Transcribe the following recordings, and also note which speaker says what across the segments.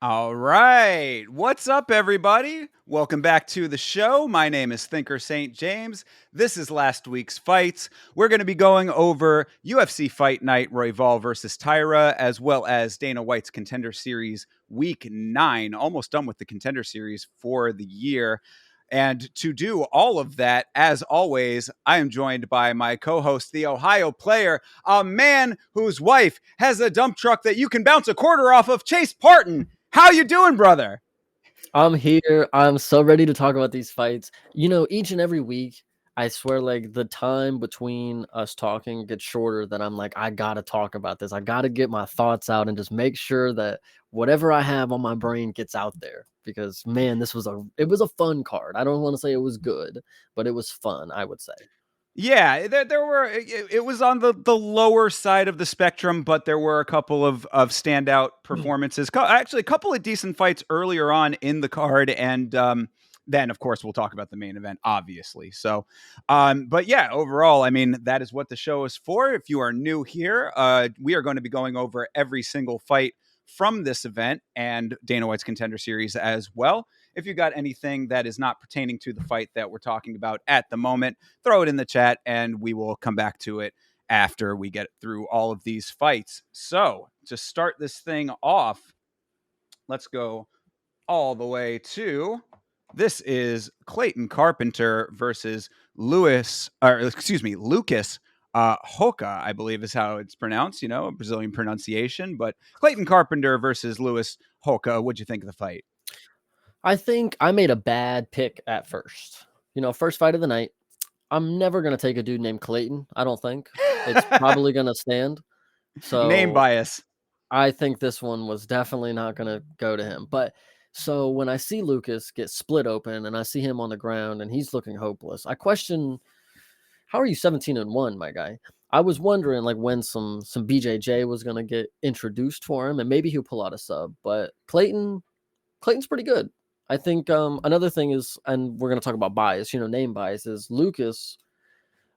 Speaker 1: All right. What's up, everybody? Welcome back to the show. My name is Thinker St. James. This is last week's fights. We're going to be going over UFC Fight Night Royval versus Taira, as well as Dana White's Contender Series Week 9. Almost done with the Contender Series for the year. And to do all of that, as always, I am joined by my co-host, the Ohio player, a man whose wife has a dump truck that you can bounce a quarter off of, Chase Parton. How you doing, brother?
Speaker 2: I'm here. I'm so ready to talk about these fights. Each and every week, I swear, like the time between us talking gets shorter. That I'm like, I gotta talk about this. I gotta get my thoughts out and just make sure that whatever I have on my brain gets out there. Because man, it was a fun card. I don't want to say it was good, but it was fun. I would say.
Speaker 1: Yeah, there were. It was on the lower side of the spectrum, but there were a couple of standout performances. Actually, a couple of decent fights earlier on in the card, and then of course we'll talk about the main event, obviously. So, but yeah, overall, I mean that is what the show is for. If you are new here, we are going to be going over every single fight from this event and Dana White's Contender Series as well. If you got anything that is not pertaining to the fight that we're talking about at the moment, throw it in the chat and we will come back to it after we get through all of these fights. So, to start this thing off, let's go all the way to this is Clayton Carpenter versus Lucas Hoka, I believe is how it's pronounced, a Brazilian pronunciation. But Clayton Carpenter versus Louis Hoka, what'd you think of the fight?
Speaker 2: I think I made a bad pick at first. First fight of the night. I'm never gonna take a dude named Clayton. I don't think it's probably gonna stand.
Speaker 1: Name
Speaker 2: So
Speaker 1: bias.
Speaker 2: I think this one was definitely not gonna go to him. But so when I see Lucas get split open and I see him on the ground and he's looking hopeless, I question, how are you 17-1, my guy? I was wondering like when some BJJ was gonna get introduced for him and maybe he'll pull out a sub. But Clayton's pretty good. I think another thing is, and we're gonna talk about bias, name bias, is Lucas.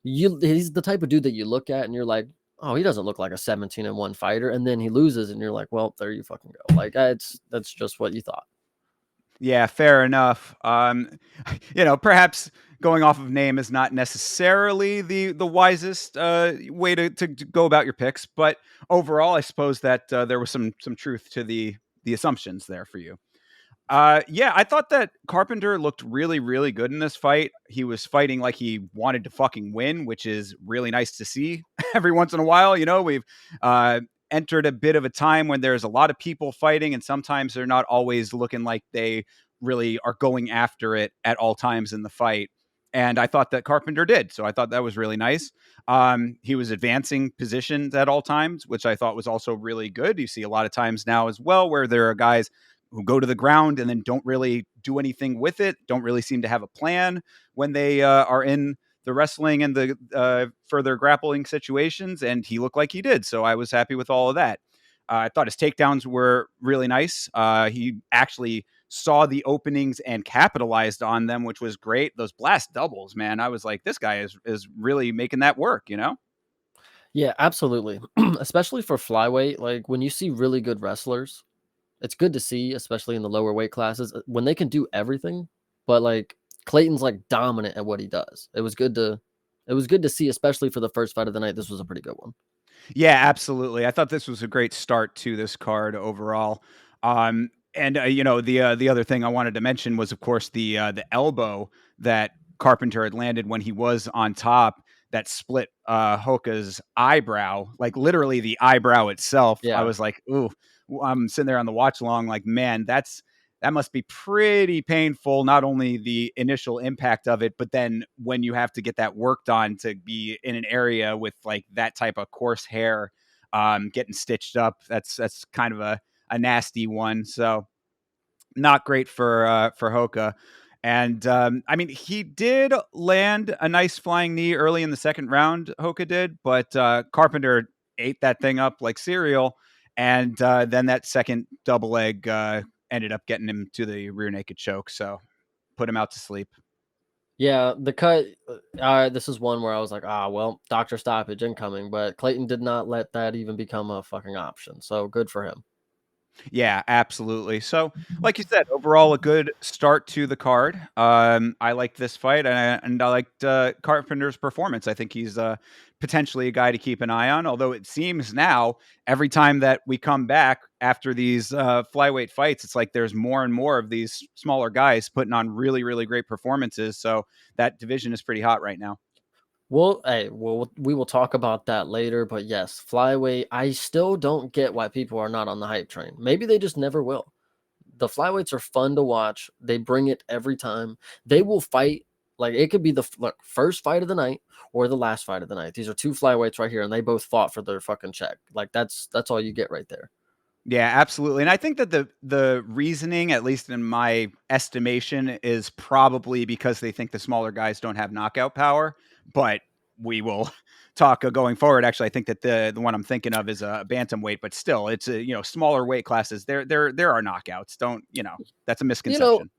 Speaker 2: He's the type of dude that you look at and you're like, oh, he doesn't look like a 17-1 fighter, and then he loses and you're like, well, there you fucking go. Like that's just what you thought.
Speaker 1: Yeah, fair enough. Perhaps going off of name is not necessarily the wisest way to go about your picks, but overall, I suppose that there was some truth to the assumptions there for you. Yeah, I thought that Carpenter looked really, really good in this fight. He was fighting like he wanted to fucking win, which is really nice to see every once in a while. We've entered a bit of a time when there's a lot of people fighting, and sometimes they're not always looking like they really are going after it at all times in the fight. And I thought that Carpenter did. So I thought that was really nice. He was advancing positions at all times, which I thought was also really good. You see a lot of times now as well where there are guys who go to the ground and then don't really do anything with it, don't really seem to have a plan when they are in the wrestling and the further grappling situations. And he looked like he did. So I was happy with all of that. I thought his takedowns were really nice. He actually saw the openings and capitalized on them, which was great. Those blast doubles, man. I was like, this guy is really making that work.
Speaker 2: Yeah, absolutely. Especially for flyweight, like when you see really good wrestlers, it's good to see, especially in the lower weight classes, when they can do everything. But like Clayton's like dominant at what he does. It was good to see, especially for the first fight of the night. This was a pretty good one.
Speaker 1: Yeah, absolutely. I thought this was a great start to this card overall. And the other thing I wanted to mention was, of course, the elbow that Carpenter had landed when he was on top that split Hoka's eyebrow, like literally the eyebrow itself. I
Speaker 2: Yeah.
Speaker 1: was like, ooh, I'm sitting there on the watch long, like, man, that must be pretty painful. Not only the initial impact of it, but then when you have to get that worked on to be in an area with like that type of coarse hair, getting stitched up. That's kind of a nasty one. So not great for Hoka. And I mean, he did land a nice flying knee early in the second round. Hoka did, but Carpenter ate that thing up like cereal, and then that second double leg ended up getting him to the rear naked choke. So put him out to sleep.
Speaker 2: Yeah, the cut. This is one where I was like, well, doctor stoppage incoming. But Clayton did not let that even become a fucking option. So good for him.
Speaker 1: Yeah, absolutely. So, like you said, overall a good start to the card. I liked this fight, and I liked Carpenter's performance. I think he's potentially a guy to keep an eye on. Although it seems now every time that we come back after these flyweight fights, it's like there's more and more of these smaller guys putting on really, really great performances. So that division is pretty hot right now.
Speaker 2: Well, hey, we will talk about that later. But yes, flyweight. I still don't get why people are not on the hype train. Maybe they just never will. The flyweights are fun to watch. They bring it every time. They will fight. Like it could be the first fight of the night or the last fight of the night. These are two flyweights right here, and they both fought for their fucking check. Like that's all you get right there.
Speaker 1: Yeah, absolutely. And I think that the reasoning, at least in my estimation, is probably because they think the smaller guys don't have knockout power. But we will talk going forward. Actually, I think that the one I'm thinking of is a bantamweight, but still, it's a smaller weight classes. There are knockouts. Don't that's a
Speaker 2: You know,
Speaker 1: misconception.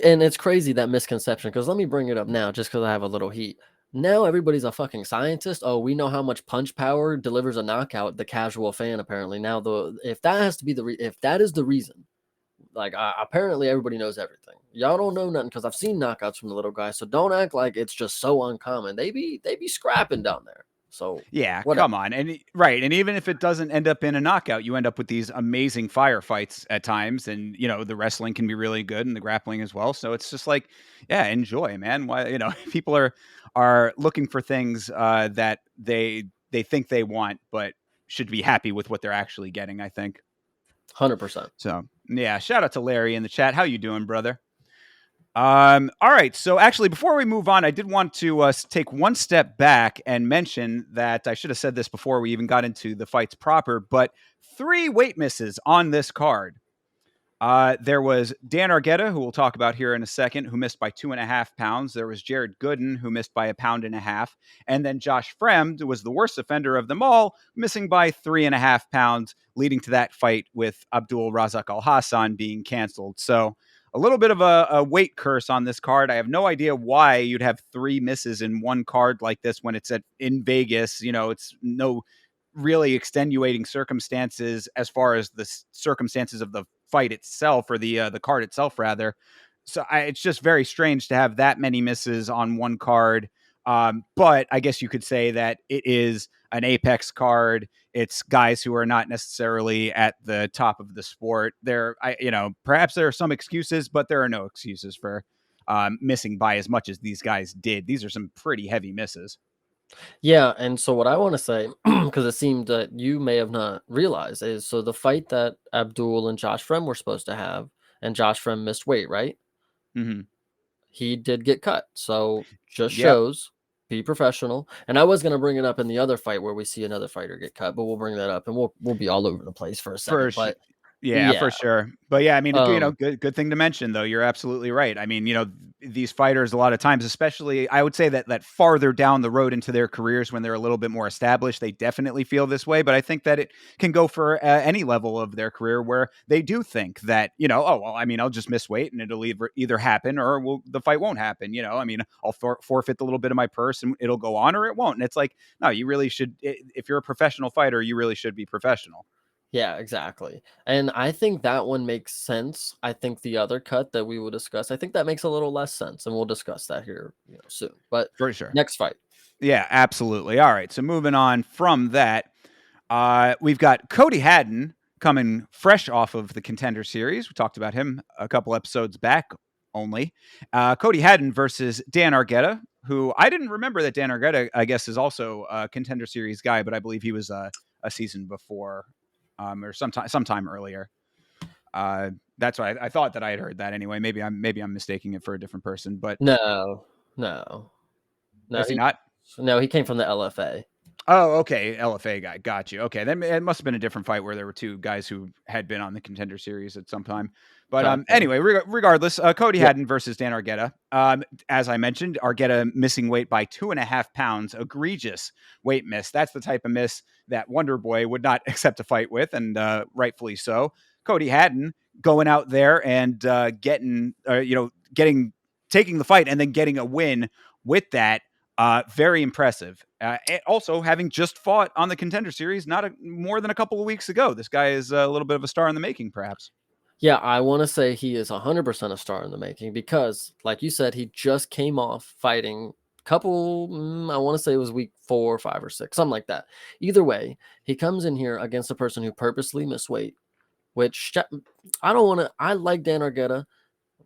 Speaker 2: and it's crazy that misconception because let me bring it up now just because I have a little heat. Now everybody's a fucking scientist. Oh, we know how much punch power delivers a knockout. The casual fan apparently now the if that has to be if that is the reason, like apparently everybody knows everything. Y'all don't know nothing because I've seen knockouts from the little guys. So don't act like it's just so uncommon. They be scrapping down there. So
Speaker 1: Yeah,
Speaker 2: whatever.
Speaker 1: come on. Right. And even if it doesn't end up in a knockout, you end up with these amazing firefights at times. And, the wrestling can be really good and the grappling as well. So it's just like, yeah, enjoy, man. Why, people are looking for things that they think they want, but should be happy with what they're actually getting, I think.
Speaker 2: 100%.
Speaker 1: So yeah, shout out to Larry in the chat. How you doing, brother? All right. So actually, before we move on, I did want to take one step back and mention that I should have said this before we even got into the fights proper, but three weight misses on this card. There was Dan Argueta, who we'll talk about here in a second, who missed by 2.5 pounds. There was Jared Gooden, who missed by 1.5 pounds. And then Josh Fremd, who was the worst offender of them all, missing by 3.5 pounds, leading to that fight with Abdul Razak Al Hassan being canceled. So a little bit of a weight curse on this card. I have no idea why you'd have three misses in one card like this when it's in Vegas. It's no really extenuating circumstances as far as the circumstances of the fight itself, or the card itself rather. So it's just very strange to have that many misses on one card. But I guess you could say that it is an Apex card. It's guys who are not necessarily at the top of the sport. Perhaps there are some excuses, but there are no excuses for missing by as much as these guys did. These are some pretty heavy misses.
Speaker 2: Yeah, and so what I want to say, because it seemed that you may have not realized, is so the fight that Abdul and Josh Frem were supposed to have, and Josh Frem missed weight, right?
Speaker 1: Mm-hmm.
Speaker 2: He did get cut. So just
Speaker 1: Yep.
Speaker 2: shows be professional. And I was gonna bring it up in the other fight where we see another fighter get cut, but we'll bring that up and we'll be all over the place for a
Speaker 1: For
Speaker 2: second.
Speaker 1: sh-
Speaker 2: But
Speaker 1: Yeah,
Speaker 2: yeah,
Speaker 1: for sure. But yeah, I mean,
Speaker 2: um,
Speaker 1: good thing to mention though. You're absolutely right. I mean, these fighters a lot of times, especially I would say that farther down the road into their careers when they're a little bit more established, they definitely feel this way. But I think that it can go for any level of their career where they do think that oh well, I mean, I'll just miss weight and it'll either happen or the fight won't happen. I mean, I'll forfeit a little bit of my purse and it'll go on or it won't. And it's like no, you really should. If you're a professional fighter, you really should be professional.
Speaker 2: yeah, exactly. And I think that one makes sense. I think the other cut that we will discuss, I think that makes a little less sense, and we'll discuss that here, soon. But
Speaker 1: For sure.
Speaker 2: next fight.
Speaker 1: Yeah, absolutely. All right. So moving on from that, we've got Cody Haddon coming fresh off of the Contender series. We talked about him a couple episodes back only. Cody Haddon versus Dan Argueta, who I didn't remember that Dan Argueta, I guess, is also a Contender series guy, but I believe he was a season before or sometime earlier. That's why I thought that I had heard that anyway. Maybe I'm mistaking it for a different person, but
Speaker 2: No, no, no.
Speaker 1: is he not?
Speaker 2: He came from the LFA.
Speaker 1: Oh, okay. LFA guy. Got you. Okay. Then it must have been a different fight where there were two guys who had been on the Contender series at some time. But
Speaker 2: Gotcha.
Speaker 1: anyway, regardless, Cody
Speaker 2: Yeah.
Speaker 1: Haddon versus Dan Argueta. As I mentioned, Argueta missing weight by 2.5 pounds. Egregious weight miss. That's the type of miss that Wonder Boy would not accept a fight with, and rightfully so. Cody Haddon going out there and getting taking the fight and then getting a win with that. Very impressive. And also, having just fought on the Contender Series more than a couple of weeks ago, this guy is a little bit of a star in the making, perhaps.
Speaker 2: Yeah, I want to say he is 100% a star in the making because, like you said, he just came off fighting couple, I want to say it was week 4 or 5 or 6, something like that. Either way, he comes in here against a person who purposely missed weight, which I don't want to, I like Dan Argetta,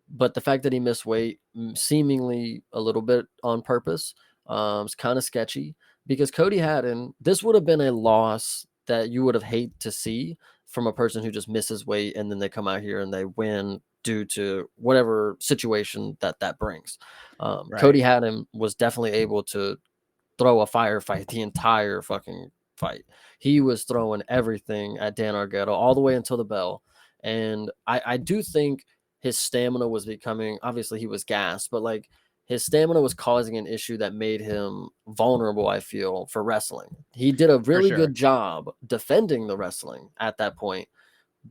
Speaker 2: but the fact that he missed weight, seemingly a little bit on purpose, is kind of sketchy because Cody Haddon, this would have been a loss that you would have hate to see from a person who just misses weight and then they come out here and they win due to whatever situation that brings.
Speaker 1: Right.
Speaker 2: Cody Haddon was definitely able to throw a firefight the entire fucking fight. He was throwing everything at Dan Argetta all the way until the bell. And I do think his stamina was becoming, obviously he was gassed, but like his stamina was causing an issue that made him vulnerable, I feel, for wrestling. He did a
Speaker 1: For
Speaker 2: really
Speaker 1: sure.
Speaker 2: good job defending the wrestling at that point,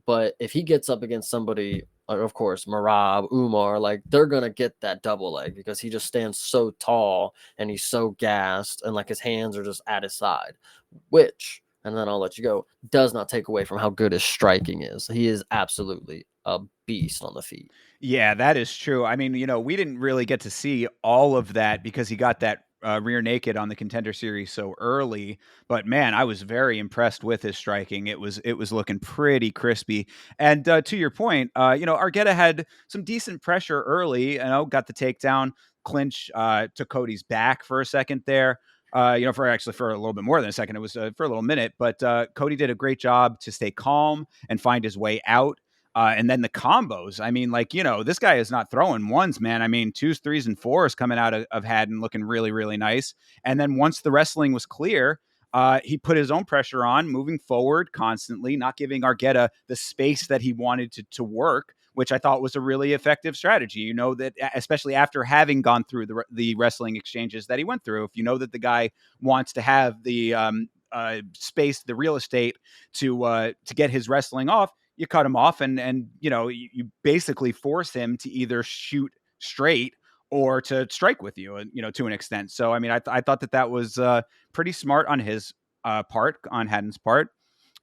Speaker 2: but if he gets up against somebody, of course, Marab, Umar, like they're gonna get that double leg because he just stands so tall and he's so gassed and like his hands are just at his side, which, and then I'll let you go, does not take away from how good his striking is. He is absolutely a beast on the feet.
Speaker 1: Yeah, that is true. I mean, we didn't really get to see all of that because he got that rear naked on the Contender Series so early. But man, I was very impressed with his striking. It was looking pretty crispy. And to your point, Argetta had some decent pressure early. Got the takedown, clinch to Cody's back for a second there. For a little bit more than a second, it was for a little minute. But Cody did a great job to stay calm and find his way out. And then the combos. I mean, this guy is not throwing ones, man. I mean, twos, threes, and fours coming out of Haddon looking really, really nice. And then once the wrestling was clear, he put his own pressure on, moving forward constantly, not giving Argetta the space that he wanted to work, which I thought was a really effective strategy. That especially after having gone through the wrestling exchanges that he went through, if you know that the guy wants to have the space, the real estate to get his wrestling off, you cut him off and you basically force him to either shoot straight or to strike with you, to an extent. So, I mean, I thought that was pretty smart on his part, on Haddon's part.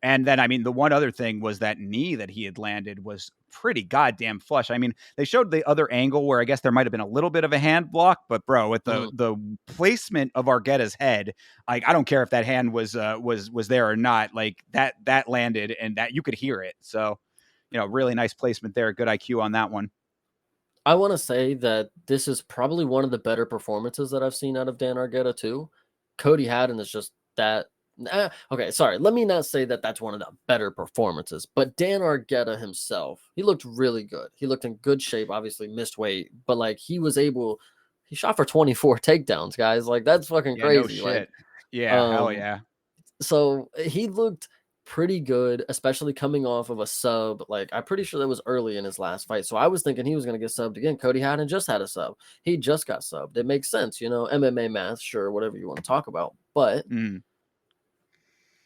Speaker 1: And then, I mean, the one other thing was that knee that he had landed was pretty goddamn flush. I mean, they showed the other angle where I guess there might have been a little bit of a hand block, but bro, with the placement of Argetta's head, like I don't care if that hand was there or not, like that landed and that you could hear it. So, really nice placement there. Good IQ on that one.
Speaker 2: I want to say that this is probably one of the better performances that I've seen out of Dan Argetta too. Cody Haddon is just that. Okay, sorry. Let me not say that that's one of the better performances, but Dan Argetta himself, he looked really good. He looked in good shape. Obviously, missed weight, but like he was able. He shot for 24 takedowns, guys. Like that's fucking
Speaker 1: Yeah, no
Speaker 2: crazy. Like,
Speaker 1: shit. Yeah, hell
Speaker 2: um,
Speaker 1: yeah.
Speaker 2: so he looked pretty good, especially coming off of a sub. Like I'm pretty sure that was early in his last fight. So I was thinking he was going to get subbed again. Cody Haddon just had a sub. He just got subbed. It makes sense, MMA math, sure, whatever you want to talk about. But
Speaker 1: Mm.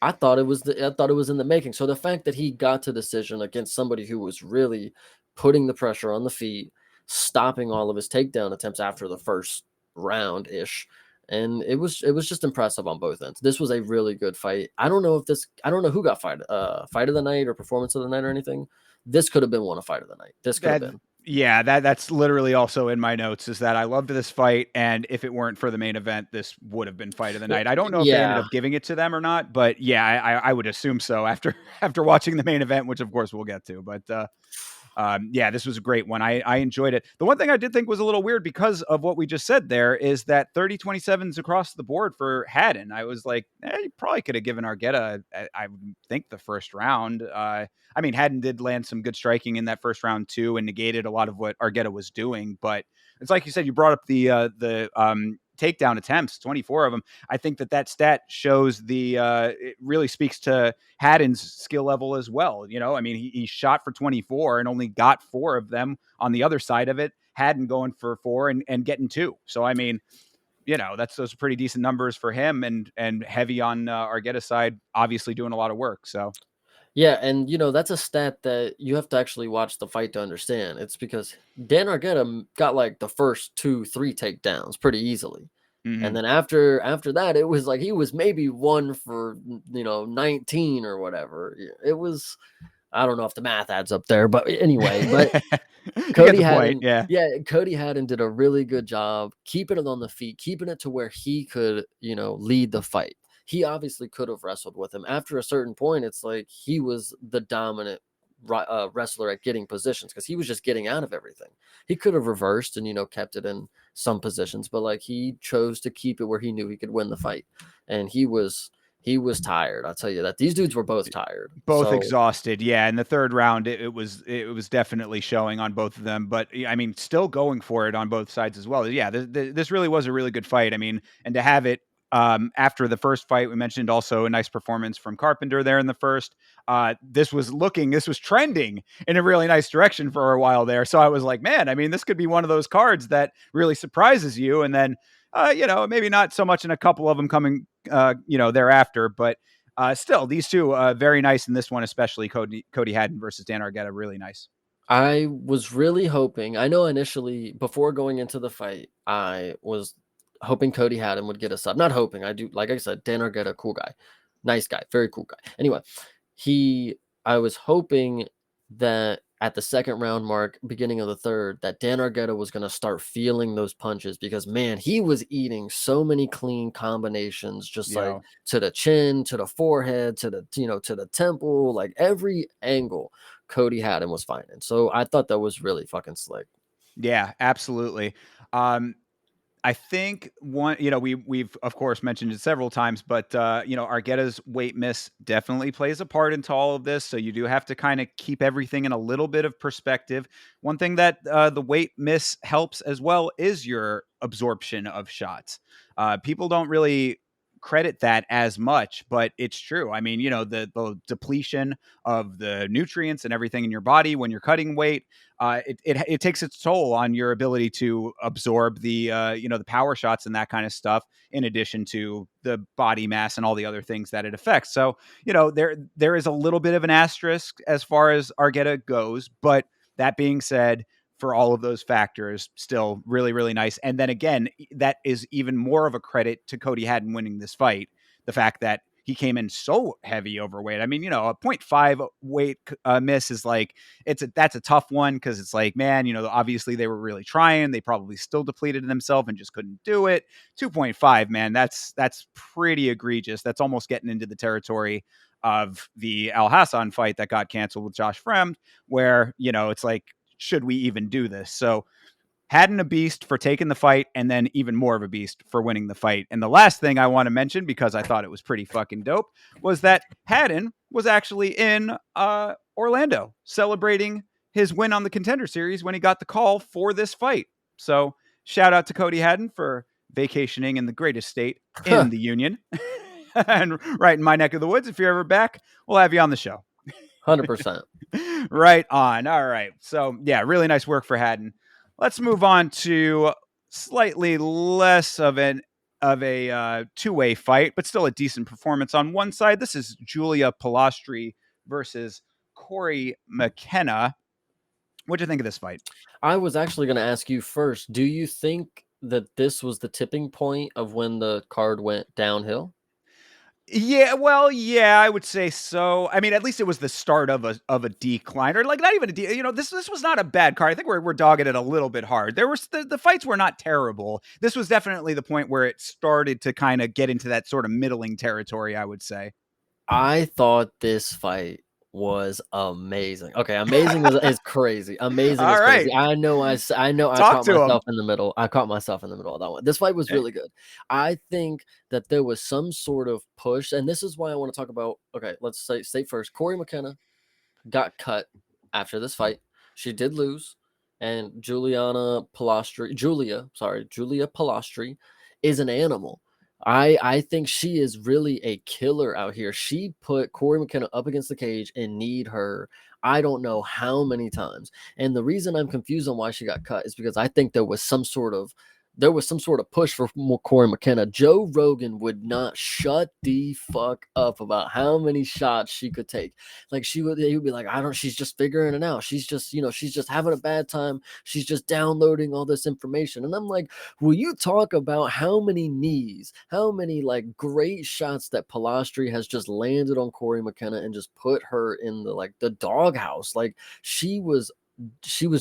Speaker 2: I thought it was in the making. So the fact that he got to decision against somebody who was really putting the pressure on the feet, stopping all of his takedown attempts after the first round ish, and it was just impressive on both ends. This was a really good fight. I don't know who got fight of the night or performance of the night or anything. This could have been one of fight of the night. This could have
Speaker 1: That
Speaker 2: been.
Speaker 1: Yeah, that's literally also in my notes is that I loved this fight, and if it weren't for the main event, this would have been fight of the night. I don't know if they ended
Speaker 2: Yeah.
Speaker 1: up giving it to them or not, but yeah, I would assume so after after watching the main event, which of course we'll get to. But yeah, this was a great one. I enjoyed it. The one thing I did think was a little weird because of what we just said there is that 30-27s across the board for Haddon. I was like, you probably could have given Argetta, I think, the first round. I mean, Haddon did land some good striking in that first round too, and negated a lot of what Argetta was doing. But it's like you said, you brought up the takedown attempts, 24 of them. I think that stat shows it really speaks to Haddon's skill level as well. I mean, he shot for 24 and only got 4 of them on the other side of it. Haddon going for 4 and getting 2. So, I mean, those are pretty decent numbers for him and heavy on Argetta's side, obviously doing a lot of work. So,
Speaker 2: Yeah, and that's a stat that you have to actually watch the fight to understand. It's because Dan Argetta got like the first 2, 3 takedowns pretty easily. And
Speaker 1: Mhm.
Speaker 2: then after that, it was like he was maybe 1 for 19 or whatever. It was, I don't know if the math adds up there, but anyway, but
Speaker 1: You get
Speaker 2: Cody
Speaker 1: the point,
Speaker 2: Haddon,
Speaker 1: yeah.
Speaker 2: yeah, Cody Haddon did a really good job keeping it on the feet, keeping it to where he could, lead the fight. He obviously could have wrestled with him. After a certain point, it's like he was the dominant wrestler at getting positions because he was just getting out of everything. He could have reversed and kept it in some positions, but like he chose to keep it where he knew he could win the fight, and he was tired. I'll tell you that these dudes were both tired.
Speaker 1: Both
Speaker 2: So
Speaker 1: exhausted, yeah. In the third round, it was definitely showing on both of them. But I mean, still going for it on both sides as well. Yeah, this really was a really good fight. I mean, and to have it after the first fight, we mentioned also a nice performance from Carpenter there in the first. This was trending in a really nice direction for a while there. So I was like, man, I mean, this could be one of those cards that really surprises you, and then maybe not so much in a couple of them coming, thereafter, but still, these two very nice in this one, especially Cody Haddon versus Dan Argueta, really nice.
Speaker 2: I was really hoping. I know initially before going into the fight, I was hoping Cody Haddon would get a sub. Not hoping. I do, like I said, Dan Argueta, cool guy, nice guy, very cool guy. Anyway, he. I was hoping that at the second round mark, beginning of the third, that Dan Argueta was going to start feeling those punches because man, he was eating so many clean combinations, just like
Speaker 1: Yeah,
Speaker 2: to the chin, to the forehead, to the to the temple, like every angle Cody Haddon was finding. So I thought that was really fucking slick.
Speaker 1: yeah, absolutely. Um, I think we've of course mentioned it several times, but Argueta's weight miss definitely plays a part into all of this. So you do have to kind of keep everything in a little bit of perspective. One thing that the weight miss helps as well is your absorption of shots. People don't really credit that as much, but it's true. I mean, the depletion of the nutrients and everything in your body when you're cutting weight, it takes its toll on your ability to absorb the power shots and that kind of stuff, in addition to the body mass and all the other things that it affects. So there is a little bit of an asterisk as far as Argueta goes, but that being said, for all of those factors, still really, really nice. And then again, that is even more of a credit to Cody Haddon winning this fight. The fact that he came in so heavy overweight. I mean, a 0.5 weight miss is like, that's a tough one because it's like, man, obviously they were really trying. They probably still depleted themselves and just couldn't do it. 2.5, man, that's pretty egregious. That's almost getting into the territory of the Al Hassan fight that got canceled with Josh Fremd, where, it's like, should we even do this? So Haddon a beast for taking the fight, and then even more of a beast for winning the fight. And the last thing I want to mention, because I thought it was pretty fucking dope, was that Haddon was actually in Orlando celebrating his win on the Contender Series when he got the call for this fight. So shout out to Cody Haddon for vacationing in the greatest state in the Union. And right in my neck of the woods. If you're ever back, we'll have you on the show.
Speaker 2: 100%.
Speaker 1: Right on. All right. So yeah, really nice work for Haddon. Let's move on to slightly less of a two-way fight, but still a decent performance on one side. This is Julia Pilastri versus Corey McKenna. What'd you think of this fight?
Speaker 2: I was actually going to ask you first. Do you think that this was the tipping point of when the card went downhill?
Speaker 1: Yeah, well, yeah, I would say so. I mean, at least it was the start of a decline, or like not even this was not a bad card. I think we're dogging it a little bit hard. There was the fights were not terrible. This was definitely the point where it started to kind of get into that sort of middling territory, I would say.
Speaker 2: I thought this fight was amazing. Okay, amazing is crazy. Amazing
Speaker 1: All
Speaker 2: is crazy.
Speaker 1: right,
Speaker 2: I know I
Speaker 1: talk
Speaker 2: caught
Speaker 1: to him.
Speaker 2: myself in the middle. I caught myself in the middle of that one. This fight was really good. I think that there was some sort of push, and this is why I want to talk about. Okay, let's say first. Corey McKenna got cut after this fight. She did lose, and Julia Pilastri is an animal. I think she is really a killer out here. She put Corey McKenna up against the cage and kneed her. I don't know how many times. And the reason I'm confused on why she got cut is because I think there was some sort of there was some sort of push for Corey McKenna. Joe Rogan would not shut the fuck up about how many shots she could take. Like he would be like, I don't, she's just figuring it out. She's just, she's just having a bad time. She's just downloading all this information. And I'm like, will you talk about how many knees, how many like great shots that Palastri has just landed on Corey McKenna and just put her in the doghouse? Like she was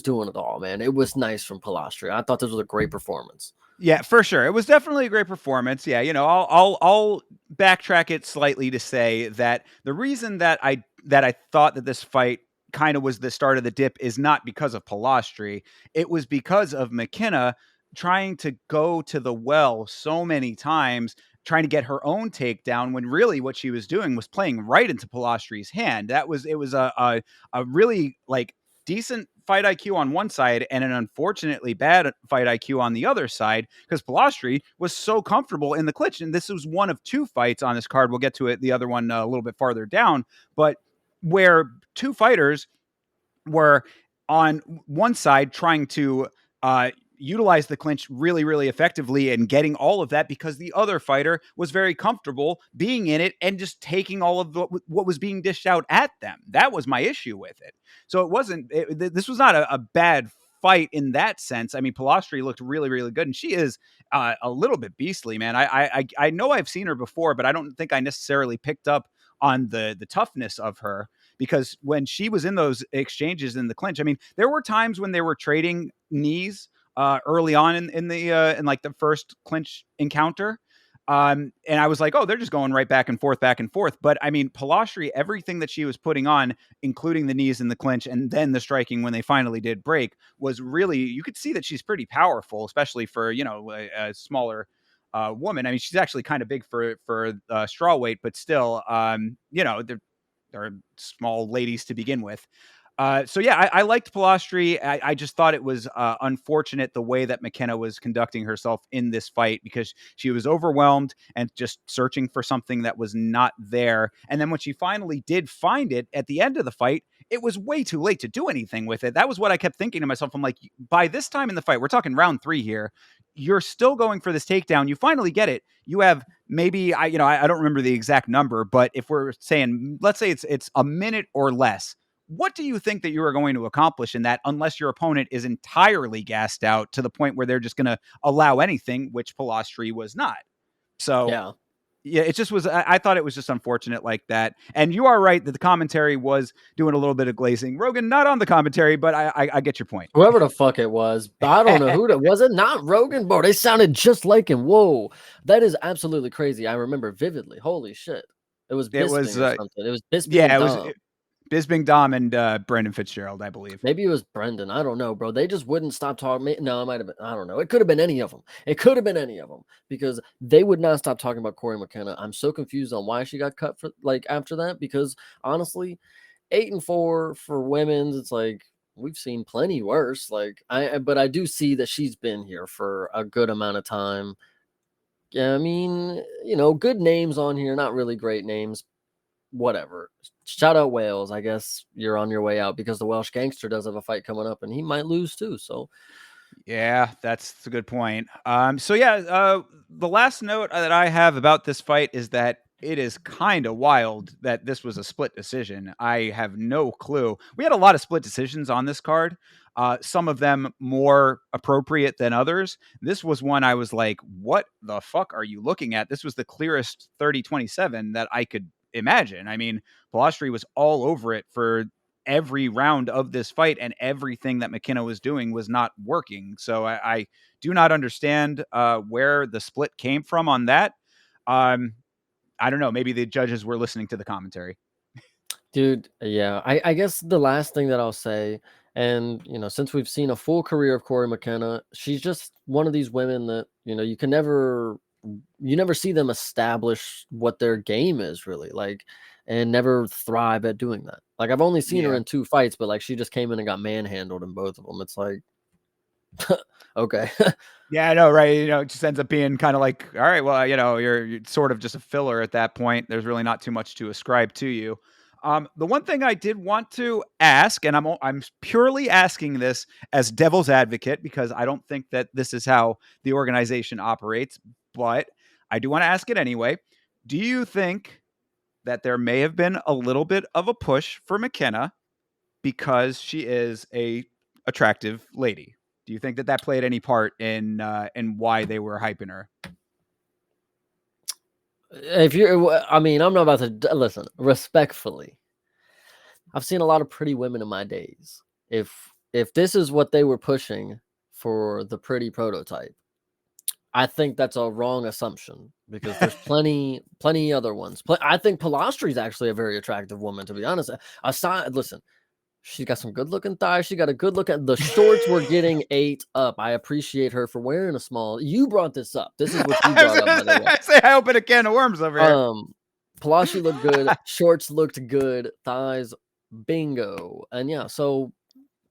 Speaker 2: doing it all, man. It was nice from Palastri. I thought this was a great performance.
Speaker 1: Yeah, for sure. It was definitely a great performance. Yeah, I'll backtrack it slightly to say that the reason that I thought that this fight kind of was the start of the dip is not because of Palastri. It was because of McKenna trying to go to the well so many times, trying to get her own takedown when really what she was doing was playing right into Palastri's hand. It was a really like decent fight IQ on one side and an unfortunately bad fight IQ on the other side because Palastri was so comfortable in the clinch. And this was one of two fights on this card. We'll get to it, the other one a little bit farther down, but where two fighters were on one side trying to utilize the clinch really, really effectively and getting all of that because the other fighter was very comfortable being in it and just taking all of what was being dished out at them. That was my issue with it. So this was not a bad fight in that sense. I mean, Palastri looked really, really good, and she is a little bit beastly, man. I know I've seen her before, but I don't think I necessarily picked up on the toughness of her because when she was in those exchanges in the clinch, I mean, there were times when they were trading knees early on in like the first clinch encounter. And I was like, oh, they're just going right back and forth, back and forth. But I mean, Palastri, everything that she was putting on, including the knees in the clinch and then the striking when they finally did break, was really, you could see that she's pretty powerful, especially for, a smaller woman. I mean, she's actually kind of big for straw weight, but still, they're small ladies to begin with. So yeah, I liked Palastri. I just thought it was unfortunate the way that McKenna was conducting herself in this fight because she was overwhelmed and just searching for something that was not there. And then when she finally did find it at the end of the fight, it was way too late to do anything with it. That was what I kept thinking to myself. I'm like, by this time in the fight, we're talking round 3 here. You're still going for this takedown. You finally get it. You have maybe I don't remember the exact number, but if we're saying, let's say it's a minute or less, what do you think that you are going to accomplish in that unless your opponent is entirely gassed out to the point where they're just going to allow anything, which Palastri was not. So
Speaker 2: Yeah.
Speaker 1: yeah, it just was. I thought it was just unfortunate like that. And you are right that the commentary was doing a little bit of glazing. Rogan not on the commentary, but I get your point.
Speaker 2: Whoever the fuck it was, I don't know who that was. It not Rogan, bro. They sounded just like him. Whoa, that is absolutely crazy. I remember vividly. Holy shit, it was
Speaker 1: It
Speaker 2: Bisping
Speaker 1: was
Speaker 2: or something. It was Bisping
Speaker 1: yeah,
Speaker 2: and
Speaker 1: it was
Speaker 2: Dom.
Speaker 1: Bisbing Dom and Brendan Fitzgerald, I believe.
Speaker 2: Maybe it was Brendan. I don't know, bro. They just wouldn't stop talking. No, it might have been. I don't know. It could have been any of them. It could have been any of them because they would not stop talking about Corey McKenna. I'm so confused on why she got cut for after that because honestly, 8-4 for women's, it's like we've seen plenty worse. But I do see that she's been here for a good amount of time. Yeah, I mean, good names on here, not really great names. Whatever. Shout out Wales. I guess you're on your way out because the Welsh Gangster does have a fight coming up and he might lose too. So
Speaker 1: Yeah, that's a good point. So yeah, the last note that I have about this fight is that it is kind of wild that this was a split decision. I have no clue. We had a lot of split decisions on this card. Some of them more appropriate than others. This was one I was like, what the fuck are you looking at? This was the clearest 30-27 that I could imagine. I mean, Palastri was all over it for every round of this fight, and everything that McKenna was doing was not working. So I do not understand where the split came from on that. I don't know. Maybe the judges were listening to the commentary.
Speaker 2: dude, yeah. I guess the last thing that I'll say, and since we've seen a full career of Corey McKenna, she's just one of these women that, you never see them establish what their game is really like and never thrive at doing that. Like I've only seen her
Speaker 1: Yeah.
Speaker 2: in 2 fights, but like she just came in and got manhandled in both of them. It's like okay.
Speaker 1: Yeah, I know, right? It just ends up being kind of like, all right, well, you're sort of just a filler at that point. There's really not too much to ascribe to you. The one thing I did want to ask, and I'm purely asking this as devil's advocate because I don't think that this is how the organization operates, but I do want to ask it anyway. Do you think that there may have been a little bit of a push for McKenna because she is a attractive lady? Do you think that that played any part in why they were hyping her?
Speaker 2: If you're, I mean, I'm not about to listen respectfully. I've seen a lot of pretty women in my days. If this is what they were pushing for the pretty prototype, I think that's a wrong assumption because there's plenty other ones. I think Pilastri is actually a very attractive woman, to be honest. Aside, listen, she got some good looking thighs. She got a good look at the shorts were getting ate up. I appreciate her for wearing a small. You brought this up. This is what you brought up, by the way.
Speaker 1: I say I open a can of worms over here.
Speaker 2: Palashi looked good. Shorts looked good. Thighs, bingo. And yeah, so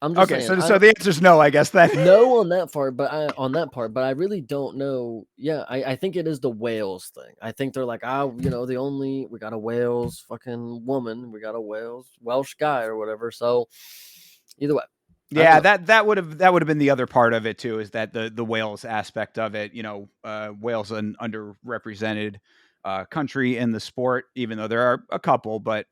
Speaker 2: I'm just
Speaker 1: Okay,
Speaker 2: saying.
Speaker 1: so the answer's no, I guess then.
Speaker 2: No on that part, but I really don't know. Yeah, I think it is the Wales thing. I think they're like, we got a Wales fucking woman, we got a Welsh guy or whatever. So either way.
Speaker 1: Yeah, that would have been the other part of it too, is that the Wales aspect of it. Wales an underrepresented country in the sport, even though there are a couple, but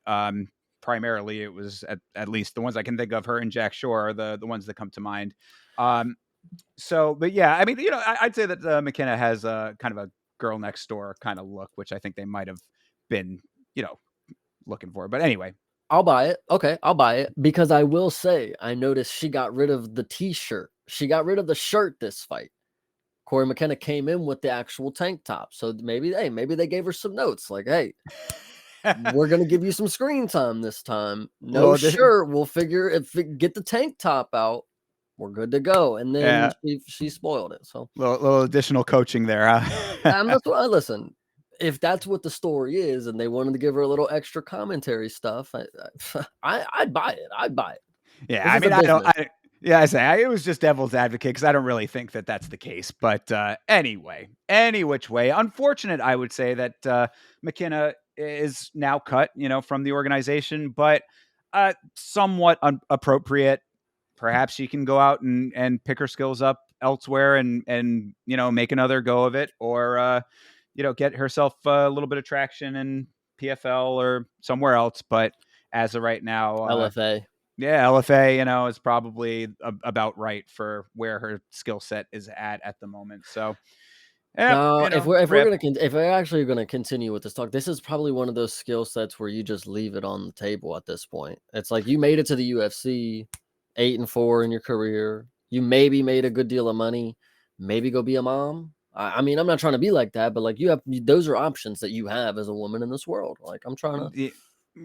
Speaker 1: primarily it was at least the ones I can think of. Her and Jack Shore are the ones that come to mind. But yeah, I mean, I'd say that McKenna has a kind of a girl next door kind of look, which I think they might have been, looking for. But anyway.
Speaker 2: I'll buy it. Okay, I'll buy it because I will say I noticed she got rid of the t-shirt. She got rid of the shirt this fight. Corey McKenna came in with the actual tank top. So maybe they gave her some notes like, hey, we're gonna give you some screen time this time. No shirt. We'll figure get the tank top out. We're good to go. And then she spoiled it. So
Speaker 1: little additional coaching there, huh?
Speaker 2: That's what I listen. If that's what the story is, and they wanted to give her a little extra commentary stuff, I'd buy it. I'd buy it.
Speaker 1: Yeah, I mean, I don't. It was just devil's advocate because I don't really think that that's the case. But anyway, any which way, unfortunate, I would say that McKenna is now cut, from the organization, but somewhat appropriate. Perhaps she can go out and pick her skills up elsewhere and make another go of it, or get herself a little bit of traction in PFL or somewhere else. But as of right now,
Speaker 2: LFA.
Speaker 1: Yeah, LFA, is probably about right for where her skill set is at the moment. So,
Speaker 2: now, if we're actually gonna continue with this talk, this is probably one of those skill sets where you just leave it on the table at this point. It's like you made it to the UFC, 8-4 in your career. You maybe made a good deal of money. Maybe go be a mom. I mean, I'm not trying to be like that, but like those are options that you have as a woman in this world. Like I'm trying to.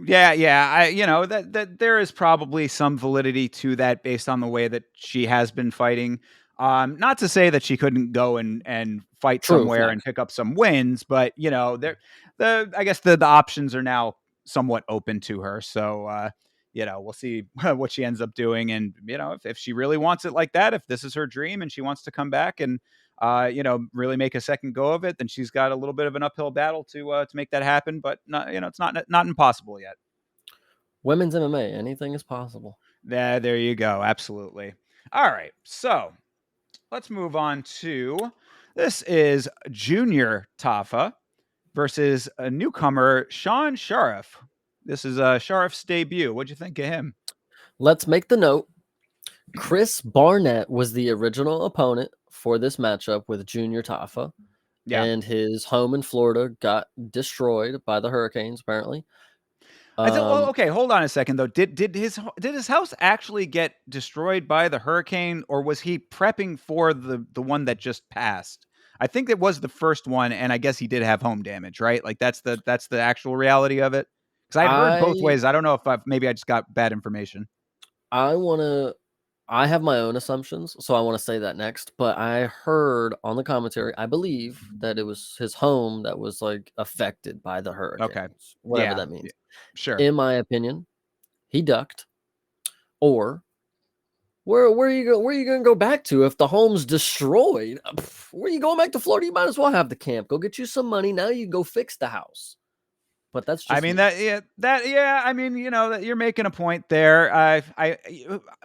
Speaker 1: Yeah. That there is probably some validity to that based on the way that she has been fighting. Not to say that she couldn't go and fight somewhere and pick up some wins, but I guess the options are now somewhat open to her. So we'll see what she ends up doing, and if she really wants it like that, if this is her dream and she wants to come back and really make a second go of it, then she's got a little bit of an uphill battle to make that happen. But it's not impossible yet.
Speaker 2: Women's MMA, anything is possible.
Speaker 1: There you go. Absolutely. All right, so let's move on to this is Junior Tafa versus a newcomer Sean Sharif. This is Sharif's debut. What'd you think of him?
Speaker 2: Let's make the note. Chris Barnett was the original opponent for this matchup with Junior Tafa. Yeah. And his home in Florida got destroyed by the Hurricanes, apparently.
Speaker 1: Okay, hold on a second though. Did his house actually get destroyed by the hurricane, or was he prepping for the one that just passed? I think it was the first one, and I guess he did have home damage, right? Like that's the actual reality of it. Because I've heard both ways. I don't know if maybe I just got bad information.
Speaker 2: I have my own assumptions, so I want to say that next. But I heard on the commentary, I believe that it was his home that was like affected by the hurricane.
Speaker 1: Okay,
Speaker 2: whatever that means.
Speaker 1: Sure.
Speaker 2: In my opinion, he ducked. Or where are you going to go back to if the home's destroyed? Where are you going back to Florida? You might as well have the camp. Go get you some money. Now you go fix the house. But that's
Speaker 1: I
Speaker 2: just
Speaker 1: mean
Speaker 2: me.
Speaker 1: that I mean, that you're making a point there.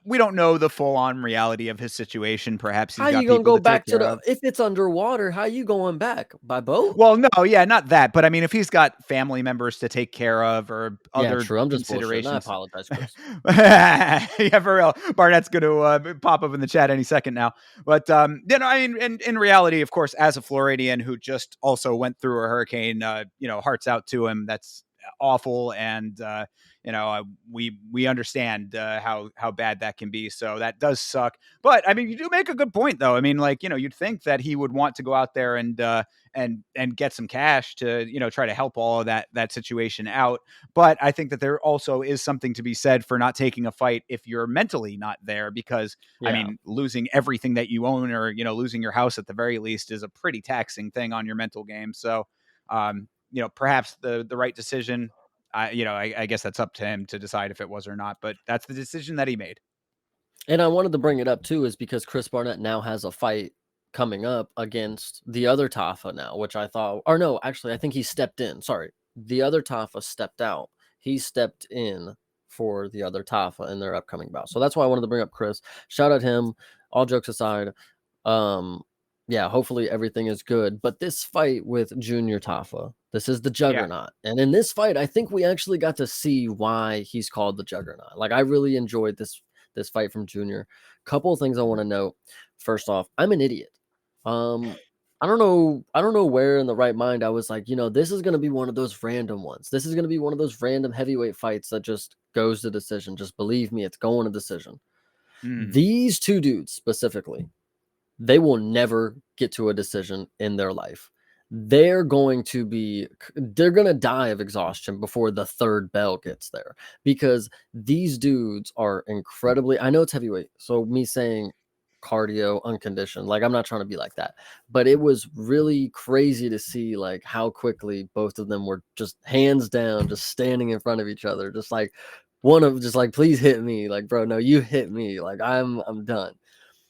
Speaker 1: We don't know the full on reality of his situation. Perhaps
Speaker 2: How
Speaker 1: he's got
Speaker 2: you gonna
Speaker 1: people
Speaker 2: go
Speaker 1: to take
Speaker 2: back to
Speaker 1: care
Speaker 2: the
Speaker 1: of.
Speaker 2: if it's underwater, how you going back? By boat?
Speaker 1: Well, no, yeah, not that, but I mean, if he's got family members to take care of or
Speaker 2: Yeah,
Speaker 1: other
Speaker 2: true. I'm just bullshitting. I
Speaker 1: considerations.
Speaker 2: apologize, Chris.
Speaker 1: Yeah, for real. Barnett's going to pop up in the chat any second now. But I mean, in reality, of course, as a Floridian who just also went through a hurricane, hearts out to him. That's awful, and we understand how bad that can be. So that does suck. But I mean, you do make a good point, though. I mean, like, you'd think that he would want to go out there and get some cash to try to help all of that situation out. But I think that there also is something to be said for not taking a fight if you're mentally not there, because I
Speaker 2: Yeah.
Speaker 1: mean, losing everything that you own, or losing your house at the very least, is a pretty taxing thing on your mental game. So perhaps the right decision, I guess that's up to him to decide if it was or not, but that's the decision that he made.
Speaker 2: And I wanted to bring it up too, is because Chris Barnett now has a fight coming up against the other Tafa now, which I thought, or no, actually, I think he stepped in. Sorry. The other Tafa stepped out. He stepped in for the other Tafa in their upcoming bout. So that's why I wanted to bring up Chris. Shout out him. All jokes aside. Um, yeah, hopefully everything is good. But this fight with Junior Tafa, this is the
Speaker 1: Yeah.
Speaker 2: Juggernaut. And in this fight, I think we actually got to see why he's called the Juggernaut. Like, I really enjoyed this fight from Junior. Couple of things I want to note. First off, I'm an idiot. I don't know where in the right mind I was like, this is gonna be one of those random ones. This is gonna be one of those random heavyweight fights that just goes to decision. Just believe me, it's going to decision.
Speaker 1: Mm.
Speaker 2: These two dudes specifically, they will never get to a decision in their life. They're going to die of exhaustion before the third bell gets there, because these dudes are incredibly, I know it's heavyweight, so me saying cardio unconditioned, like, I'm not trying to be like that, but it was really crazy to see like how quickly both of them were just hands down, just standing in front of each other, just like one of just like, please hit me, like, bro, no, you hit me, like, I'm done.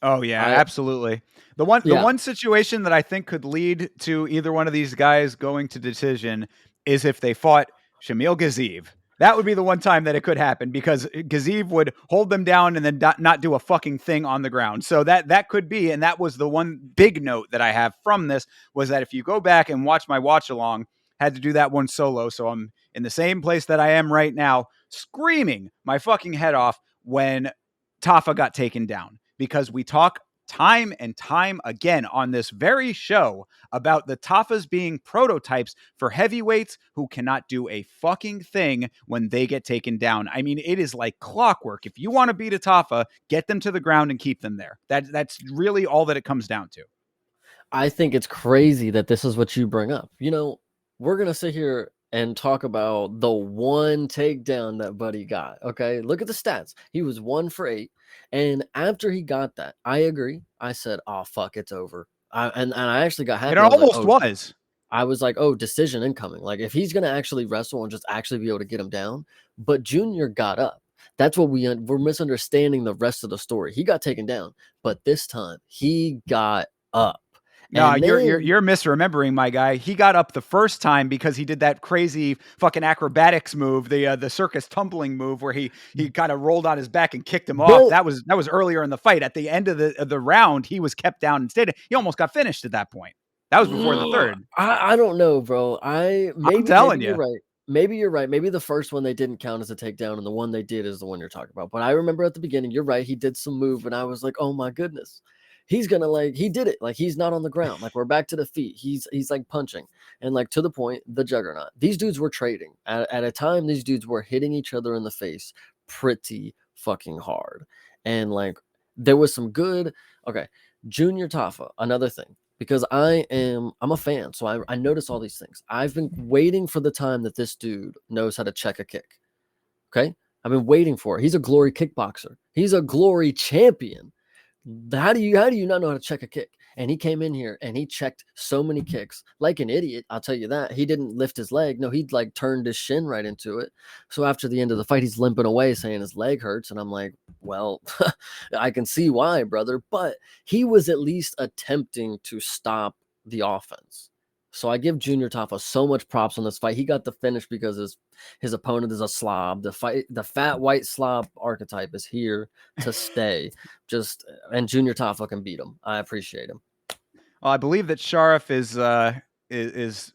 Speaker 1: Oh yeah,
Speaker 2: I
Speaker 1: absolutely. The
Speaker 2: Yeah.
Speaker 1: one situation that I think could lead to either one of these guys going to decision is if they fought Shamil Gaziev. That would be the one time that it could happen, because Gaziev would hold them down and then not do a fucking thing on the ground. So that could be, and that was the one big note that I have from this, was that if you go back and watch my watch along, had to do that one solo. So I'm in the same place that I am right now, screaming my fucking head off when Tafa got taken down, because we talk time and time again on this very show about the Tafas being prototypes for heavyweights who cannot do a fucking thing when they get taken down. I mean, it is like clockwork. If you want to beat a Tafa, get them to the ground and keep them there. That's really all that it comes down to.
Speaker 2: I think it's crazy that this is what you bring up. We're going to sit here and talk about the one takedown that Buddy got. Okay. Look at the stats. He was 1 for 8. And after he got that, I agree. I said, oh, fuck, it's over. And I actually got
Speaker 1: It
Speaker 2: happy.
Speaker 1: almost was.
Speaker 2: I was like, oh, decision incoming. Like, if he's going to actually wrestle and just actually be able to get him down. But Junior got up. That's what we're misunderstanding the rest of the story. He got taken down, but this time he got up.
Speaker 1: No,
Speaker 2: And
Speaker 1: you're
Speaker 2: then
Speaker 1: you're misremembering, my guy. He got up the first time because he did that crazy fucking acrobatics move, the circus tumbling move, where he kind of rolled on his back and kicked him off.
Speaker 2: but
Speaker 1: That was earlier in the fight. At the end of the round, he was kept down instead. He almost got finished at that point. That was before the third.
Speaker 2: I don't know, bro. I
Speaker 1: I'm
Speaker 2: maybe
Speaker 1: telling
Speaker 2: you're
Speaker 1: you.
Speaker 2: right. Maybe you're right. Maybe the first one they didn't count as a takedown, and the one they did is the one you're talking about. But I remember at the beginning, you're right. He did some move, and I was like, oh my goodness, he's gonna, like, he did it. Like, he's not on the ground. Like, we're back to the feet. He's like punching, and like, to the point, the Juggernaut. These dudes were trading at a time. These dudes were hitting each other in the face pretty fucking hard, and like, there was some good. Okay, Junior Tafa, another thing, because I'm a fan, so I notice all these things. I've been waiting for the time that this dude knows how to check a kick. Okay, I've been waiting for it. He's a glory kickboxer. He's a glory champion. How do you not know how to check a kick? And he came in here and he checked so many kicks like an idiot. I'll tell you that. He didn't lift his leg. No, he'd like turned his shin right into it. So after the end of the fight, he's limping away saying his leg hurts. And I'm like, well, I can see why, brother. But he was at least attempting to stop the offense. So I give Junior Tafa so much props on this fight. He got the finish because his opponent is a slob. The fat white slob archetype is here to stay. And Junior Tafa can beat him. I appreciate him.
Speaker 1: Well, I believe that Sharif is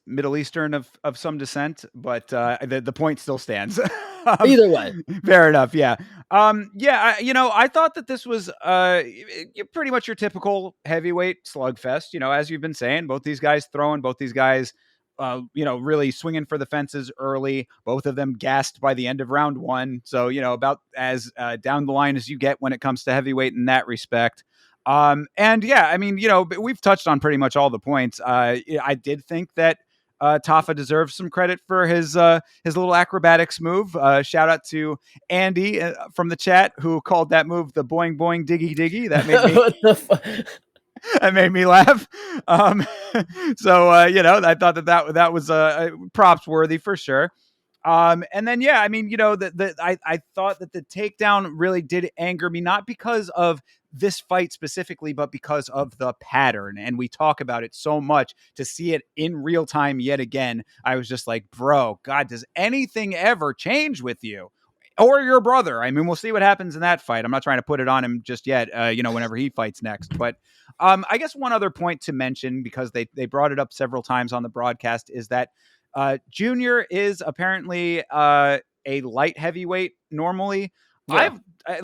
Speaker 1: Middle Eastern of some descent, but the point still stands.
Speaker 2: Either way,
Speaker 1: Fair enough. Yeah. Yeah. I thought that this was pretty much your typical heavyweight slugfest. As you've been saying, both these guys throwing, both these guys, really swinging for the fences early. Both of them gassed by the end of round one. So about as down the line as you get when it comes to heavyweight in that respect. And yeah, I mean, we've touched on pretty much all the points. I did think that Tafa deserves some credit for his little acrobatics move. Shout out to Andy from the chat who called that move the boing boing diggy diggy. That made me
Speaker 2: what the fuck?
Speaker 1: that made me laugh. So I thought that was props worthy for sure. And then yeah, I mean, I thought that the takedown really did anger me, not because of this fight specifically, but because of the pattern. And we talk about it so much to see it in real time yet again. I was just like, bro, God, does anything ever change with you? Or your brother? I mean, we'll see what happens in that fight. I'm not trying to put it on him just yet, whenever he fights next. But I guess one other point to mention, because they brought it up several times on the broadcast, is that Junior is apparently a light heavyweight normally.
Speaker 2: Yeah.
Speaker 1: I've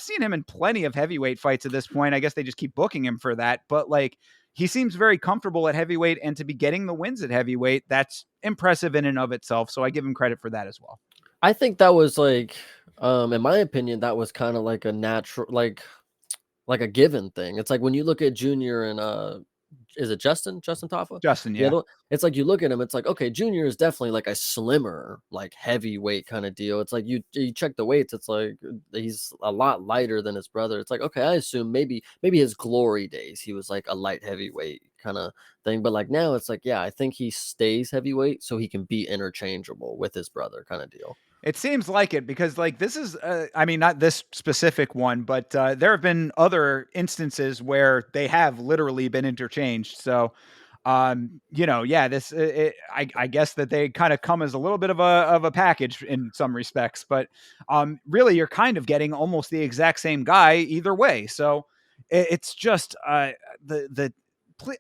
Speaker 1: seen him in plenty of heavyweight fights at this point. I guess they just keep booking him for that. But like, he seems very comfortable at heavyweight, and to be getting the wins at heavyweight, that's impressive in and of itself. So I give him credit for that as well.
Speaker 2: I think that was like, in my opinion, that was kind of like a natural, like a given thing. It's like when you look at Junior and is it Justin Tafa?
Speaker 1: Justin,
Speaker 2: The
Speaker 1: yeah.
Speaker 2: other one, it's like you look at him, it's like, okay, Junior is definitely like a slimmer, like heavyweight kind of deal. It's like you check the weights, it's like he's a lot lighter than his brother. It's like, okay, I assume maybe his glory days he was like a light heavyweight kind of thing. But like now it's like, yeah, I think he stays heavyweight so he can be interchangeable with his brother kind of deal.
Speaker 1: It seems like it, because like this is, I mean, not this specific one, but there have been other instances where they have literally been interchanged. So, yeah, I guess that they kind of come as a little bit of a package in some respects, but really you're kind of getting almost the exact same guy either way. So it's just the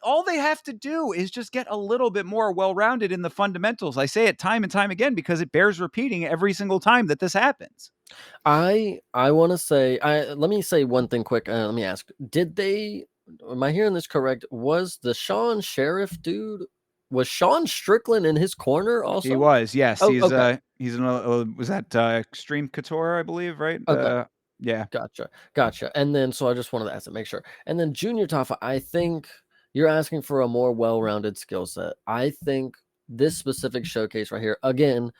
Speaker 1: all they have to do is just get a little bit more well-rounded in the fundamentals. I say it time and time again because it bears repeating every single time that this happens.
Speaker 2: I want to say, let me say one thing quick. Let me ask: Did they? Am I hearing this correct? Was the Sean Sheriff dude? Was Sean Strickland in his corner
Speaker 1: He
Speaker 2: also?
Speaker 1: was, yes,
Speaker 2: Oh, okay,
Speaker 1: he's in was that Extreme Couture, I believe, right?
Speaker 2: okay,
Speaker 1: Yeah.
Speaker 2: gotcha. And then, so I just wanted to ask to make sure. And then Junior Tafa, I think you're asking for a more well-rounded skill set. I think this specific showcase right here, again,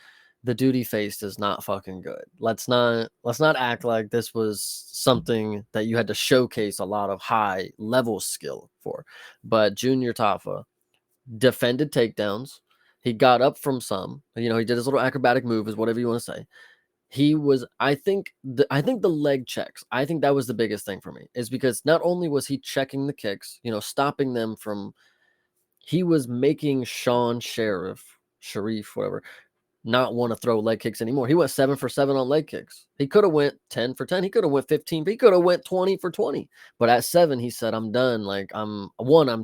Speaker 2: the dude he faced is not fucking good. Let's not act like this was something that you had to showcase a lot of high level skill for. But Junior Tafa defended takedowns. He got up from some. He did his little acrobatic move, is whatever you want to say. He was, I think the leg checks. I think that was the biggest thing for me, is because not only was he checking the kicks, stopping them from, he was making Sean Sharif, whatever, not want to throw leg kicks anymore. He went 7 for 7 on leg kicks. He could have went 10 for 10. He could have went 15. He could have went 20 for 20. But at 7, he said, I'm done. Like, I'm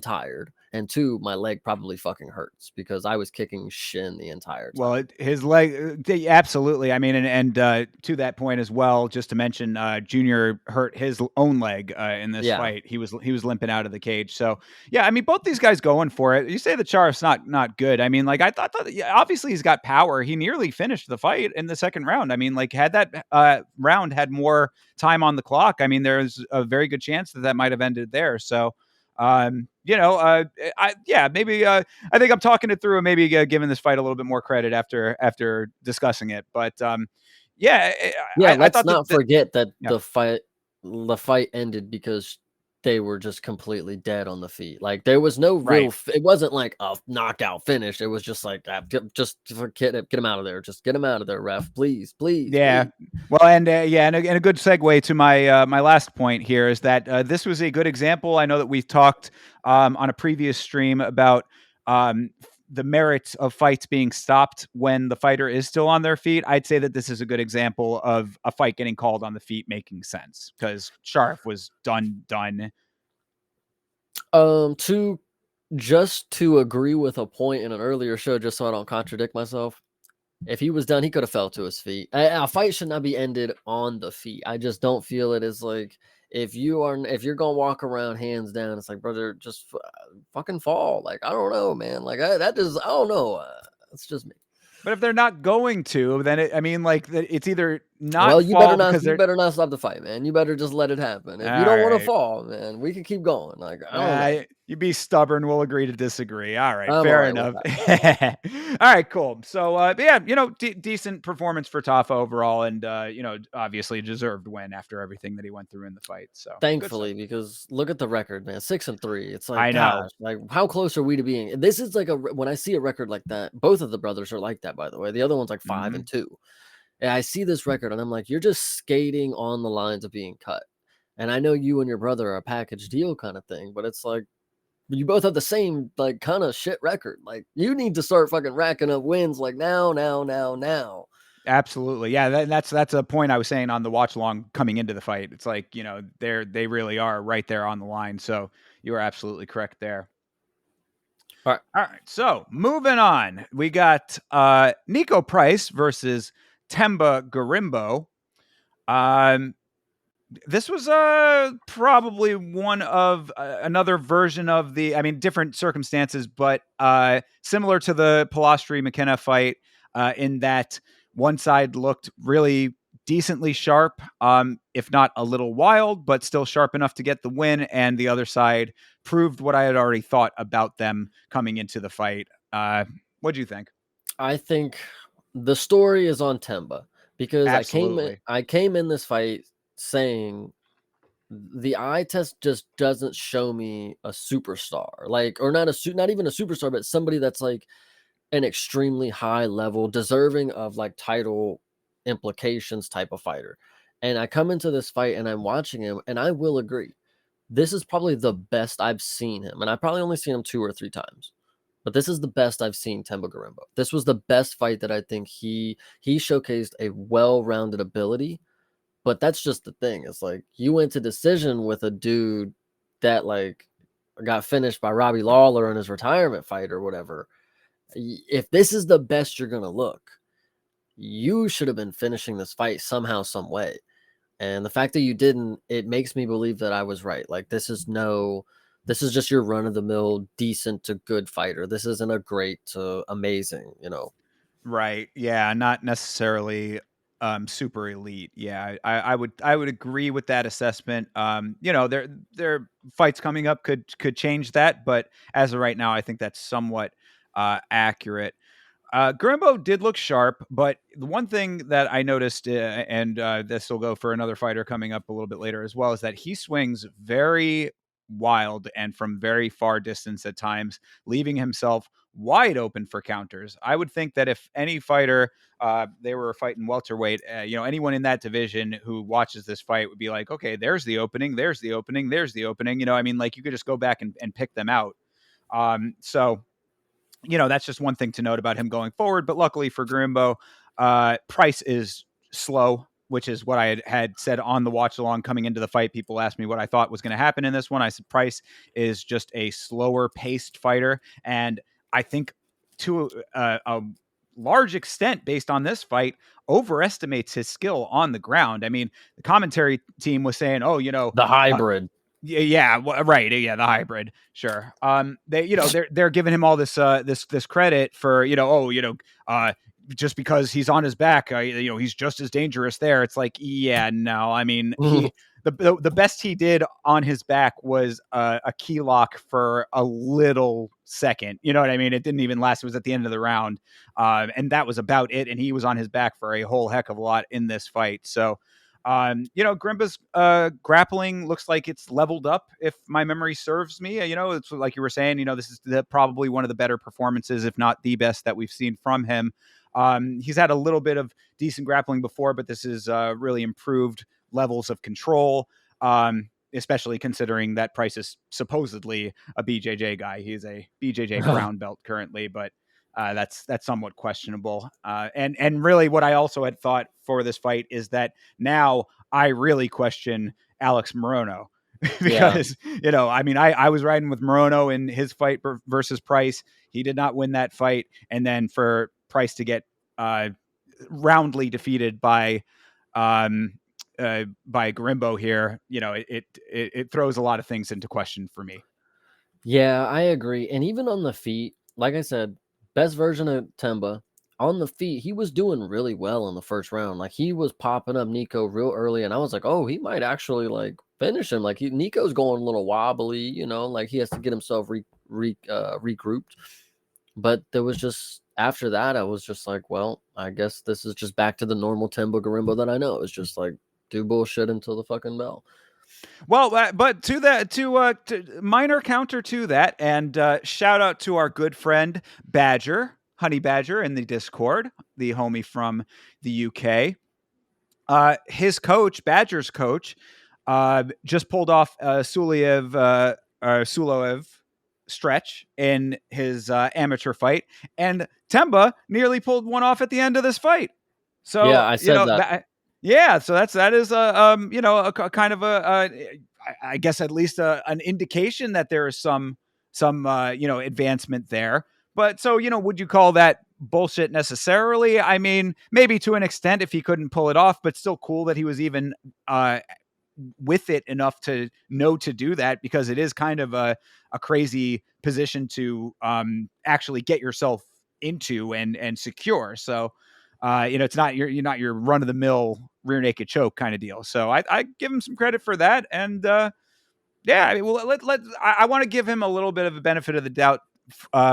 Speaker 2: tired. And 2, my leg probably fucking hurts because I was kicking shin the entire time.
Speaker 1: Well, his leg, absolutely. I mean, and to that point as well, just to mention, Junior hurt his own leg in this
Speaker 2: Yeah.
Speaker 1: fight. He was limping out of the cage. So yeah, I mean, both these guys going for it. You say that Char's not good. I mean, like I thought yeah, obviously he's got power. He nearly finished the fight in the second round. I mean, like had that round had more time on the clock, I mean, there's a very good chance that might have ended there. So. Maybe I think I'm talking it through and maybe giving this fight a little bit more credit after discussing it. But
Speaker 2: Yeah,
Speaker 1: I
Speaker 2: let's
Speaker 1: thought
Speaker 2: not forget that
Speaker 1: yeah.
Speaker 2: the fight ended because they were just completely dead on the feet. Like there was no
Speaker 1: Right.
Speaker 2: it wasn't like a knockout finish. It was just like just get him out of there. Just get him out of there, ref. Please, please,
Speaker 1: Yeah.
Speaker 2: please.
Speaker 1: Well, and yeah, and a good segue to my my last point here is that this was a good example. I know that we've talked on a previous stream about um, the merits of fights being stopped when the fighter is still on their feet. I'd say that this is a good example of a fight getting called on the feet making sense because Sharf was done.
Speaker 2: To just to agree with a point in an earlier show, just so I don't contradict myself. If he was done, he could have fell to his feet. A fight should not be ended on the feet. I just don't feel it is like if you're gonna walk around hands down, it's like brother, just fucking fall. Like I don't know, man. Like that just I don't know. It's just me.
Speaker 1: But if they're not going to, then I mean, like it's either
Speaker 2: Well,
Speaker 1: not fall because
Speaker 2: you
Speaker 1: they're
Speaker 2: better not stop the fight, man. You better just let it happen. If you
Speaker 1: all
Speaker 2: don't want to
Speaker 1: right.
Speaker 2: fall, man, we can keep going. Like I don't know.
Speaker 1: You be stubborn. We'll agree to disagree. All right,
Speaker 2: I'm all
Speaker 1: fair
Speaker 2: right with
Speaker 1: enough.
Speaker 2: that.
Speaker 1: All right, cool. So, yeah, decent performance for Tafa overall, and obviously deserved win after everything that he went through in the fight. So, good stuff.
Speaker 2: Thankfully, because look at the record, man, 6-3. It's like,
Speaker 1: I know.
Speaker 2: gosh, like how close are we to being? This is like when I see a record like that. Both of the brothers are like that, by the way. The other one's like five
Speaker 1: Hmm.
Speaker 2: and two. And I see this record, and I'm like, you're just skating on the lines of being cut. And I know you and your brother are a package deal kind of thing, but it's like you both have the same like kind of shit record. Like you need to start fucking racking up wins like now, now, now, now.
Speaker 1: Absolutely, yeah. That's a point I was saying on the watch along coming into the fight. It's like they really are right there on the line. So you are absolutely correct there.
Speaker 2: All right.
Speaker 1: All right, so moving on, we got Nico Price versus Temba Garimbo. Um, this was probably one of another version of I mean, different circumstances, but similar to the Pilastri McKenna fight in that one side looked really decently sharp, if not a little wild, but still sharp enough to get the win, and the other side proved what I had already thought about them coming into the fight. What do you think?
Speaker 2: I think the story is on Temba because
Speaker 1: Absolutely.
Speaker 2: I came in this fight saying the eye test just doesn't show me a superstar. Like or not even a superstar, but somebody that's like an extremely high level, deserving of like title implications type of fighter. And I come into this fight and I'm watching him and I will agree. This is probably the best I've seen him. And I probably only seen him 2 or 3 times. But this is the best I've seen Temba Garimbo. This was the best fight that I think he showcased a well-rounded ability. But that's just the thing. It's like you went to decision with a dude that like got finished by Robbie Lawler in his retirement fight or whatever. If this is the best you're gonna look, you should have been finishing this fight somehow, some way. And the fact that you didn't, it makes me believe that I was right. Like this is just your run of the mill, decent to good fighter. This isn't a great to amazing.
Speaker 1: Right. Yeah. Not necessarily super elite. Yeah. I would agree with that assessment. Their fights coming up could change that, but as of right now, I think that's somewhat accurate. Grimbo did look sharp, but the one thing that I noticed, and this will go for another fighter coming up a little bit later as well, is that he swings very wild and from very far distance at times, leaving himself wide open for counters. I would think that if any fighter, they were fighting welterweight, anyone in that division who watches this fight would be like, okay, there's the opening, there's the opening, there's the opening. I mean, like you could just go back and pick them out. So that's just one thing to note about him going forward. But luckily for Grimbo, Price is slow, which is what I had said on the watch along coming into the fight. People asked me what I thought was going to happen in this one. I said Price is just a slower paced fighter. And I think to a large extent, based on this fight, overestimates his skill on the ground. I mean, the commentary team was saying, oh,
Speaker 2: The hybrid.
Speaker 1: yeah, right. Yeah, the hybrid. Sure. They're giving him all this credit for, just because he's on his back, he's just as dangerous there. It's like, yeah, no. I mean, the best he did on his back was a key lock for a little second. You know what I mean? It didn't even last. It was at the end of the round. And that was about it. And he was on his back for a whole heck of a lot in this fight. So, Grimba's grappling looks like it's leveled up, if my memory serves me. It's like you were saying, this is probably one of the better performances, if not the best, that we've seen from him. He's had a little bit of decent grappling before, but this is really improved levels of control. Especially considering that Price is supposedly a BJJ guy. He's a BJJ brown belt currently, but that's somewhat questionable. And really, what I also had thought for this fight is that now I really question Alex Morono.
Speaker 2: Yeah.
Speaker 1: Because I was riding with Morono in his fight versus Price. He did not win that fight, and then for Price to get roundly defeated by Garimbo here, it throws a lot of things into question for me.
Speaker 2: Yeah, I agree. And even on the feet, like I said, best version of Temba on the feet, he was doing really well in the first round. Like he was popping up Nico real early, and I was like, oh, he might actually like finish him. Like Nico's going a little wobbly, like he has to get himself regrouped. But there was just after that, I was just like, well, I guess this is just back to the normal Temba Garimbo that I know. It's just like do bullshit until the fucking bell.
Speaker 1: Well, but to minor counter to that, and shout out to our good friend Badger, Honey Badger, in the Discord, the homie from the UK. His coach, Badger's coach, just pulled off a Suloev stretch in his amateur fight, and Temba nearly pulled one off at the end of this fight.
Speaker 2: Yeah,
Speaker 1: So
Speaker 2: I said that.
Speaker 1: yeah, so that is a kind of I guess at least an indication that there is some advancement there. But so would you call that bullshit necessarily? I mean, maybe to an extent if he couldn't pull it off, but still cool that he was even with it enough to know to do that, because it is kind of a crazy position to actually get yourself into and secure. So it's not you're not your run of the mill rear naked choke kind of deal. So I give him some credit for that. And yeah, I mean, well, I want to give him a little bit of a benefit of the doubt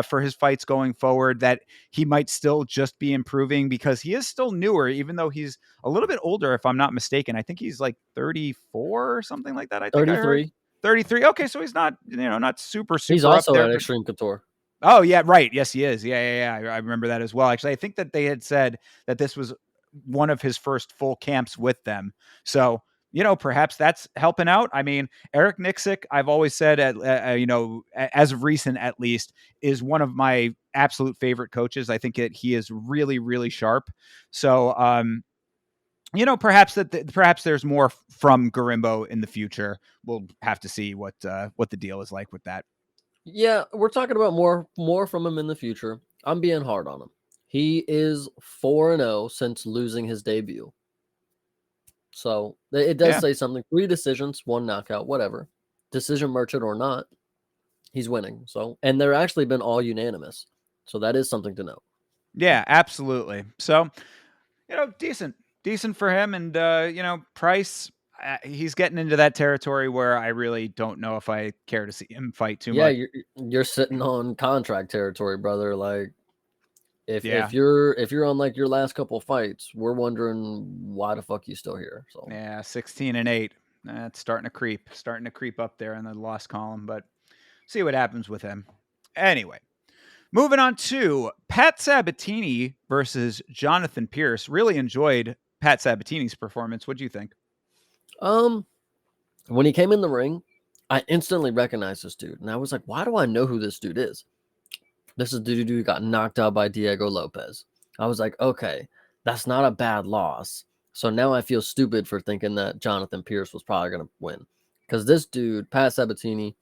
Speaker 1: for his fights going forward, that he might still just be improving, because he is still newer, even though he's a little bit older, if I'm not mistaken. I think he's like 34 or something like that. I think I heard
Speaker 2: 33.
Speaker 1: 33. Okay, so he's not not super
Speaker 2: He's
Speaker 1: super up
Speaker 2: also
Speaker 1: there,
Speaker 2: at
Speaker 1: but
Speaker 2: Extreme Couture.
Speaker 1: oh yeah, right. Yes, he is. Yeah. I remember that as well. Actually, I think that they had said that this was one of his first full camps with them. So perhaps that's helping out. I mean, Eric Nixick, I've always said, as of recent at least, is one of my absolute favorite coaches. I think that he is really, really sharp. So, perhaps there's more from Garimbo in the future. We'll have to see what the deal is like with that.
Speaker 2: Yeah, we're talking about more from him in the future. I'm being hard on him. He is 4-0 since losing his debut. So it does
Speaker 1: Yeah.
Speaker 2: say something. 3 decisions, 1 knockout, whatever. Decision merchant or not, he's winning. So, and they're actually been all unanimous. So that is something to note.
Speaker 1: Yeah, absolutely. So, decent for him. And, Price, he's getting into that territory where I really don't know if I care to see him fight too
Speaker 2: Yeah,
Speaker 1: much.
Speaker 2: you're sitting on contract territory, brother. Like
Speaker 1: Yeah.
Speaker 2: if you're on like your last couple fights, we're wondering why the fuck you still here. So
Speaker 1: Yeah. 16-8. That's starting to creep up there in the loss column, but see what happens with him. Anyway, moving on to Pat Sabatini versus Jonathan Pierce. Really enjoyed Pat Sabatini's performance. What do you think?
Speaker 2: when he came in the ring, I instantly recognized this dude. And I was like, why do I know who this dude is? This is the dude who got knocked out by Diego Lopez. I was like, okay, that's not a bad loss. So now I feel stupid for thinking that Jonathan Pierce was probably going to win. Because this dude, Pat Sabatini,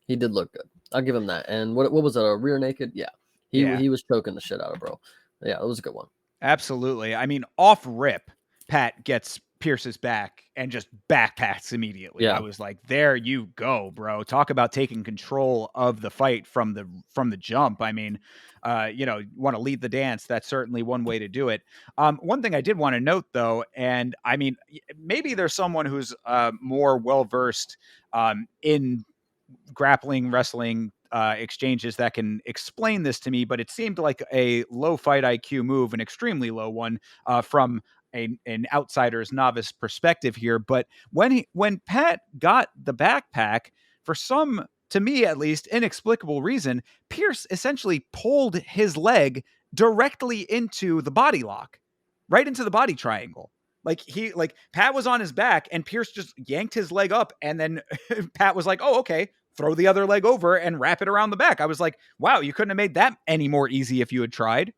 Speaker 2: he did look good. I'll give him that. And what was it, a rear naked? Yeah.
Speaker 1: Yeah.
Speaker 2: He was choking the shit out of bro. Yeah, it was a good one.
Speaker 1: Absolutely. I mean, off rip, Pat gets Pierce's back and just backpacks immediately. I
Speaker 2: Yeah.
Speaker 1: was like, "There you go, bro. Talk about taking control of the fight from the jump." I mean, want to lead the dance. That's certainly one way to do it. One thing I did want to note, though, and I mean, maybe there's someone who's more well versed in grappling, wrestling exchanges that can explain this to me, but it seemed like a low fight IQ move, an extremely low one from an outsider's novice perspective here, but when Pat got the backpack, for some, to me at least, inexplicable reason, Pierce essentially pulled his leg directly into the body lock, right into the body triangle. Like Pat was on his back and Pierce just yanked his leg up, and then Pat was like, "Oh, okay, throw the other leg over and wrap it around the back." I was like, "Wow, you couldn't have made that any more easy if you had tried."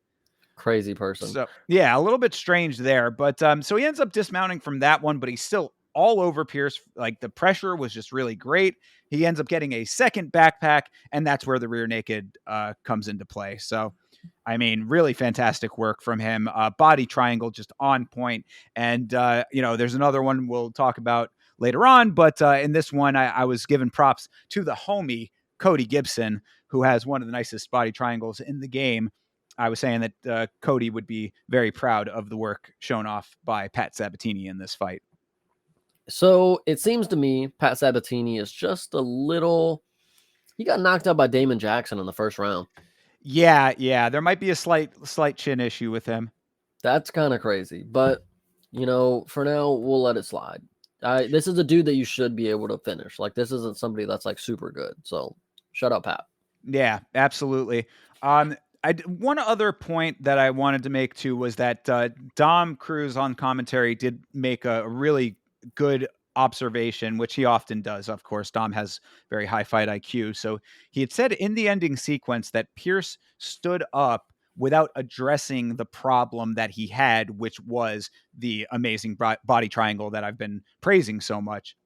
Speaker 2: Crazy person.
Speaker 1: So yeah, a little bit strange there, but so he ends up dismounting from that one, but he's still all over Pierce. Like the pressure was just really great. He ends up getting a second backpack, and that's where the rear naked comes into play. So, I mean, really fantastic work from him. Body triangle just on point, and there's another one we'll talk about later on, but in this one, I was giving props to the homie Cody Gibson, who has one of the nicest body triangles in the game. I was saying that Cody would be very proud of the work shown off by Pat Sabatini in this fight.
Speaker 2: So it seems to me Pat Sabatini is just a little. He got knocked out by Damon Jackson in the first round.
Speaker 1: Yeah, there might be a slight chin issue with him.
Speaker 2: That's kind of crazy, but for now we'll let it slide. This is a dude that you should be able to finish. Like this isn't somebody that's like super good. So shut up, Pat.
Speaker 1: Yeah, absolutely. One other point that I wanted to make too was that Dom Cruz on commentary did make a really good observation, which he often does. Of course, Dom has very high fight IQ. So he had said in the ending sequence that Pierce stood up without addressing the problem that he had, which was the amazing body triangle that I've been praising so much.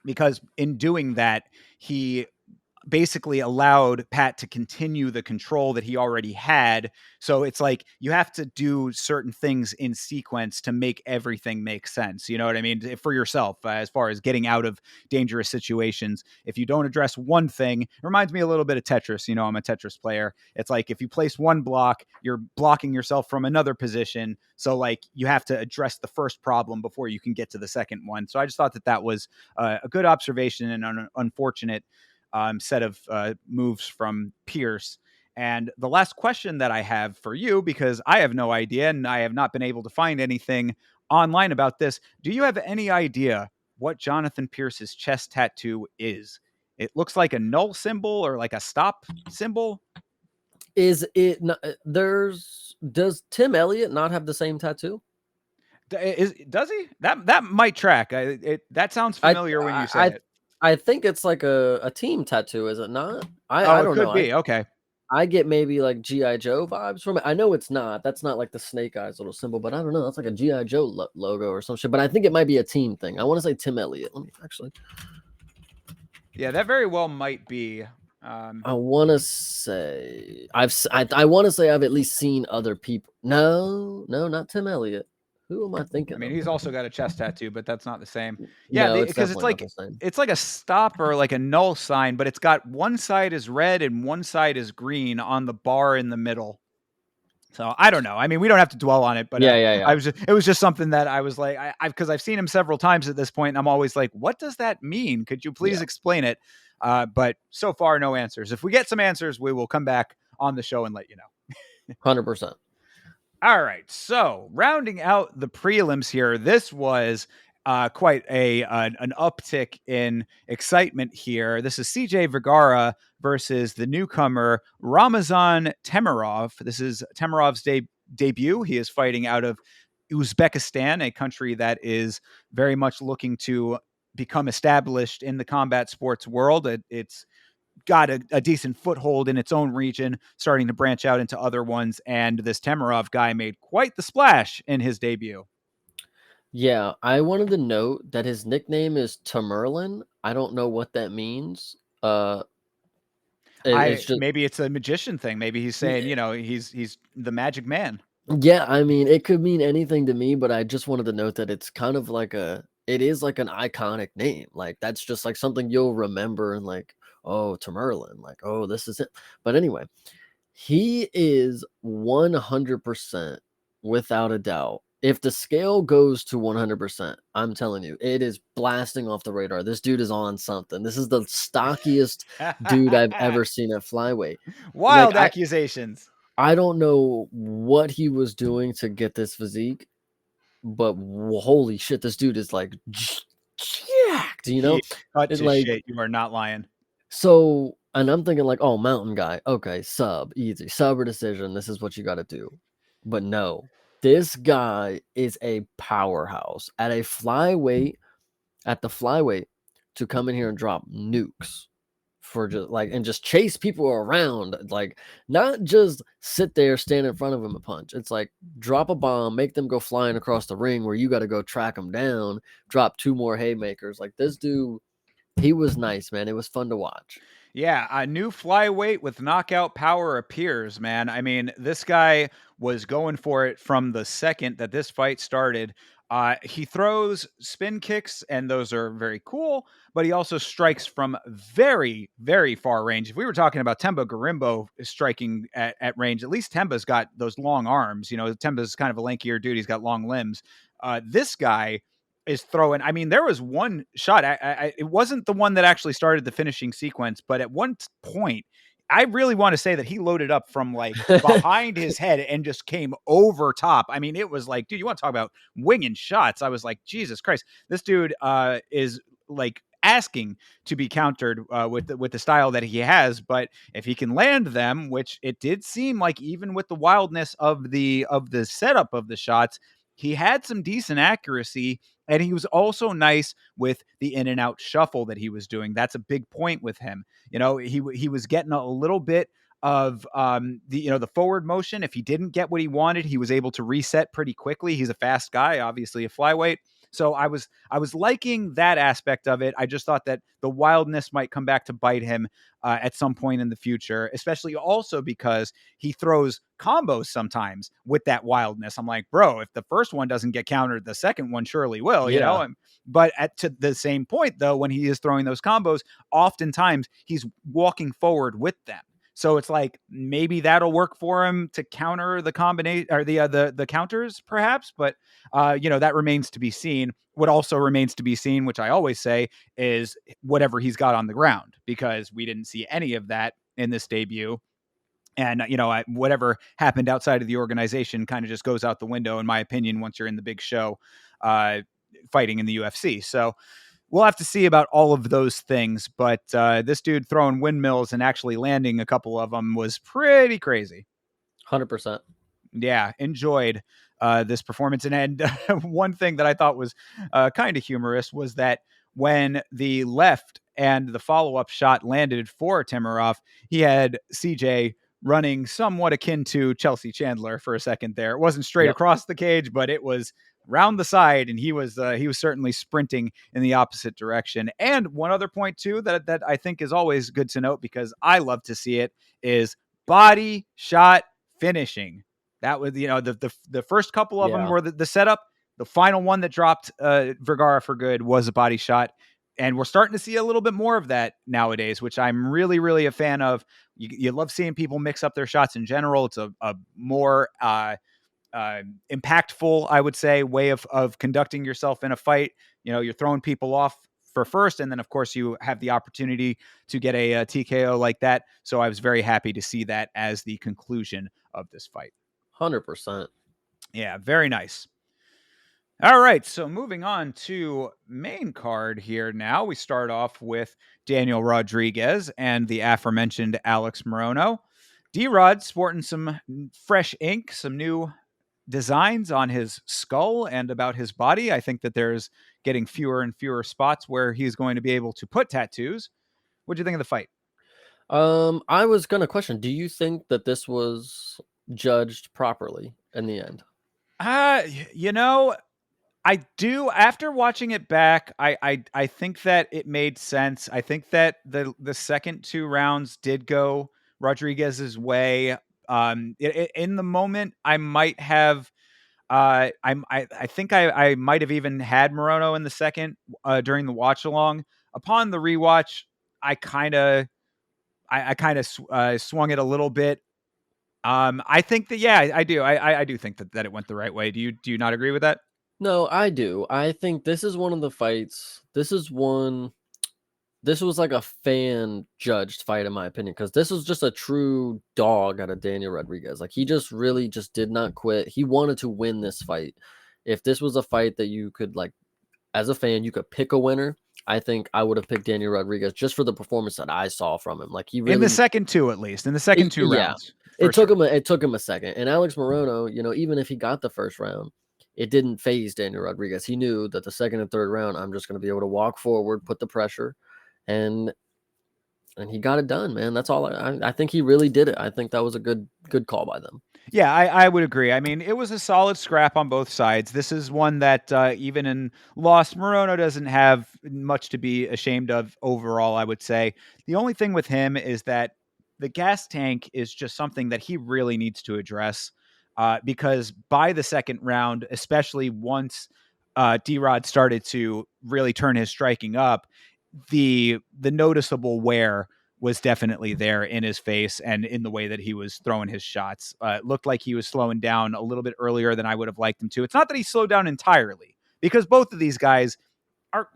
Speaker 1: Because in doing that, he basically allowed Pat to continue the control that he already had. So it's like you have to do certain things in sequence to make everything make sense. You know what I mean? For yourself, as far as getting out of dangerous situations. If you don't address one thing, it reminds me a little bit of Tetris. I'm a Tetris player. It's like if you place one block, you're blocking yourself from another position. So like you have to address the first problem before you can get to the second one. So I just thought that was a good observation and an unfortunate set of moves from Pierce. And the last question that I have for you, because I have no idea and I have not been able to find anything online about this, do you have any idea what Jonathan Pierce's chest tattoo is? It looks like a null symbol or like a stop symbol.
Speaker 2: Is it does Tim Elliott not have the same tattoo?
Speaker 1: Does he? That might track. That sounds familiar when you say it.
Speaker 2: I think it's like a team tattoo, is it not? I don't
Speaker 1: could
Speaker 2: know.
Speaker 1: be. Okay.
Speaker 2: I get maybe like G.I. Joe vibes from it. I know it's not. That's not like the Snake Eyes little symbol, but I don't know. That's like a G.I. Joe logo or some shit. But I think it might be a team thing. I want to say Tim Elliott. Let me actually.
Speaker 1: Yeah, that very well might be.
Speaker 2: I want to say I want to say I've at least seen other people. No, not Tim Elliott. Who am I thinking?
Speaker 1: I mean, he's also got a chest tattoo, but that's not the same.
Speaker 2: Yeah,
Speaker 1: Yeah, because it's like a stop or like a null sign, but it's got one side is red and one side is green on the bar in the middle. So I don't know. I mean, we don't have to dwell on it, but
Speaker 2: yeah.
Speaker 1: It was just something that I was like, because I've seen him several times at this point, and I'm always like, what does that mean? Could you please explain it? But so far, no answers. If we get some answers, we will come back on the show and let you know.
Speaker 2: 100%.
Speaker 1: All right, so rounding out the prelims here, this was quite an uptick in excitement here. This is CJ Vergara versus the newcomer Ramazan Temirov. This is Temirov's debut. He is fighting out of Uzbekistan, a country that is very much looking to become established in the combat sports world. It's got a decent foothold in its own region, starting to branch out into other ones. And this Temirov guy made quite the splash in his debut.
Speaker 2: Yeah, I wanted to note that his nickname is Tamerlan. I don't know what that means.
Speaker 1: Maybe it's a magician thing. Maybe he's saying, he's the magic man.
Speaker 2: Yeah, I mean, it could mean anything to me, but I just wanted to note that it's kind of like it is like an iconic name. Like that's just like something you'll remember and like, oh, Tamerlan, like, oh, this is it. But anyway, he is 100% without a doubt. If the scale goes to 100%, I'm telling you, it is blasting off the radar. This dude is on something. This is the stockiest dude I've ever seen at flyweight.
Speaker 1: Wild accusations.
Speaker 2: I don't know what he was doing to get this physique. but holy shit, this dude is like jacked, you know?
Speaker 1: He cut
Speaker 2: It
Speaker 1: to
Speaker 2: like
Speaker 1: shit. You are not lying.
Speaker 2: so, and I'm thinking like, oh, mountain guy, okay, sub, easy, sub or decision. This is what you got to do. But no, this guy is a powerhouse at a flyweight, at the flyweight, to come in here and drop nukes for just like and just chase people around, like not just sit there, stand in front of him and punch. It's like drop a bomb, make them go flying across the ring where you got to go track them down, drop 2 more haymakers. Like this dude, he was nice, man. It was fun to watch.
Speaker 1: Yeah, a new flyweight with knockout power appears, man. I mean, this guy was going for it from the second that this fight started. He throws spin kicks, and those are very cool, but he also strikes from very, very far range. If we were talking about Temba Garimbo striking at range, at least Temba's got those long arms. You know, Temba's kind of a lankier dude. He's got long limbs. This guy is throwing. I mean, there was one shot. It wasn't the one that actually started the finishing sequence, but at one point, I really want to say that he loaded up from like behind his head and just came over top. I mean, it was like, dude, you want to talk about winging shots? I was like, Jesus Christ, this dude is like asking to be countered with the style that he has. But if he can land them, which it did seem like, even with the wildness of the setup of the shots, he had some decent accuracy, and he was also nice with the in and out shuffle that he was doing. That's a big point with him. You know, he was getting a little bit of the forward motion. If he didn't get what he wanted, he was able to reset pretty quickly. He's a fast guy, obviously a flyweight. So I was liking that aspect of it. I just thought that the wildness might come back to bite him at some point in the future, especially also because he throws combos sometimes with that wildness. I'm like, bro, if the first one doesn't get countered, the second one surely will, you know?
Speaker 2: Yeah,
Speaker 1: But to the same point, though, when he is throwing those combos, oftentimes he's walking forward with them. So it's like maybe that'll work for him to counter the combination or the counters, perhaps. But that remains to be seen. What also remains to be seen, which I always say, is whatever he's got on the ground, because we didn't see any of that in this debut. And whatever happened outside of the organization kind of just goes out the window, in my opinion, once you're in the big show, fighting in the UFC. So we'll have to see about all of those things. But this dude throwing windmills and actually landing a couple of them was pretty crazy.
Speaker 2: 100%.
Speaker 1: Yeah, enjoyed this performance. And one thing that I thought was kind of humorous was that when the left and the follow up shot landed for Timarov, he had CJ running somewhat akin to Chelsea Chandler for a second there. It wasn't straight
Speaker 2: Yep.
Speaker 1: across the cage, but it was round the side, and he was certainly sprinting in the opposite direction. And one other point too that I think is always good to note, because I love to see it, is body shot finishing. That was, the first couple of them
Speaker 2: Yeah.
Speaker 1: were the setup. The final one that dropped Vergara for good was a body shot. And we're starting to see a little bit more of that nowadays, which I'm really, really a fan of. You love seeing people mix up their shots in general. It's a more impactful, I would say, way of conducting yourself in a fight. You're throwing people off for first, and then of course you have the opportunity to get a TKO like that. So I was very happy to see that as the conclusion of this fight.
Speaker 2: 100%.
Speaker 1: Yeah, very nice. All right, so moving on to main card here now. We start off with Daniel Rodriguez and the aforementioned Alex Morono. D-Rod sporting some fresh ink, some new designs on his skull and about his body. I think that there's getting fewer and fewer spots where he's going to be able to put tattoos. What do you think of the fight?
Speaker 2: I was gonna question, do you think that this was judged properly in the end?
Speaker 1: Uh, you know, I do. After watching it back, I think that it made sense. I think that the second two rounds did go Rodriguez's way. In the moment, I might have. I think I might have even had Morono in the second during the watch along. Upon the rewatch, I kind of I kind of swung it a little bit. I think that, yeah, I do. I do think that it went the right way. Do you not agree with that?
Speaker 2: No, I do. I think this is one of the fights. This was like a fan judged fight in my opinion, because this was just a true dog out of Daniel Rodriguez. Like he just really just did not quit. He wanted to win this fight. if this was a fight that you could like, as a fan, you could pick a winner, I think I would have picked Daniel Rodriguez just for the performance that I saw from him. Like he
Speaker 1: In the
Speaker 2: really,
Speaker 1: second two, at least. In the second two
Speaker 2: yeah,
Speaker 1: rounds, for sure.
Speaker 2: it took him a second. And Alex Morono, you know, even if he got the first round, it didn't phase Daniel Rodriguez. He knew that the second and third round, I'm just going to be able to walk forward, put the pressure, and he got it done, man. That's all. I think he really did it. I think that was a good call by them.
Speaker 1: Yeah, I would agree. I mean, it was a solid scrap on both sides. This is one that even in loss, Morono doesn't have much to be ashamed of overall, I would say. The only thing with him is that the gas tank is just something that he really needs to address because by the second round, especially once D-Rod started to really turn his striking up, the noticeable wear was definitely there in his face and in the way that he was throwing his shots. It looked like he was slowing down a little bit earlier than I would have liked him to. It's not that he slowed down entirely because both of these guys are,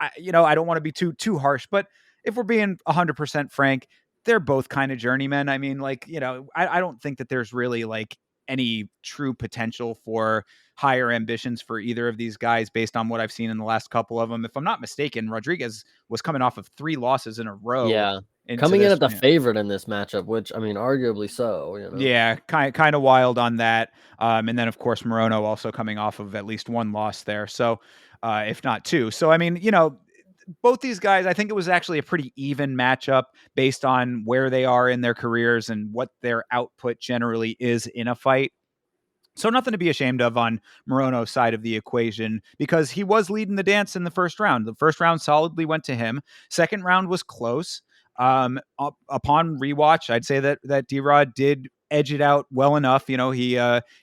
Speaker 1: I don't want to be too harsh, but if we're being 100% frank, they're both kind of journeymen. I mean, like, I don't think that there's really like any true potential for higher ambitions for either of these guys based on what I've seen in the last couple of them. If I'm not mistaken, Rodriguez was coming off of 3 losses in a row
Speaker 2: Yeah,
Speaker 1: into
Speaker 2: coming in
Speaker 1: this.
Speaker 2: at the favorite in this matchup, which I mean, arguably so. You know.
Speaker 1: Yeah, kind of wild on that. And then of course Morono also coming off of at least 1 loss there. So if not 2. So I mean, both these guys, I think it was actually a pretty even matchup based on where they are in their careers and what their output generally is in a fight. So nothing to be ashamed of on Morono's side of the equation because he was leading the dance in the first round. The first round solidly went to him. Second round was close. Upon rewatch, I'd say that D-Rod did edge it out well enough. He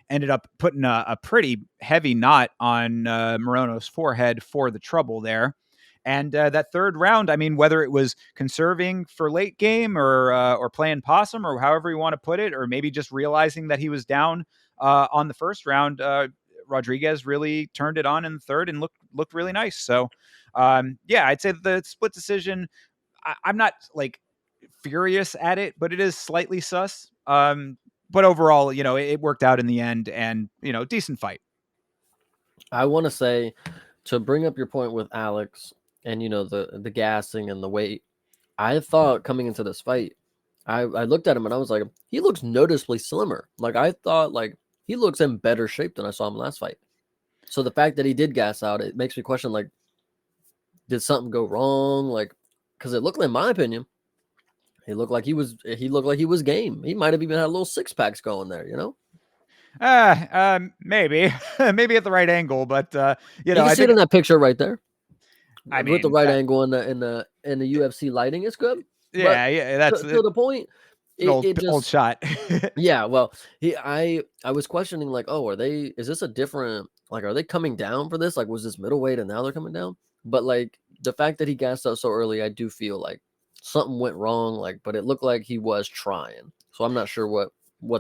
Speaker 1: ended up putting a pretty heavy knot on Morono's forehead for the trouble there. And that third round, I mean, whether it was conserving for late game or playing possum or however you want to put it, or maybe just realizing that he was down on the first round, Rodriguez really turned it on in the third and looked really nice. So, yeah, I'd say the split decision. I'm not like furious at it, but it is slightly sus. But overall, it worked out in the end, and decent fight.
Speaker 2: I want to say, to bring up your point with Alex and the gassing and the weight, I thought coming into this fight, I looked at him and I was like, he looks noticeably slimmer. Like I thought, like he looks in better shape than I saw him last fight. So the fact that he did gas out, it makes me question, like, did something go wrong? Like, because it looked like, in my opinion, he looked like he was game. He might have even had a little 6-packs going there.
Speaker 1: Maybe, maybe at the right angle, but
Speaker 2: You can
Speaker 1: I
Speaker 2: see it
Speaker 1: think,
Speaker 2: in that picture right there
Speaker 1: I
Speaker 2: with the
Speaker 1: mean,
Speaker 2: right angle in the UFC lighting. It's good, but
Speaker 1: yeah, that's
Speaker 2: to the point,
Speaker 1: an
Speaker 2: it
Speaker 1: old
Speaker 2: just
Speaker 1: shot.
Speaker 2: yeah. Well, I was questioning like, oh, is this a different, like, are they coming down for this? Like, was this middleweight and now they're coming down? But like the fact that he gassed out so early, I do feel like something went wrong. Like, but it looked like he was trying. So I'm not sure what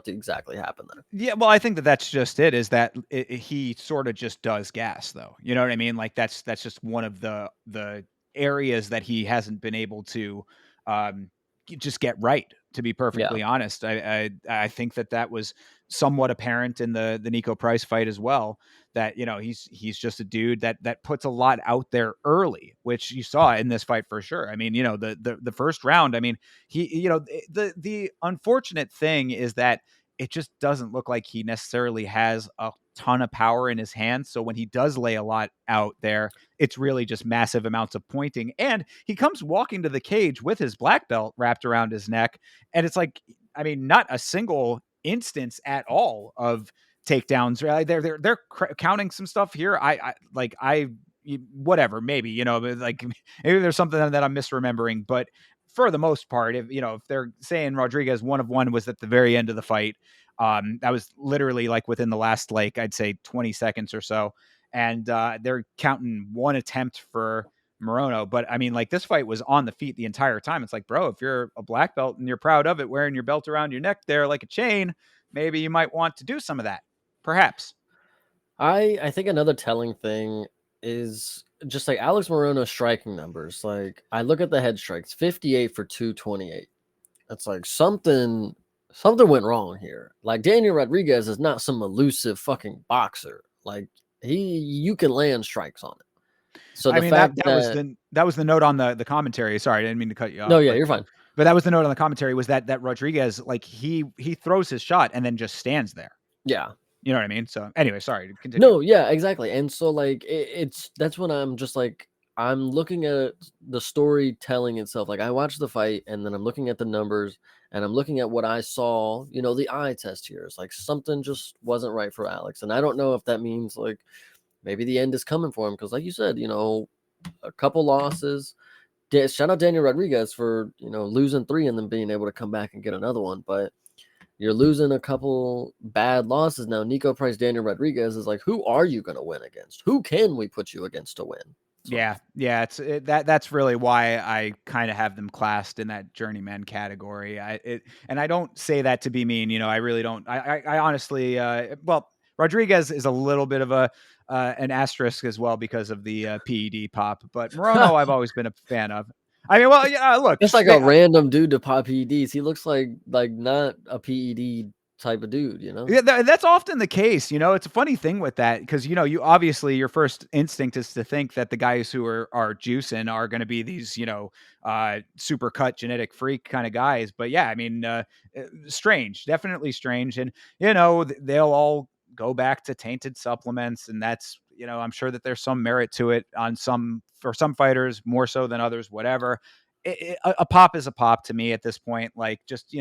Speaker 2: exactly happened there.
Speaker 1: Yeah, well, I think that that's just it. Is that he sort of just does gas, though? You know what I mean? Like that's just one of the areas that he hasn't been able to um, just get right. To be
Speaker 2: Yeah.
Speaker 1: perfectly honest, I think that was somewhat apparent in the Nico Price fight as well. That he's just a dude that puts a lot out there early, which you saw in this fight for sure. I mean, the first round. I mean, the unfortunate thing is that it just doesn't look like he necessarily has a ton of power in his hands. So when he does lay a lot out there, it's really just massive amounts of pointing. And he comes walking to the cage with his black belt wrapped around his neck. And it's like, I mean, not a single instance at all of takedowns. Right? They're counting some stuff here. Whatever, maybe, like maybe there's something that I'm misremembering, but for the most part, if they're saying Rodriguez 1 of 1 was at the very end of the fight, that was literally like within the last, like, I'd say 20 seconds or so. And they're counting 1 attempt for Morono. But I mean, like, this fight was on the feet the entire time. It's like, bro, if you're a black belt and you're proud of it, wearing your belt around your neck there like a chain, maybe you might want to do some of that. Perhaps.
Speaker 2: I think another telling thing is just like Alex Morono's striking numbers. Like I look at the head strikes, 58 for 228. It's like something went wrong here. Like Daniel Rodriguez is not some elusive fucking boxer. Like you can land strikes on it. So
Speaker 1: I
Speaker 2: the
Speaker 1: mean,
Speaker 2: fact that
Speaker 1: that was the note on the commentary. Sorry, I didn't mean to cut you
Speaker 2: no,
Speaker 1: off,
Speaker 2: yeah, you're fine.
Speaker 1: but that was the note on the commentary was that Rodriguez, like, he throws his shot and then just stands there.
Speaker 2: Yeah.
Speaker 1: You know what I mean? So anyway, sorry, continue.
Speaker 2: No, yeah, exactly. And so like it's that's when I'm just like I'm looking at the storytelling itself. Like I watched the fight and then I'm looking at the numbers and I'm looking at what I saw, the eye test here. It's like something just wasn't right for Alex. And I don't know if that means like maybe the end is coming for him because like you said, a couple losses. Shout out Daniel Rodriguez for, losing 3 and then being able to come back and get another one, but you're losing a couple bad losses now. Nico Price, Daniel Rodriguez is like, who are you going to win against? Who can we put you against to win? So,
Speaker 1: Yeah, that's really why I kind of have them classed in that journeyman category. And I don't say that to be mean. I really don't. I honestly, well, Rodriguez is a little bit of an asterisk as well because of the PED pop, but Morono I've always been a fan of. I mean, well, yeah, look,
Speaker 2: that's like a random dude to pop PEDs. He looks like not a PED type of dude,
Speaker 1: Yeah, that's often the case. It's a funny thing with that because you obviously your first instinct is to think that the guys who are juicing are going to be these super cut genetic freak kind of guys. But yeah, I mean, strange, definitely strange, and they'll all go back to tainted supplements, and that's I'm sure that there's some merit to it for some fighters more so than others, whatever. A pop is a pop to me at this point. Like, just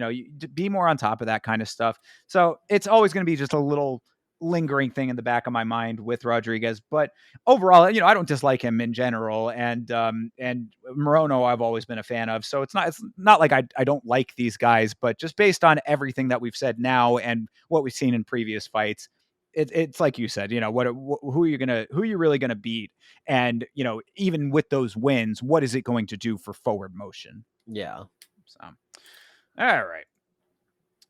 Speaker 1: be more on top of that kind of stuff. So it's always going to be just a little lingering thing in the back of my mind with Rodriguez. But overall, I don't dislike him in general. And Morono, I've always been a fan of. So it's not like I don't like these guys, but just based on everything that we've said now and what we've seen in previous fights, it's like you said, who are you really gonna beat? And even with those wins, what is it going to do for forward motion?
Speaker 2: yeah.
Speaker 1: So, all right.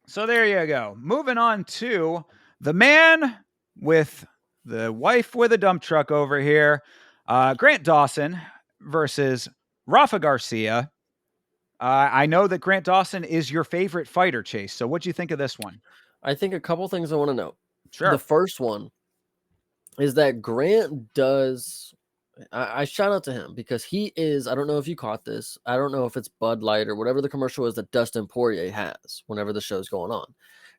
Speaker 1: So there you go. Moving on to the man with the wife with a dump truck over here, Grant Dawson versus Rafa Garcia. I know that Grant Dawson is your favorite fighter, Chase. So what do you think of this one?
Speaker 2: I think a couple things I want to know. The
Speaker 1: Sure.
Speaker 2: first one is that Grant does. I shout out to him because he is. I don't know if you caught this. I don't know if it's Bud Light or whatever the commercial is that Dustin Poirier has whenever the show's going on.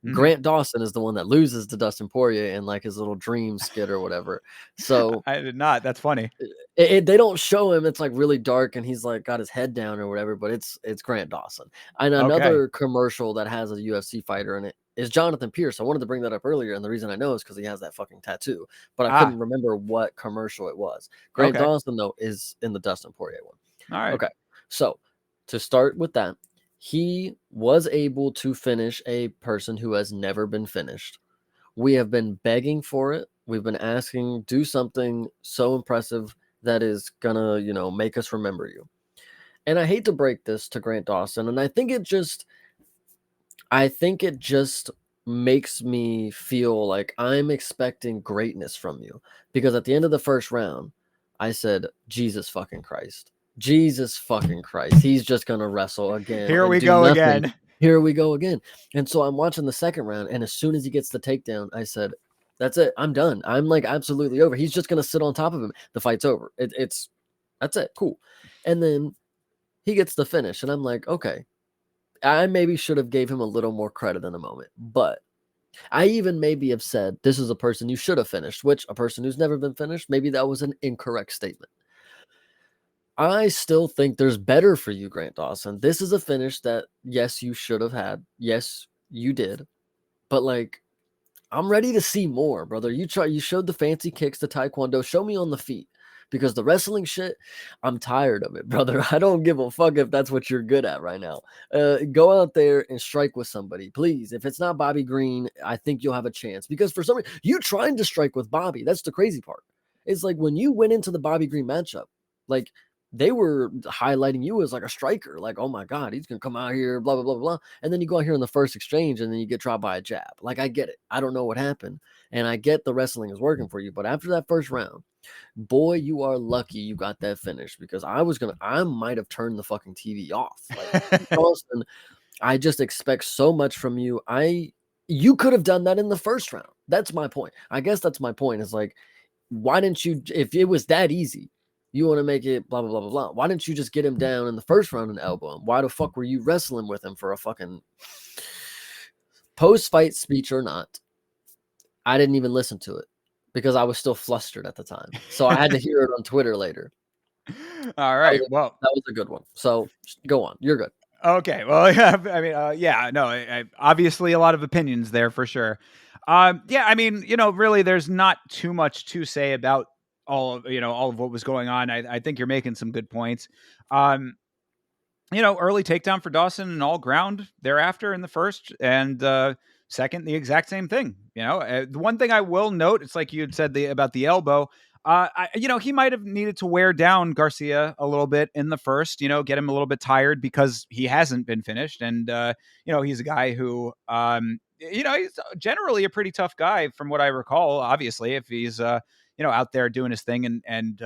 Speaker 1: Mm-hmm.
Speaker 2: Grant Dawson is the one that loses to Dustin Poirier in like his little dream skit or whatever. So
Speaker 1: I did not. That's funny.
Speaker 2: they don't show him. It's like really dark and he's like got his head down or whatever. But it's Grant Dawson. And another commercial that has a UFC fighter in it is Jonathan Pierce. I wanted to bring that up earlier, and the reason I know is because he has that fucking tattoo. But I couldn't remember what commercial it was. Grant Dawson though is in the Dustin Poirier one.
Speaker 1: All right.
Speaker 2: Okay, so to start with that, he was able to finish a person who has never been finished. We have been begging for it. We've been asking, do something so impressive that is gonna, make us remember you. And I hate to break this to Grant Dawson, and I think it just makes me feel like I'm expecting greatness from you. Because at the end of the first round, I said, Jesus fucking Christ. Jesus fucking Christ. He's just going to wrestle again.
Speaker 1: Here we go again.
Speaker 2: Here we go again. And so I'm watching the second round, and as soon as he gets the takedown, I said, that's it. I'm done. I'm like absolutely over. He's just going to sit on top of him. The fight's over. That's it. Cool. And then he gets the finish, and I'm like, okay. I maybe should have gave him a little more credit in a moment, but I even maybe have said this is a person you should have finished, which a person who's never been finished, maybe that was an incorrect statement. I still think there's better for you, Grant Dawson. This is a finish that, yes, you should have had. Yes, you did. But like, I'm ready to see more, brother. You showed the fancy kicks, the taekwondo. Show me on the feet. Because the wrestling shit, I'm tired of it, brother. I don't give a fuck if that's what you're good at right now. Go out there and strike with somebody, please. If it's not Bobby Green, I think you'll have a chance. Because for some reason, you trying to strike with Bobby. That's the crazy part. It's like when you went into the Bobby Green matchup, like they were highlighting you as like a striker. Like, oh my God, he's going to come out here, blah, blah, blah, blah. And then you go out here in the first exchange and then you get dropped by a jab. Like, I get it. I don't know what happened. And I get the wrestling is working for you. But after that first round, boy, you are lucky you got that finish because I might have turned the fucking TV off. Like, Austin, I just expect so much from you. You could have done that in the first round. That's my point. I guess that's my point is like, why didn't you, if it was that easy, you want to make it blah, blah, blah, blah, blah. Why didn't you just get him down in the first round and elbow him? Why the fuck were you wrestling with him for a fucking post-fight speech or not? I didn't even listen to it because I was still flustered at the time. So I had to hear it on Twitter later.
Speaker 1: All right. Well,
Speaker 2: That was a good one. So go on. You're good.
Speaker 1: okay. Well, yeah. I mean, yeah. No. Obviously, a lot of opinions there for sure. Yeah. I mean, really, there's not too much to say about all of what was going on. I think you're making some good points. Um, early takedown for Dawson and all ground thereafter in the first, and second, the exact same thing. The one thing I will note, it's like you had said about the elbow. He might have needed to wear down Garcia a little bit in the first, get him a little bit tired because he hasn't been finished. And, he's a guy who, he's generally a pretty tough guy from what I recall, obviously, if he's, out there doing his thing and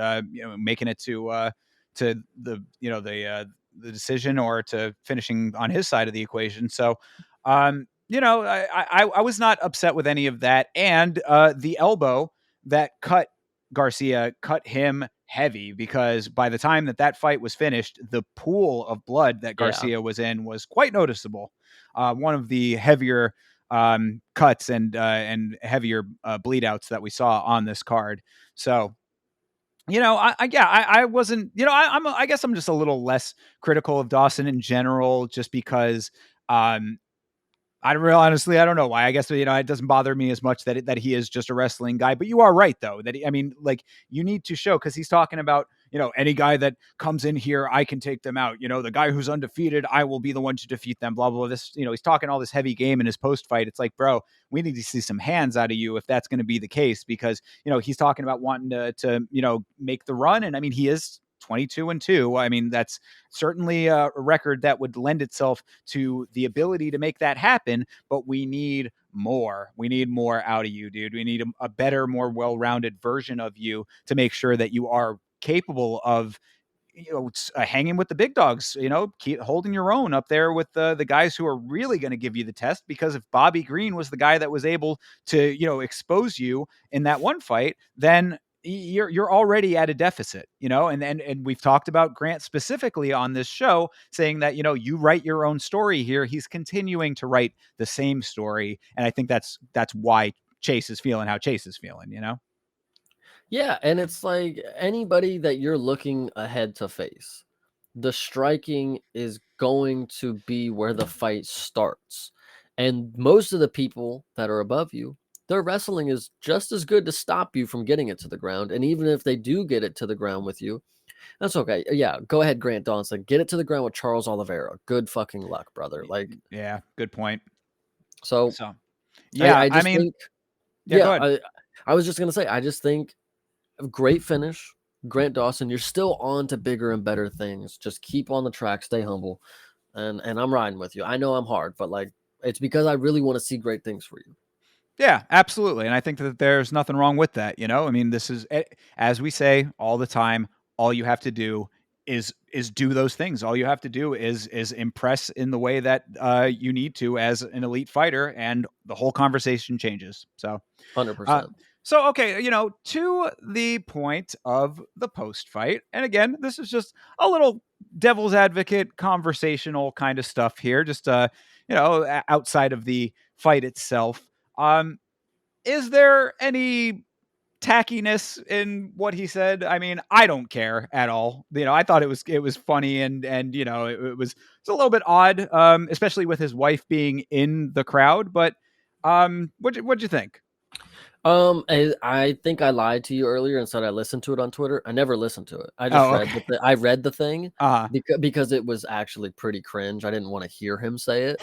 Speaker 1: making it to the decision or to finishing on his side of the equation. So, I was not upset with any of that. And the elbow that cut Garcia cut him heavy because by the time that fight was finished, the pool of blood that Garcia was in was quite noticeable. One of the heavier cuts and heavier bleed outs that we saw on this card. So, I wasn't, I guess I'm just a little less critical of Dawson in general, just because, honestly, I don't know why. I guess, it doesn't bother me as much that he is just a wrestling guy, but you are right though, that you need to show, cause he's talking about, any guy that comes in here, I can take them out. The guy who's undefeated, I will be the one to defeat them, blah, blah, blah. This, he's talking all this heavy game in his post fight. It's like, bro, we need to see some hands out of you if that's going to be the case, because, he's talking about wanting to make the run. And I mean, he is 22-2. I mean, that's certainly a record that would lend itself to the ability to make that happen, but we need more. We need more out of you, dude. We need a better, more well-rounded version of you to make sure that you are capable of hanging with the big dogs, keep holding your own up there with the guys who are really going to give you the test. Because if Bobby Green was the guy that was able to, expose you in that one fight, then you're already at a deficit, and we've talked about Grant specifically on this show, saying that, you write your own story here. He's continuing to write the same story. And I think that's why Chase is feeling how Chase is feeling.
Speaker 2: Yeah, and it's like anybody that you're looking ahead to face, the striking is going to be where the fight starts. And most of the people that are above you, their wrestling is just as good to stop you from getting it to the ground. And even if they do get it to the ground with you, that's okay. Yeah, go ahead, Grant Dawson. Get it to the ground with Charles Oliveira. Good fucking luck, brother. Like,
Speaker 1: yeah, good point.
Speaker 2: So,
Speaker 1: yeah,
Speaker 2: I just
Speaker 1: mean,
Speaker 2: think,
Speaker 1: yeah, go ahead.
Speaker 2: I was just gonna say, I just think great finish, Grant Dawson. You're still on to bigger and better things. Just keep on the track, stay humble, and I'm riding with you. I know I'm hard, but like it's because I really want to see great things for you.
Speaker 1: Yeah, absolutely. And I think that there's nothing wrong with that. I mean, this is, as we say all the time, all you have to do is do those things. All you have to do is impress in the way that you need to as an elite fighter, and the whole conversation changes. So
Speaker 2: 100%.
Speaker 1: So, okay, to the point of the post fight, and again, this is just a little devil's advocate conversational kind of stuff here, just outside of the fight itself. Is there any tackiness in what he said? I mean, I don't care at all. I thought it was funny, and it's a little bit odd, especially with his wife being in the crowd. But what'd you think?
Speaker 2: I think I lied to you earlier and said I listened to it on Twitter. I never listened to it. I just read
Speaker 1: okay.
Speaker 2: I read the thing
Speaker 1: Uh-huh.
Speaker 2: because it was actually pretty cringe. I didn't want to hear him say it.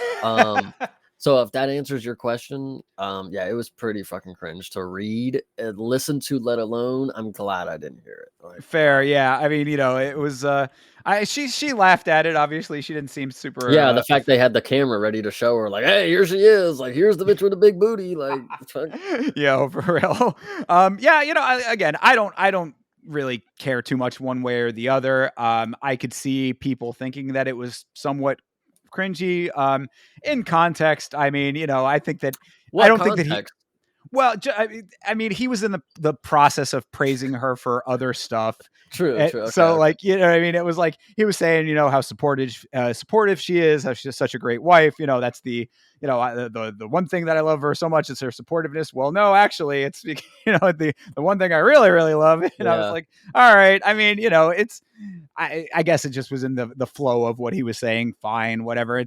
Speaker 2: So if that answers your question, yeah, it was pretty fucking cringe to read and listen to, let alone I'm glad I didn't hear it. Like,
Speaker 1: Fair, yeah. I mean, it was she laughed at it. Obviously, she didn't seem super
Speaker 2: yeah, the fact they had the camera ready to show her, like, hey, here she is, like, here's the bitch with a big booty, like,
Speaker 1: yeah, for real. Yeah, again, I don't really care too much one way or the other. I could see people thinking that it was somewhat cringy. In context, I mean, I think that
Speaker 2: what
Speaker 1: I don't think that he
Speaker 2: context?
Speaker 1: Well, I mean, he was in the process of praising her for other stuff.
Speaker 2: True,
Speaker 1: And
Speaker 2: true. Okay,
Speaker 1: so,
Speaker 2: okay.
Speaker 1: like, you know what I mean? It was like he was saying, how supportive she is, how she's such a great wife. That's the one thing that I love her so much is her supportiveness. Well, no, actually, it's the one thing I really really love. And I was
Speaker 2: Yeah,
Speaker 1: like, all right. I mean, it's I guess it just was in the flow of what he was saying. Fine, whatever.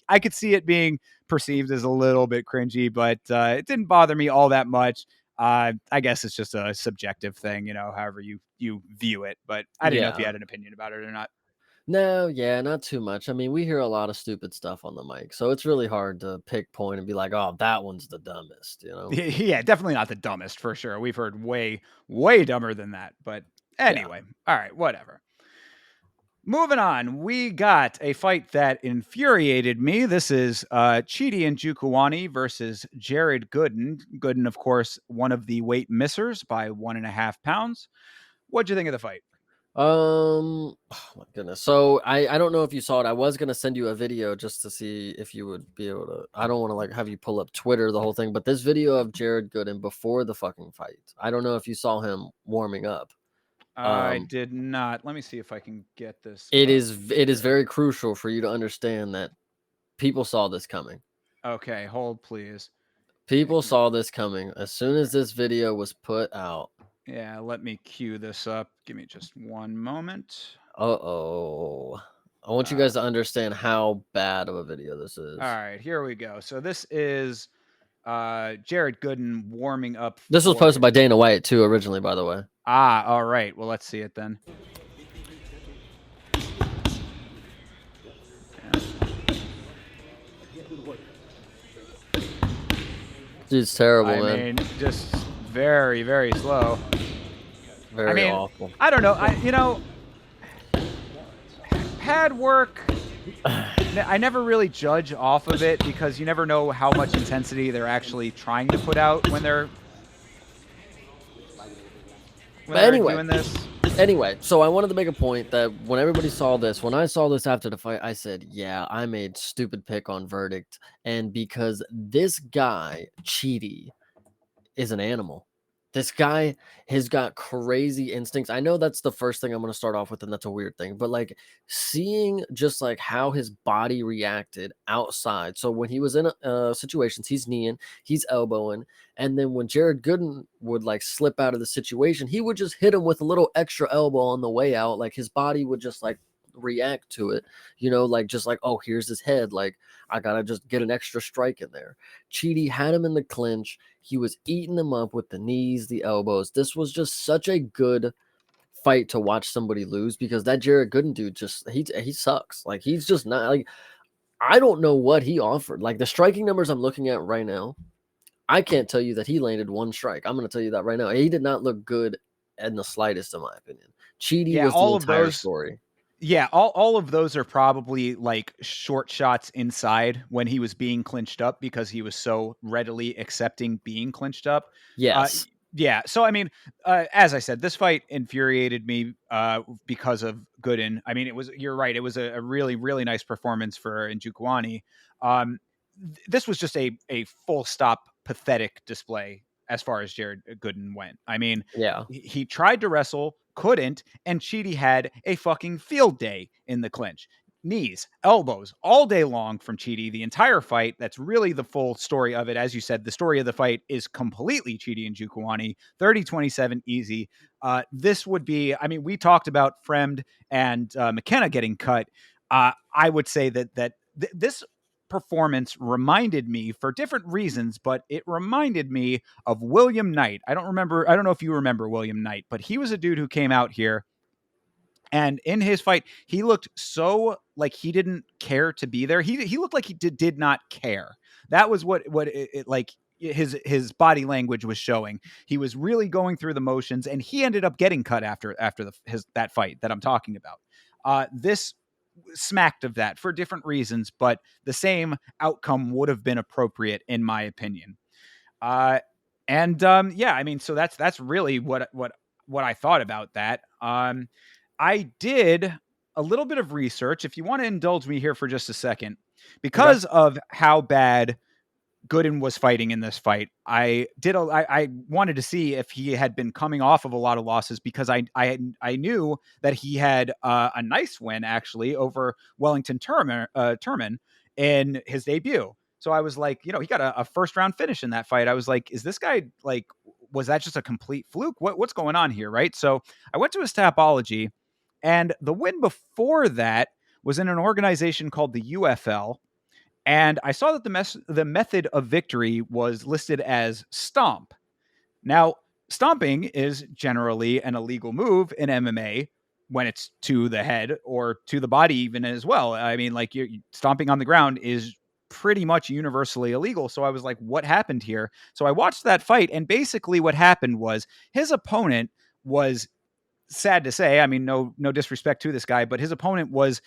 Speaker 1: I could see it being perceived as a little bit cringy, but it didn't bother me all that much. I guess it's just a subjective thing, however you view it. But I didn't know if you
Speaker 2: yeah.
Speaker 1: had an opinion about it or not.
Speaker 2: No, yeah, not too much. I mean, we hear a lot of stupid stuff on the mic, so it's really hard to pick point and be like, "Oh, that one's the dumbest," you know?
Speaker 1: Yeah, definitely not the dumbest for sure. We've heard way dumber than that. But
Speaker 2: Yeah.
Speaker 1: anyway, all right, whatever. Moving on, we got a fight that infuriated me. This is Chidi and Jukwani versus Jared Gooden. Gooden, of course, one of the weight missers by 1.5 pounds. What'd you think of the fight?
Speaker 2: Oh my goodness. So I don't know if you saw it. I was gonna send you a video just to see if you would be able to. I don't want to like have you pull up Twitter the whole thing, but this video of Jared Gooden before the fucking fight. I don't know if you saw him warming up.
Speaker 1: I
Speaker 2: Um,
Speaker 1: did not. Let me see if I can get this
Speaker 2: it
Speaker 1: up
Speaker 2: is
Speaker 1: here.
Speaker 2: very crucial for you to understand that people saw this coming.
Speaker 1: Okay, hold please.
Speaker 2: People saw this coming as soon as this video was put out.
Speaker 1: Yeah, let me cue this up. Give me just one moment.
Speaker 2: Uh-oh. I want you
Speaker 1: Uh,
Speaker 2: guys to understand how bad of a video this
Speaker 1: all
Speaker 2: is.
Speaker 1: right, here we go. So this is Jared Gooden warming up
Speaker 2: This was
Speaker 1: for
Speaker 2: posted
Speaker 1: his.
Speaker 2: by Dana White too, originally, by the way.
Speaker 1: All right. Well, let's see it then. Yeah.
Speaker 2: Dude's terrible,
Speaker 1: I
Speaker 2: man.
Speaker 1: mean, just very, very slow. I
Speaker 2: Very
Speaker 1: mean,
Speaker 2: awful.
Speaker 1: I don't know. Pad work. I never really judge off of it because you never know how much intensity they're actually trying to put out when they're
Speaker 2: But anyway,
Speaker 1: doing this.
Speaker 2: so I wanted to make a point that when everybody saw this, when I saw this after the fight, I said, yeah, I made stupid pick on verdict. And because this guy, Cheaty, is an animal. This guy has got crazy instincts. I know that's the first thing I'm going to start off with, and that's a weird thing, but like seeing just like how his body reacted outside. So when he was in situations, he's kneeing, he's elbowing, and then when Jared Gooden would like slip out of the situation, he would just hit him with a little extra elbow on the way out. Like his body would just like react to it, like just like, oh, here's his head. Like I gotta just get an extra strike in there. Cheaty had him in the clinch. He was eating them up with the knees, the elbows. This was just such a good fight to watch somebody lose because that Jared Gooden dude just he sucks. Like he's just not like I don't know what he offered. Like the striking numbers I'm looking at right now, I can't tell you that he landed one strike. I'm going to tell you that right now. He did not look good in the slightest, in my opinion. Cheaty
Speaker 1: Yeah,
Speaker 2: was the
Speaker 1: all of
Speaker 2: entire
Speaker 1: those.
Speaker 2: story.
Speaker 1: Yeah, all of those are probably like short shots inside when he was being clinched up because he was so readily accepting being clinched up. Uh,
Speaker 2: Yes.
Speaker 1: yeah, so I mean, as I said, this fight infuriated me because of Gooden. I mean, you're right. It was a really really nice performance for Njukwani. This was just a full stop pathetic display as far as Jared Gooden went. I mean,
Speaker 2: Yeah.
Speaker 1: he tried to wrestle, couldn't, and Cheaty had a fucking field day in the clinch. Knees, elbows, all day long from Cheaty, the entire fight. That's really the full story of it. As you said, the story of the fight is completely Cheaty and Jukwani, 30-27 easy. This would be, I mean, we talked about Fremd and McKenna getting cut. I would say that this performance reminded me, for different reasons, but it reminded me of William Knight. I don't know if you remember William Knight, but he was a dude who came out here and in his fight, he looked so like he didn't care to be there. He looked like he did not care. That was what like his body language was showing. He was really going through the motions, and he ended up getting cut after that fight that I'm talking about. This smacked of that for different reasons, but the same outcome would have been appropriate in my opinion. Uh, and yeah, I mean, so that's really what I thought about that. I did a little bit of research. If you want to indulge me here for just a second,
Speaker 2: Okay.
Speaker 1: because of how bad Gooden was fighting in this fight. I wanted to see if he had been coming off of a lot of losses, because I knew that he had a nice win actually over Wellington Turman in his debut. So I was like, he got a first round finish in that fight. I was like, is this guy like, was that just a complete fluke? What's going on here, right? So I went to his Tapology, and the win before that was in an organization called the UFL, and I saw that the method of victory was listed as stomp. Now, stomping is generally an illegal move in MMA when it's to the head or to the body, even as well. I mean, like, you're stomping on the ground is pretty much universally illegal. So I was like, what happened here? So I watched that fight, and basically what happened was his opponent was, sad to say, I mean, no disrespect to this guy, but his opponent was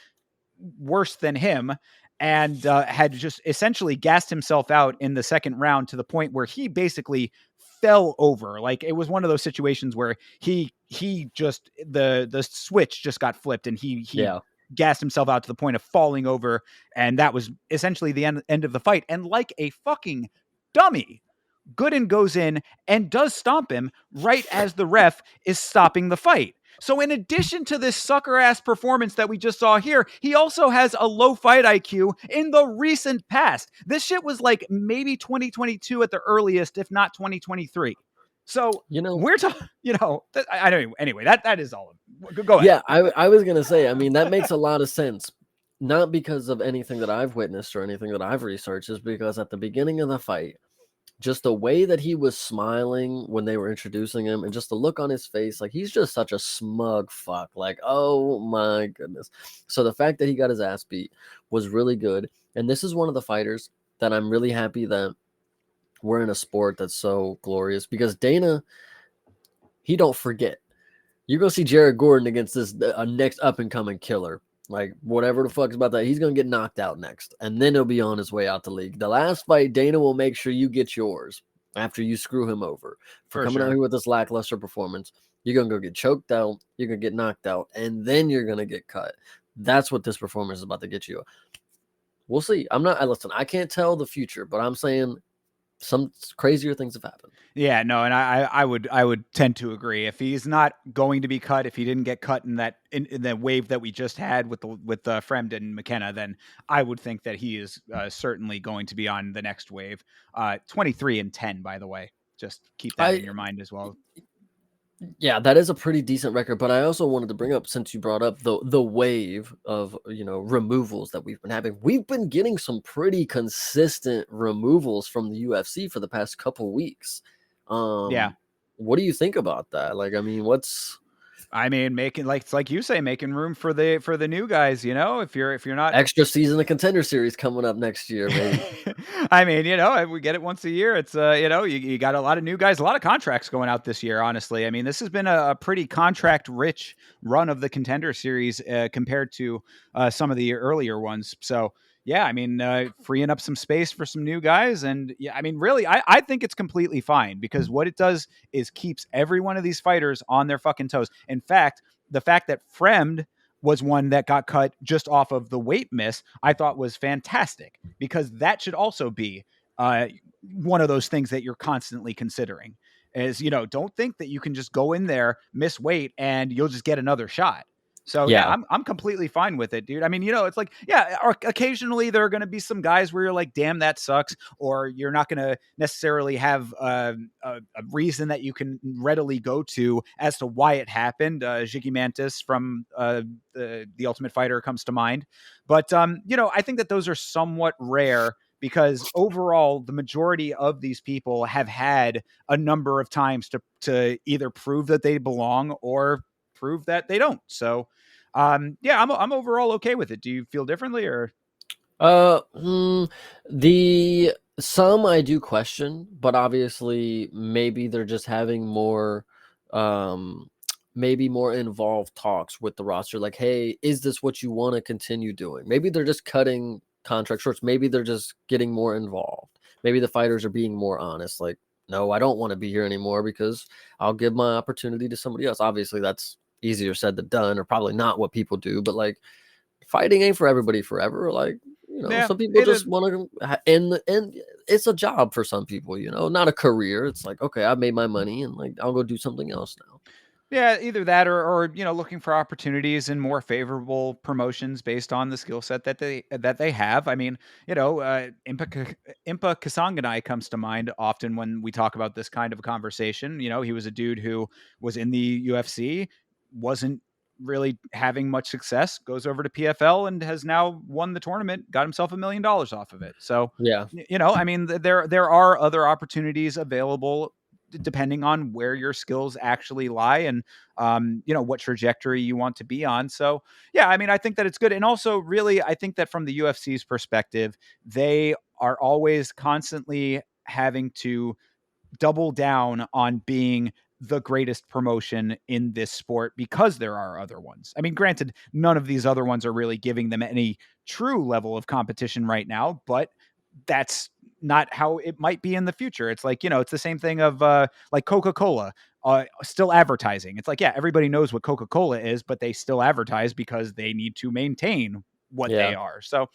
Speaker 1: worse than him, and had just essentially gassed himself out in the second round to the point where he basically fell over. Like, it was one of those situations where he just, the switch just got flipped, and he
Speaker 2: Yeah.
Speaker 1: gassed himself out to the point of falling over, and that was essentially the end of the fight. And like a fucking dummy, Gooden goes in and does stomp him right as the ref is stopping the fight. So in addition to this sucker ass performance that we just saw here, he also has a low fight IQ in the recent past. This shit was like maybe 2022 at the earliest, if not 2023. So we're talking, I don't, anyway, that is all. Go ahead.
Speaker 2: Yeah, I was gonna say, I mean, that makes a lot of sense. Not because of anything that I've witnessed or anything that I've researched, is because at the beginning of the fight, just the way that he was smiling when they were introducing him, and just the look on his face, like, he's just such a smug fuck. Like, oh my goodness. So the fact that he got his ass beat was really good. And this is one of the fighters that I'm really happy that we're in a sport that's so glorious, because Dana, he don't forget. You're gonna see Jared Gordon against this next up and coming killer. Like, whatever the fuck's about that, he's gonna get knocked out next, and then he'll be on his way out the league. The last fight, Dana will make sure you get yours after you screw him over for coming out here with this lackluster performance. You're gonna go get choked out, you're gonna get knocked out, and then you're gonna get cut. That's what this performance is about to get you. We'll see. Listen, I can't tell the future, but I'm saying some crazier things have happened.
Speaker 1: Yeah, no, and I would tend to agree. If he's not going to be cut, if he didn't get cut in that in the wave that we just had with Fremd and McKenna, then I would think that he is certainly going to be on the next wave. 23-10, by the way. Just keep that in your mind as well.
Speaker 2: Yeah, that is a pretty decent record, but I also wanted to bring up, since you brought up the wave of, removals that we've been having. We've been getting some pretty consistent removals from the UFC for the past couple weeks.
Speaker 1: Yeah.
Speaker 2: What do you think about that? Like, I mean,
Speaker 1: making, like you say, making room for the new guys, if you're not
Speaker 2: extra season of Contender Series coming up next year, maybe.
Speaker 1: I mean, we get it once a year. It's you got a lot of new guys, a lot of contracts going out this year, honestly. I mean, this has been a pretty contract rich run of the Contender Series compared to some of the earlier ones. So yeah, I mean, freeing up some space for some new guys. And yeah, I mean, really, I think it's completely fine, because what it does is keeps every one of these fighters on their fucking toes. In fact, the fact that Fremd was one that got cut just off of the weight miss, I thought was fantastic, because that should also be one of those things that you're constantly considering is, don't think that you can just go in there, miss weight, and you'll just get another shot. So yeah, I'm completely fine with it, dude. I mean, it's like, yeah, occasionally there are going to be some guys where you're like, damn, that sucks. Or you're not going to necessarily have a reason that you can readily go to as to why it happened. Ziggy Mantis from the Ultimate Fighter comes to mind. But, I think that those are somewhat rare, because overall, the majority of these people have had a number of times to either prove that they belong or prove that they don't. So yeah, I'm overall okay with it. Do you feel differently, or
Speaker 2: the some I do question, but obviously maybe they're just having more maybe more involved talks with the roster, like, hey, is this what you want to continue doing? Maybe they're just cutting contract shorts, maybe they're just getting more involved, maybe the fighters are being more honest, like, no, I don't want to be here anymore because I'll give my opportunity to somebody else. Obviously that's easier said than done, or probably not what people do, but like, fighting ain't for everybody forever. Like, some people just want to end it's a job for some people, not a career. It's like, okay, I made my money and like I'll go do something else now.
Speaker 1: Yeah, either that or looking for opportunities and more favorable promotions based on the skill set that they have. I mean, Impa Kasanganai comes to mind often when we talk about this kind of a conversation. He was a dude who was in the UFC, wasn't really having much success, goes over to PFL and has now won the tournament, got himself $1 million off of it. So,
Speaker 2: Yeah.
Speaker 1: I mean, there are other opportunities available depending on where your skills actually lie and what trajectory you want to be on. So yeah, I mean, I think that it's good. And also really, I think that from the UFC's perspective, they are always constantly having to double down on being the greatest promotion in this sport because there are other ones. I mean, granted, none of these other ones are really giving them any true level of competition right now, but that's not how it might be in the future. It's like, it's the same thing of like Coca-Cola still advertising. It's like, yeah, everybody knows what Coca-Cola is, but they still advertise because they need to maintain what they
Speaker 2: Yeah.
Speaker 1: are. So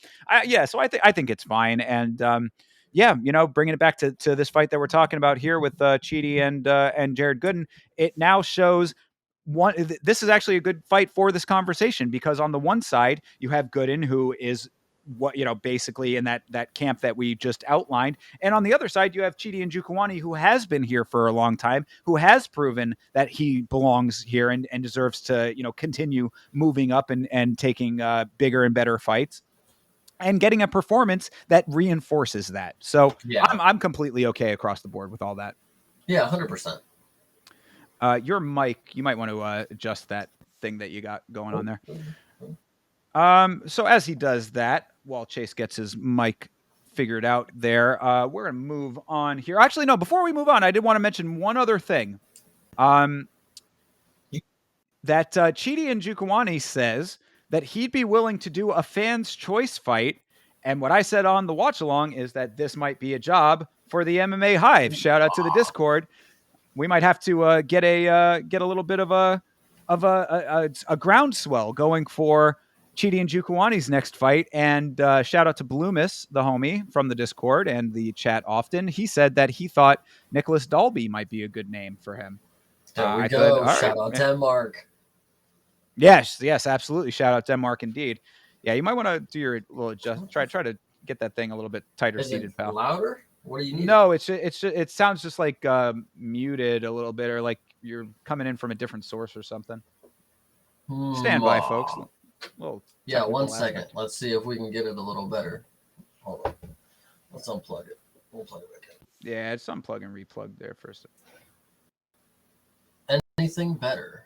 Speaker 1: so I think it's fine. And yeah, bringing it back to this fight that we're talking about here with Chidi and Jared Gooden, it now shows this is actually a good fight for this conversation because on the one side you have Gooden, who is basically in that camp that we just outlined, and on the other side you have Chidi and Njokuani, who has been here for a long time, who has proven that he belongs here and deserves to continue moving up and taking bigger and better fights and getting a performance that reinforces that. So
Speaker 2: Yeah.
Speaker 1: I'm completely okay across the board with all that.
Speaker 2: Yeah. 100%.
Speaker 1: Your mic, you might want to adjust that thing that you got going on
Speaker 2: Oh,
Speaker 1: there.
Speaker 2: oh, oh.
Speaker 1: So as he does that, while Chase gets his mic figured out there, we're going to move on here. Actually, no, before we move on, I did want to mention one other thing. That Chidi and Njokuani says that he'd be willing to do a fan's choice fight. And what I said on the watch along is that this might be a job for the MMA Hive. Shout out to the Discord. We might have to get a little bit of a groundswell going for Chidi and Njokuani's next fight. And shout out to Bloomis, the homie from the Discord and the chat often. He said that he thought Nicholas Dalby might be a good name for him.
Speaker 2: There we
Speaker 1: I said,
Speaker 2: go.
Speaker 1: all right.
Speaker 2: Shout out Denmark.
Speaker 1: Yes, absolutely. Shout out Denmark indeed. Yeah, you might want to do your little adjust. Try to get that thing a little bit tighter
Speaker 2: Is it
Speaker 1: seated, pal.
Speaker 2: louder? What do you need?
Speaker 1: No, it sounds just like muted a little bit, or like you're coming in from a different source or something. Stand by, folks.
Speaker 2: Yeah, 1 second. Let's see if we can get it a little better. Hold on. Let's unplug it. We'll plug it back in.
Speaker 1: Yeah, it's unplug and replug there first.
Speaker 2: Anything better?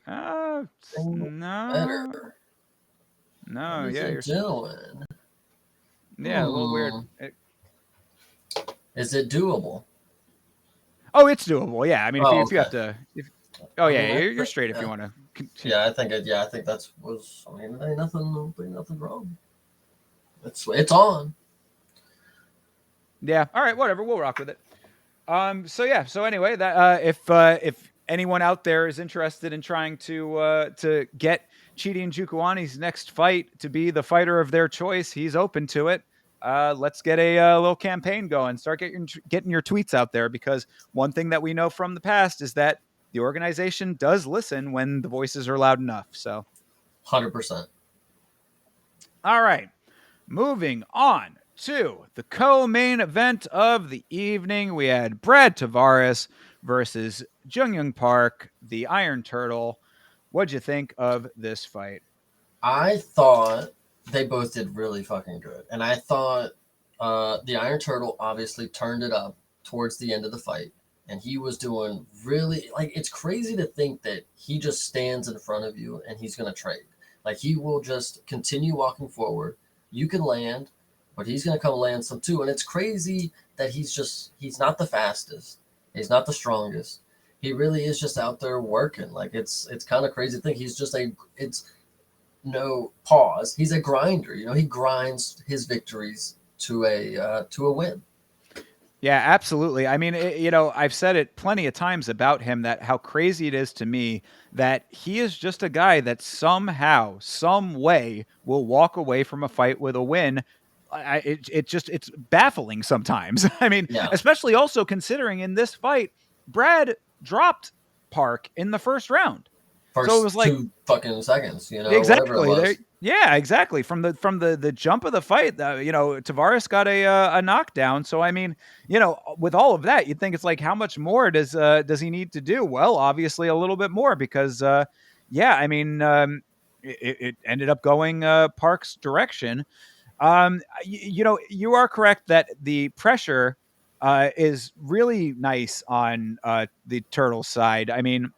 Speaker 1: No.
Speaker 2: Better.
Speaker 1: No,
Speaker 2: what is
Speaker 1: yeah,
Speaker 2: it
Speaker 1: you're
Speaker 2: doing?
Speaker 1: Yeah, a little weird.
Speaker 2: Is it doable?
Speaker 1: Oh, it's doable. Yeah, I mean, if you have to.
Speaker 2: yeah,
Speaker 1: you're straight if you want to.
Speaker 2: Yeah, I think that's was. I mean, there ain't nothing wrong. It's on.
Speaker 1: Yeah. All right. Whatever. We'll rock with it. So anyway, that if anyone out there is interested in trying to get Chidi and Njokuani's next fight to be the fighter of their choice, he's open to it. Let's get a little campaign going. Start getting your tweets out there, because one thing that we know from the past is that the organization does listen when the voices are loud enough. So,
Speaker 2: 100%.
Speaker 1: All right, moving on to the co-main event of the evening. We had Brad Tavares versus Jung Park, the Iron Turtle. What'd you think of this fight?
Speaker 2: I thought they both did really fucking good. And I thought the Iron Turtle obviously turned it up towards the end of the fight. And he was doing really, like, it's crazy to think that he just stands in front of you and he's going to trade. Like, he will just continue walking forward. You can land, but he's going to come land some too. And it's crazy that he's not the fastest. He's not the strongest. He really is just out there working. Like, it's kind of crazy to think he's just no pause. He's a grinder. He grinds his victories to a win.
Speaker 1: Yeah, absolutely. I mean, I've said it plenty of times about him, that how crazy it is to me that he is just a guy that somehow, some way will walk away from a fight with a win it's baffling sometimes. I mean,
Speaker 2: Yeah.
Speaker 1: especially also considering in this fight, Brad dropped Park in the first round. So it
Speaker 2: First
Speaker 1: was like,
Speaker 2: 2 fucking seconds, whatever it
Speaker 1: exactly. There,
Speaker 2: was.
Speaker 1: yeah, exactly. From the jump of the fight, Tavares got a knockdown. So I mean, with all of that, you'd think it's like, how much more does he need to do? Well, obviously a little bit more because, yeah, I mean, it ended up going Park's direction. You are correct that the pressure is really nice on the Turtles side. I mean,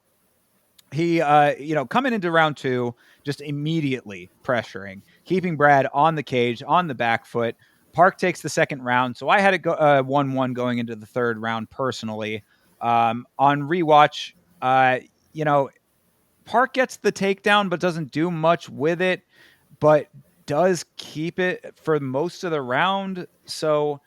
Speaker 1: he coming into round two, just immediately pressuring, keeping Brad on the cage, on the back foot. Park takes the second round, so I had it go 1-1 going into the third round personally. On rewatch, you know Park gets the takedown but doesn't do much with it, but does keep it for most of the round. So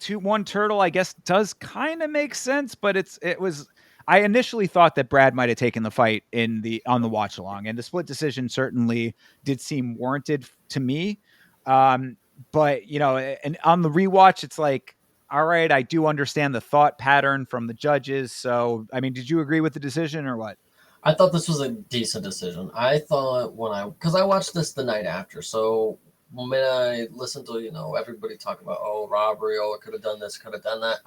Speaker 1: 2-1 Turtle, I guess, does kind of make sense, but it was. I initially thought that Brad might have taken the fight on the watch along, and the split decision certainly did seem warranted to me. Um, but and on the rewatch, it's like, all right, I do understand the thought pattern from the judges. So, I mean, did you agree with the decision or what?
Speaker 2: I thought this was a decent decision. I thought because I watched this the night after, so when I listened to everybody talk about robbery, it could have done this, could have done that,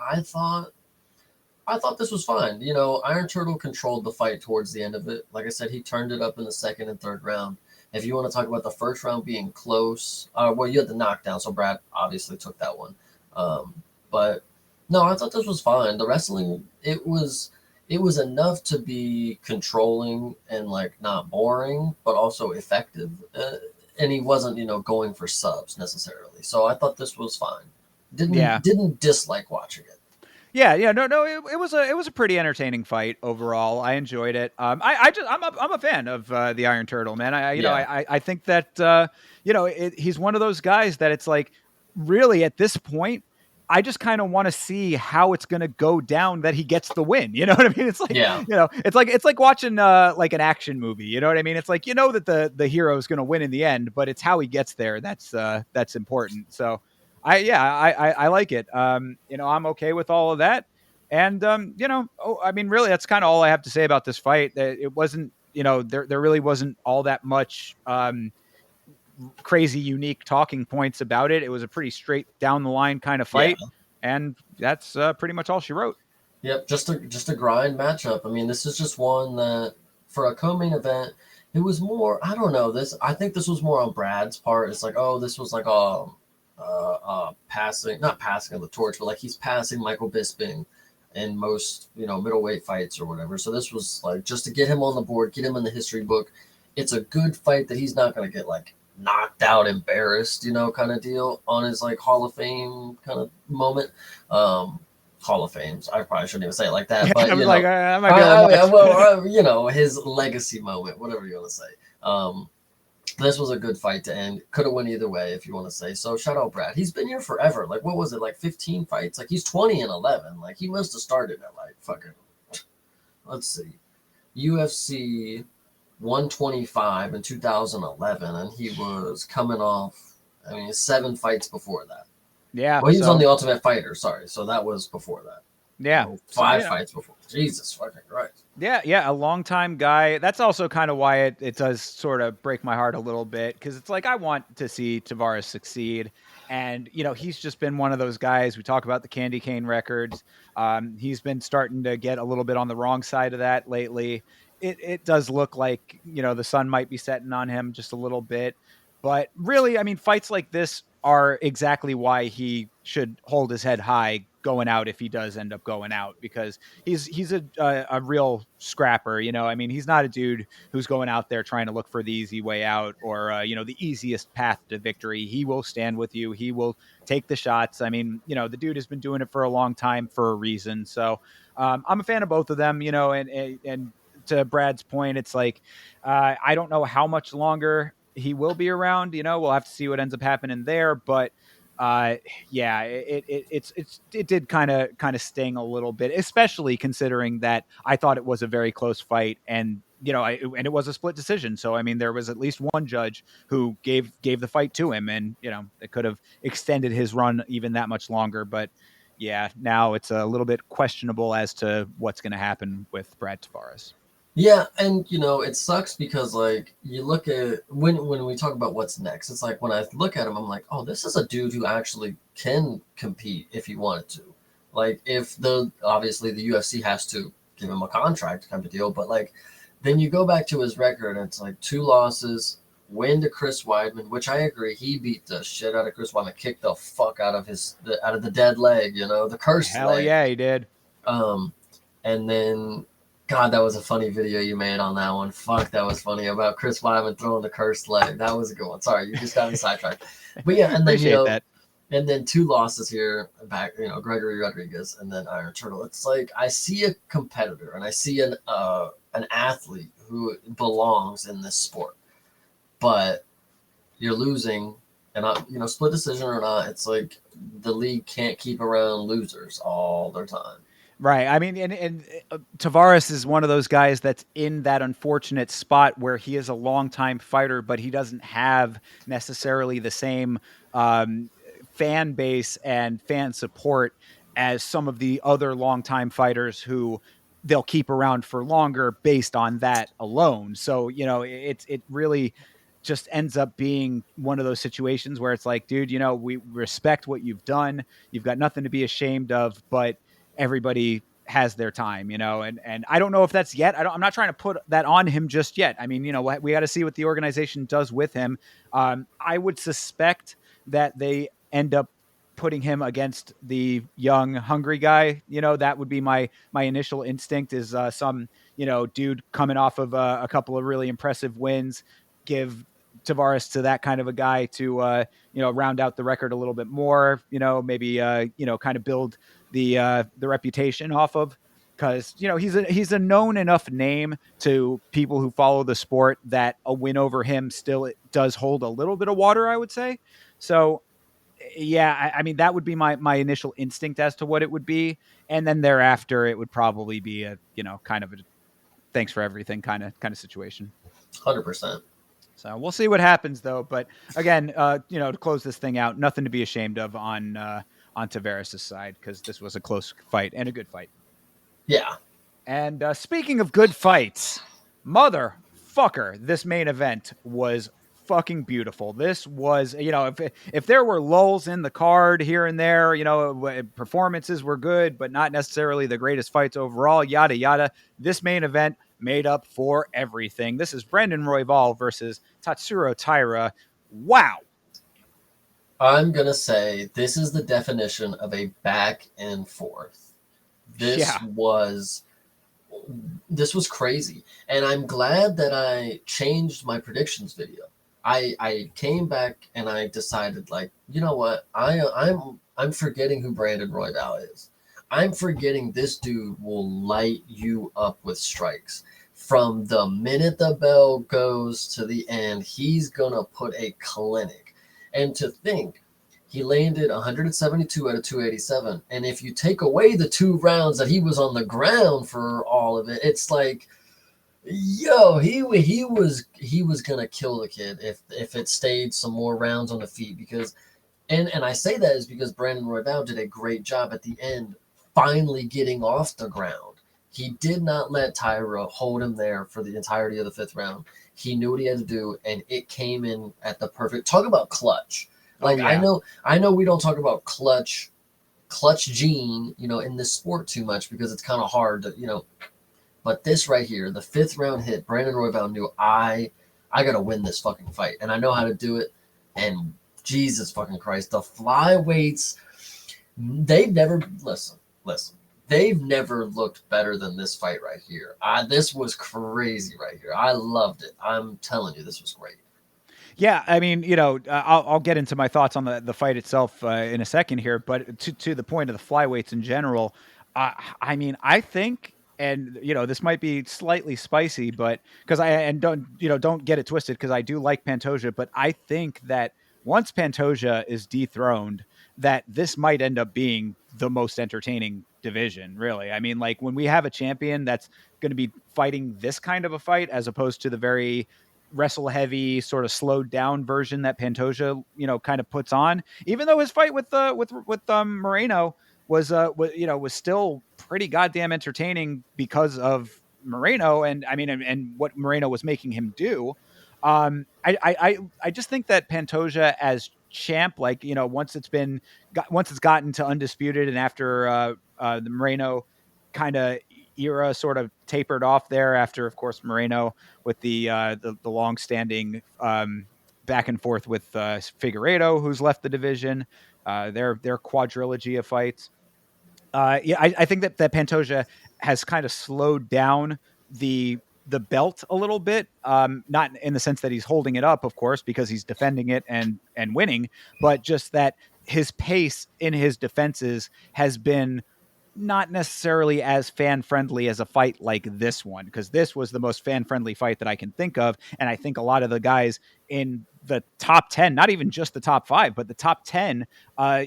Speaker 2: I thought this was fine. Iron Turtle controlled the fight towards the end of it. Like I said, he turned it up in the second and third round. If you want to talk about the first round being close, well, you had the knockdown, so Brad obviously took that one. But no, I thought this was fine. The wrestling, it was enough to be controlling and like not boring, but also effective. And he wasn't, going for subs necessarily. So I thought this was fine.
Speaker 1: Yeah.
Speaker 2: Didn't dislike watching it.
Speaker 1: Yeah, no. It was a pretty entertaining fight overall. I enjoyed it. I'm a fan of the Iron Turtle, man.
Speaker 2: Yeah.
Speaker 1: I think that he's one of those guys that it's like, really at this point, I just kind of want to see how it's going to go down that he gets the win. You know what I mean? It's like,
Speaker 2: Yeah.
Speaker 1: it's like watching like an action movie. You know what I mean? It's like, that the hero is going to win in the end, but it's how he gets there that's important. So I like it. I'm okay with all of that. And I mean, really, that's kind of all I have to say about this fight. That it wasn't, there really wasn't all that much crazy, unique talking points about it. It was a pretty straight down the line kind of
Speaker 2: Yeah.
Speaker 1: fight, and that's pretty much all she wrote.
Speaker 2: Yep, just a grind matchup. I mean, this is just one that for a co-main event, it was more. I don't know. I think this was more on Brad's part. It's like, oh, this was like passing, not passing of the torch, but like he's passing Michael Bisping in most middleweight fights or whatever. So this was like just to get him on the board, get him in the history book. It's a good fight that he's not going to get like knocked out, embarrassed, kind of deal on his like Hall of Fame kind of moment. Hall of Fames. I probably shouldn't even say it like that, but
Speaker 1: I was like, that might be a little much.
Speaker 2: well, his legacy moment, whatever you want to say. This was a good fight to end. Could have went either way, if you want to say. So shout out Brad. He's been here forever. Like, what was it? Like 15 fights? Like he's 20-11. Like he must have started at like fucking. Let's see, UFC 125 in 2011, and he was coming off. I mean, 7 fights before that.
Speaker 1: Yeah.
Speaker 2: Well, he was on
Speaker 1: So
Speaker 2: the Ultimate Fighter. Sorry, so that was before that.
Speaker 1: yeah. So,
Speaker 2: 5 fights before. Jesus fucking Christ.
Speaker 1: Yeah, a long time guy. That's also kind of why it does sort of break my heart a little bit, because it's like I want to see Tavares succeed, and he's just been one of those guys. We talk about the candy cane records. He's been starting to get a little bit on the wrong side of that lately. It does look like the sun might be setting on him just a little bit, but really, I mean, fights like this are exactly why he should hold his head high going out if he does end up going out, because he's a real scrapper. I mean, he's not a dude who's going out there trying to look for the easy way out or the easiest path to victory. He will stand with you. He will take the shots. I mean, the dude has been doing it for a long time for a reason. So I'm a fan of both of them. And to Brad's point, it's like I don't know how much longer he will be around. We'll have to see what ends up happening there, but yeah, it did kind of sting a little bit, especially considering that I thought it was a very close fight, and and it was a split decision. So I mean, there was at least one judge who gave the fight to him, and it could have extended his run even that much longer. But yeah, now it's a little bit questionable as to what's going to happen with Brad Tavares.
Speaker 2: Yeah, and it sucks because like you look at when we talk about what's next, it's like when I look at him, I'm like, oh, this is a dude who actually can compete if he wanted to. Like if obviously the UFC has to give him a contract kind of deal, but like then you go back to his record and it's like 2 losses, win to Chris Weidman, which I agree, he beat the shit out of Chris Weidman, kicked the fuck out of out of the dead leg, the cursed
Speaker 1: Hell
Speaker 2: leg.
Speaker 1: yeah, he did.
Speaker 2: Um, and then, God, that was a funny video you made on that one. Fuck, that was funny about Chris Weidman throwing the cursed leg. That was a good one. Sorry, you just got me sidetracked. But yeah, and then
Speaker 1: Appreciate that.
Speaker 2: and then 2 losses here back. Gregory Rodriguez and then Iron Turtle. It's like I see a competitor and I see an athlete who belongs in this sport, but you're losing. And split decision or not, it's like the league can't keep around losers all their time.
Speaker 1: Right. I mean, and Tavares is one of those guys that's in that unfortunate spot where he is a longtime fighter, but he doesn't have necessarily the same um, fan base and fan support as some of the other longtime fighters who they'll keep around for longer based on that alone. So, it really just ends up being one of those situations where it's like, dude, we respect what you've done. You've got nothing to be ashamed of, but everybody has their time, and I don't know if that's yet. I'm not trying to put that on him just yet. I mean, we got to see what the organization does with him. I would suspect that they end up putting him against the young, hungry guy. That would be my initial instinct is some, dude coming off of a couple of really impressive wins, give Tavares to that kind of a guy to, round out the record a little bit more, maybe, kind of build the reputation off of, because he's a known enough name to people who follow the sport that a win over him still does hold a little bit of water, I would say. So yeah, I mean that would be my initial instinct as to what it would be, and then thereafter it would probably be a kind of a thanks for everything kind of situation.
Speaker 2: 100%.
Speaker 1: So we'll see what happens though. But again, to close this thing out, nothing to be ashamed of on Tavares' side, because this was a close fight and a good fight.
Speaker 2: Yeah.
Speaker 1: And speaking of good fights, motherfucker, this main event was fucking beautiful. This was, if there were lulls in the card here and there, performances were good, but not necessarily the greatest fights overall, yada, yada. This main event made up for everything. This is Brendan Royval versus Tatsuro Taira. Wow.
Speaker 2: I'm going to say this is the definition of a back and forth. This was crazy. And I'm glad that I changed my predictions video. I came back and I decided, like, you know what? I'm forgetting who Brandon Royval is. I'm forgetting this dude will light you up with strikes. From the minute the bell goes to the end, he's going to put a clinic. And to think, he landed 172 out of 287. And if you take away the 2 rounds that he was on the ground for all of it, it's like, yo, he was going to kill the kid if it stayed some more rounds on the feet. Because, and I say that is because Brandon Royval did a great job at the end, finally getting off the ground. He did not let Taira hold him there for the entirety of the 5th round. He knew what he had to do, and it came in at the perfect. Talk about clutch. Like, oh, yeah. I know we don't talk about clutch gene, in this sport too much because it's kind of hard to, but this right here, the 5th round hit, Brandon Royval knew I got to win this fucking fight, and I know how to do it. And Jesus fucking Christ, the flyweights, they've never listen. They've never looked better than this fight right here. This was crazy right here. I loved it. I'm telling you, this was great.
Speaker 1: Yeah, I mean, I'll get into my thoughts on the fight itself in a second here, but to the point of the flyweights in general, I mean, I think, and this might be slightly spicy, but because don't get it twisted, because I do like Pantoja, but I think that once Pantoja is dethroned, that this might end up being the most entertaining division, really. I mean, like when we have a champion that's going to be fighting this kind of a fight as opposed to the very wrestle heavy sort of slowed down version that Pantoja, kind of puts on, even though his fight with Moreno was still pretty goddamn entertaining because of Moreno, and I mean, and what Moreno was making him do. I just think that Pantoja as champ, like once it's gotten to undisputed, and after the Moreno kind of era sort of tapered off there, after of course Moreno with the long standing back and forth with Figueiredo, who's left the division, their quadrilogy of fights. Yeah, I think that Pantoja has kind of slowed down the belt a little bit. Not in the sense that he's holding it up, of course, because he's defending it and winning, but just that his pace in his defenses has been not necessarily as fan friendly as a fight like this one, because this was the most fan friendly fight that I can think of. And I think a lot of the guys in the top 10, not even just the top 5, but the top 10,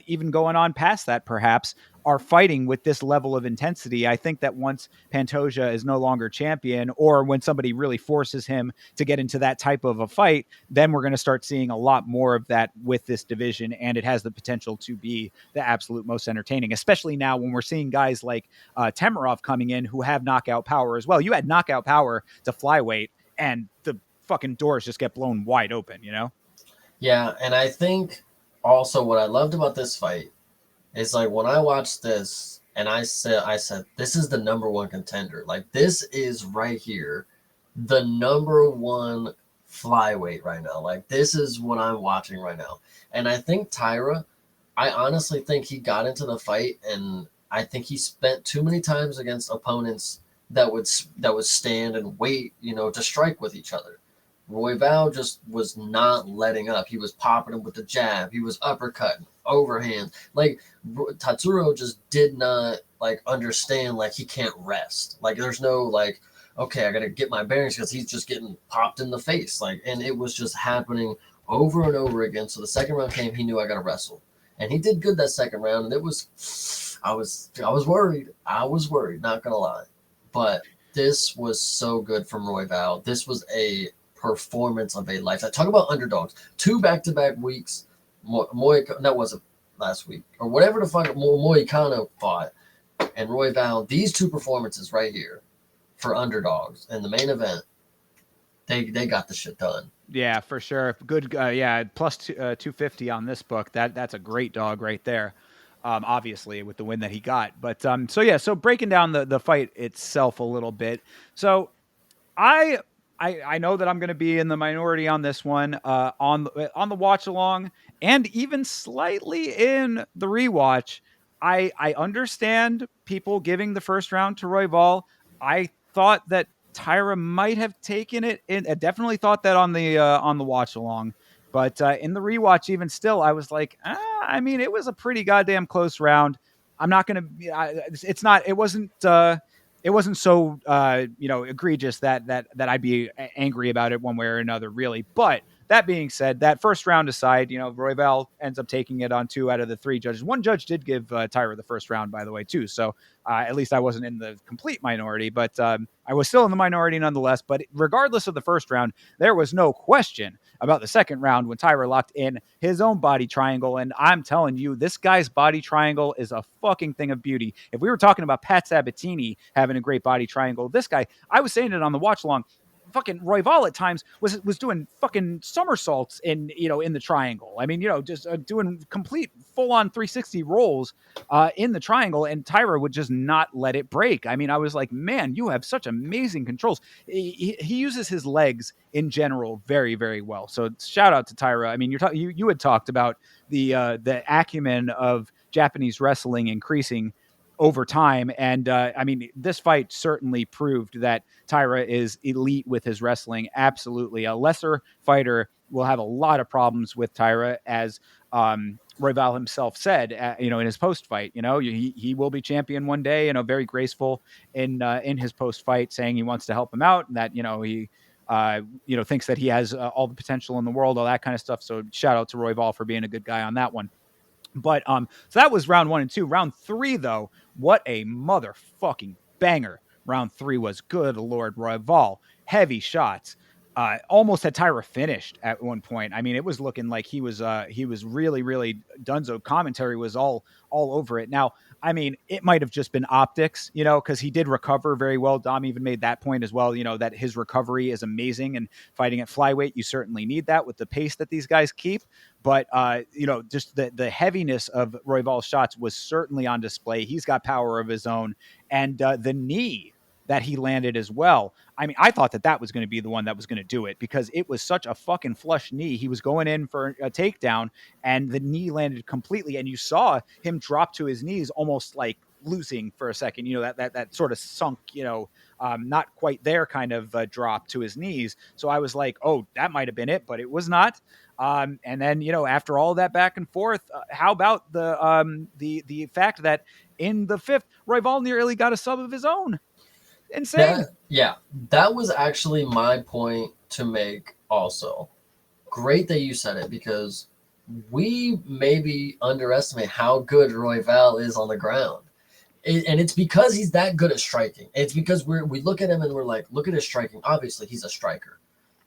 Speaker 1: even going on past that, perhaps, are fighting with this level of intensity. I think that once Pantoja is no longer champion, or when somebody really forces him to get into that type of a fight, then we're going to start seeing a lot more of that with this division. And it has the potential to be the absolute most entertaining, especially now when we're seeing guys like Temerov coming in who have knockout power as well. You had knockout power to flyweight, and the fucking doors just get blown wide open.
Speaker 2: Yeah, and I think also what I loved about this fight is like when I watched this and I said this is the number one contender. Like this is right here, the number one flyweight right now. Like this is what I'm watching right now. And I think Taira, I honestly think he got into the fight and I think he spent too many times against opponents that would stand and wait, to strike with each other. Royval just was not letting up. He was popping him with the jab. He was uppercutting, overhand. Like Tatsuro just did not like understand like he can't rest. Like there's no like, okay, I gotta get my bearings because he's just getting popped in the face. Like, and it was just happening over and over again. So the second round came, he knew I gotta wrestle. And he did good that second round, and it was I was worried. I was worried, not gonna lie. But this was so good from Royval. This was a performance of a lifetime. Talk about underdogs. 2 back-to-back weeks. That wasn't last week or whatever the fuck Moicano fought, and Royval. These 2 performances right here for underdogs in the main event. They got the shit done.
Speaker 1: Yeah, for sure. Good. Yeah, plus 250 on this book. That's a great dog right there. Obviously with the win that he got. But so breaking down the fight itself a little bit. So I I know that I'm going to be in the minority on this one, on the watch along, and even slightly in the rewatch. I understand people giving the first round to Royval. I thought that Taira might have taken it. I definitely thought that on the watch along, but in the rewatch, even still, I was like, I mean, it was a pretty goddamn close round. I'm not going to. It's not. It wasn't so egregious that I'd be angry about it one way or another, really. But that being said, that first round aside, Royval ends up taking it on 2 out of the 3 judges. One judge did give Taira the first round, by the way, too. So at least I wasn't in the complete minority, but I was still in the minority nonetheless. But regardless of the first round, there was no question about the second round when Taira locked in his own body triangle. And I'm telling you, this guy's body triangle is a fucking thing of beauty. If we were talking about Pat Sabatini having a great body triangle, this guy, I was saying it on the watch along, fucking Royval at times was doing fucking somersaults in the triangle. I mean, just doing complete full on 360 rolls in the triangle, and Taira would just not let it break. I mean, I was like, man, you have such amazing controls. He uses his legs in general very, very well. So shout out to Taira. I mean, you had talked about the acumen of Japanese wrestling increasing over time. And I mean, this fight certainly proved that Taira is elite with his wrestling. Absolutely. A lesser fighter will have a lot of problems with Taira, as Royval himself said, in his post fight. He will be champion one day. Very graceful in his post fight, saying he wants to help him out, and that he thinks that he has all the potential in the world, all that kind of stuff. So shout out to Royval for being a good guy on that one. But so that was round 1 and 2. Round 3, though, what a motherfucking banger round 3 was. Good Lord, Royval, heavy shots. Almost had Taira finished at one point. I mean, it was looking like he was really, really Dunzo. Commentary was all over it. Now, I mean, it might have just been optics, because he did recover very well. Dom even made that point as well, that his recovery is amazing, and fighting at flyweight, you certainly need that with the pace that these guys keep. But just the heaviness of Royval's shots was certainly on display. He's got power of his own, and the knee that he landed as well. I mean, I thought that was going to be the one that was going to do it, because it was such a fucking flush knee. He was going in for a takedown, and the knee landed completely, and you saw him drop to his knees, almost like losing for a second. That sort of sunk, not quite there kind of drop to his knees. So I was like, oh, that might have been it, but it was not. And then, after all that back and forth, how about the fact that in the 5th, Royval nearly got a sub of his own? Insane.
Speaker 2: That was actually my point to make also. Great that you said it, because we maybe underestimate how good Royval is on the ground. And it's because he's that good at striking. It's because we look at him and we're like, look at his striking. Obviously, he's a striker.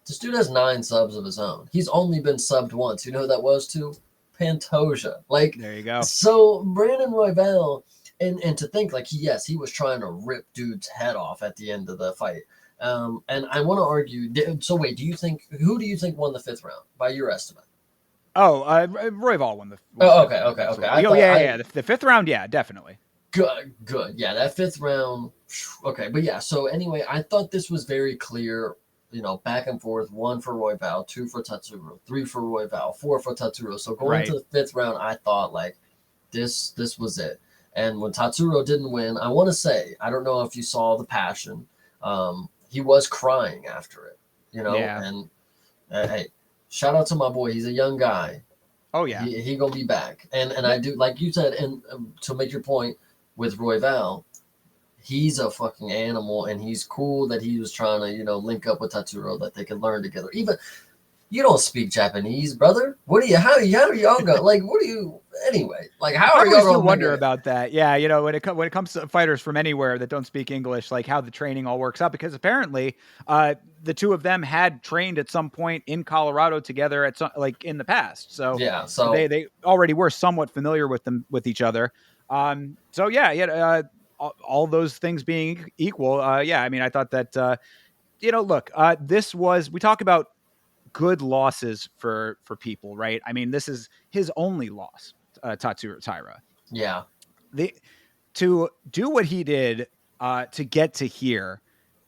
Speaker 2: This dude has 9 subs of his own. He's only been subbed once. You know who that was to? Pantoja. Like,
Speaker 1: there you go.
Speaker 2: So Brandon Royval, and to think like he was trying to rip dude's head off at the end of the fight. And I want to argue. So wait, who do you think won the 5th round by your estimate?
Speaker 1: Oh, Royval won the.
Speaker 2: Okay.
Speaker 1: The 5th round, yeah, definitely.
Speaker 2: Good. Yeah, that 5th round. Okay, but yeah. So anyway, I thought this was very clear. Back and forth, 1 for Royval, 2 for Tatsuro, 3 for Royval, 4 for Tatsuro. So going to the 5th round, I thought like this was it. And when Tatsuro didn't win, I want to say, I don't know if you saw the passion. He was crying after it,
Speaker 1: Yeah.
Speaker 2: And hey, shout out to my boy. He's a young guy.
Speaker 1: Oh yeah.
Speaker 2: He gonna be back. And I do, like you said, and to make your point with Royval, he's a fucking animal, and he's cool that he was trying to, link up with Tatsuro, that they could learn together. Even you don't speak Japanese, brother. How do y'all go? Like, what do you anyway? Like, how are y'all?
Speaker 1: I always wonder about that. Yeah, when it comes to fighters from anywhere that don't speak English, like how the training all works out, because apparently the two of them had trained at some point in Colorado together in the past. So
Speaker 2: yeah,
Speaker 1: they already were somewhat familiar with each other. All those things being equal, I mean, I thought that look, we talk about good losses for people, right? I mean, this is his only loss, Tatsuro Taira.
Speaker 2: Yeah.
Speaker 1: To do what he did to get to here,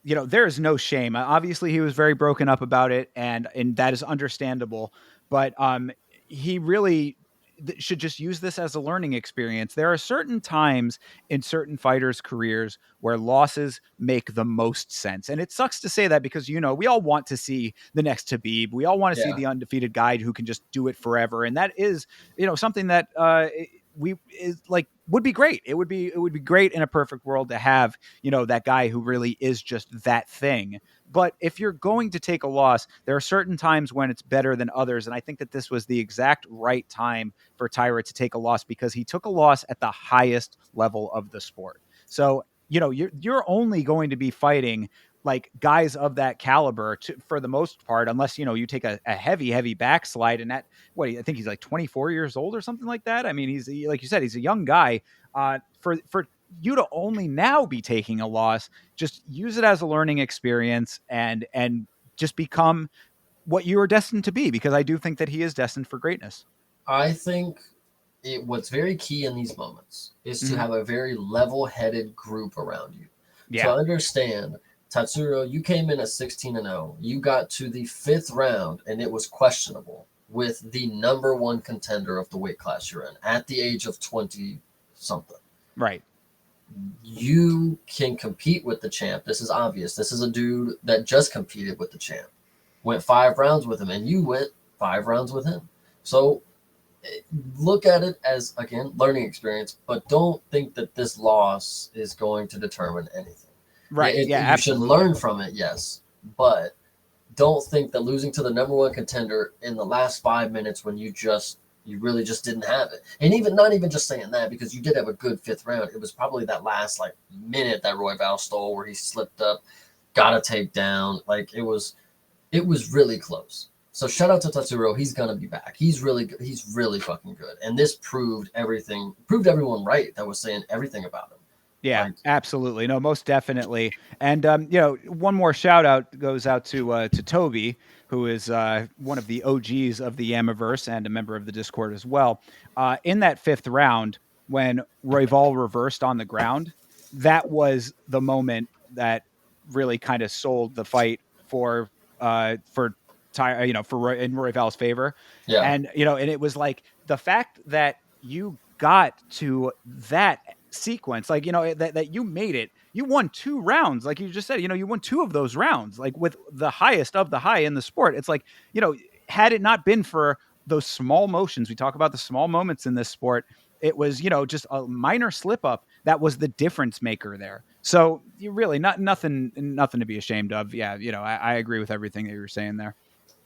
Speaker 1: there is no shame. Obviously, he was very broken up about it, and that is understandable. But he really should just use this as a learning experience. There are certain times in certain fighters' careers where losses make the most sense. And it sucks to say that, because, we all want to see the next Khabib. We all want to see the undefeated guy who can just do it forever. And that is, something that would be great. It would be great in a perfect world to have, that guy who really is just that thing. But if you're going to take a loss, there are certain times when it's better than others. And I think that this was the exact right time for Taira to take a loss, because he took a loss at the highest level of the sport. So, you're only going to be fighting like guys of that caliber for the most part, unless, you take a heavy backslide. And that, I think he's like 24 years old or something like that. I mean, he's, like you said, he's a young guy. For you to only now be taking a loss, just use it as a learning experience and just become what you are destined to be, because I do think that he is destined for greatness.
Speaker 2: I think what's very key in these moments is to have a very level-headed group around you.
Speaker 1: Yeah.
Speaker 2: To understand, Tatsuro, you came in at 16-0. You got to the 5th round, and it was questionable with the number 1 contender of the weight class you're in at the age of 20-something.
Speaker 1: Right.
Speaker 2: You can compete with the champ. This is obvious. This is a dude that just competed with the champ. Went 5 rounds with him, and you went 5 rounds with him. So look at it as, again, learning experience, but don't think that this loss is going to determine anything.
Speaker 1: Right.
Speaker 2: You
Speaker 1: absolutely.
Speaker 2: should learn from it, yes, but don't think that losing to the number 1 contender in the last 5 minutes when you just You really just didn't have it. And even not even just saying that, because you did have a good fifth round. It was probably that last like minute that Royval stole where he slipped up, got a takedown. Like it was really close. So shout out to Tatsuro. He's gonna be back. He's really fucking good. And this proved everything, proved everyone right that was saying everything about him.
Speaker 1: Yeah,
Speaker 2: Like,
Speaker 1: absolutely. No, most definitely. And one more shout out goes out to Toby, who is one of the OGs of the Yamiverse and a member of the Discord as well. In that fifth round, when Royval reversed on the ground, that was the moment that really kind of sold the fight for Taira, in Royval's favor.
Speaker 2: yeah,
Speaker 1: And it was like the fact that you got to that sequence, like that you made it, you won 2 rounds, like you just said, you won 2 of those rounds, like with the highest of the high in the sport. It's like, had it not been for those small motions, we talk about the small moments in this sport, it was just a minor slip up that was the difference maker there. So you really nothing to be ashamed of. Yeah, I agree with everything that you were saying there.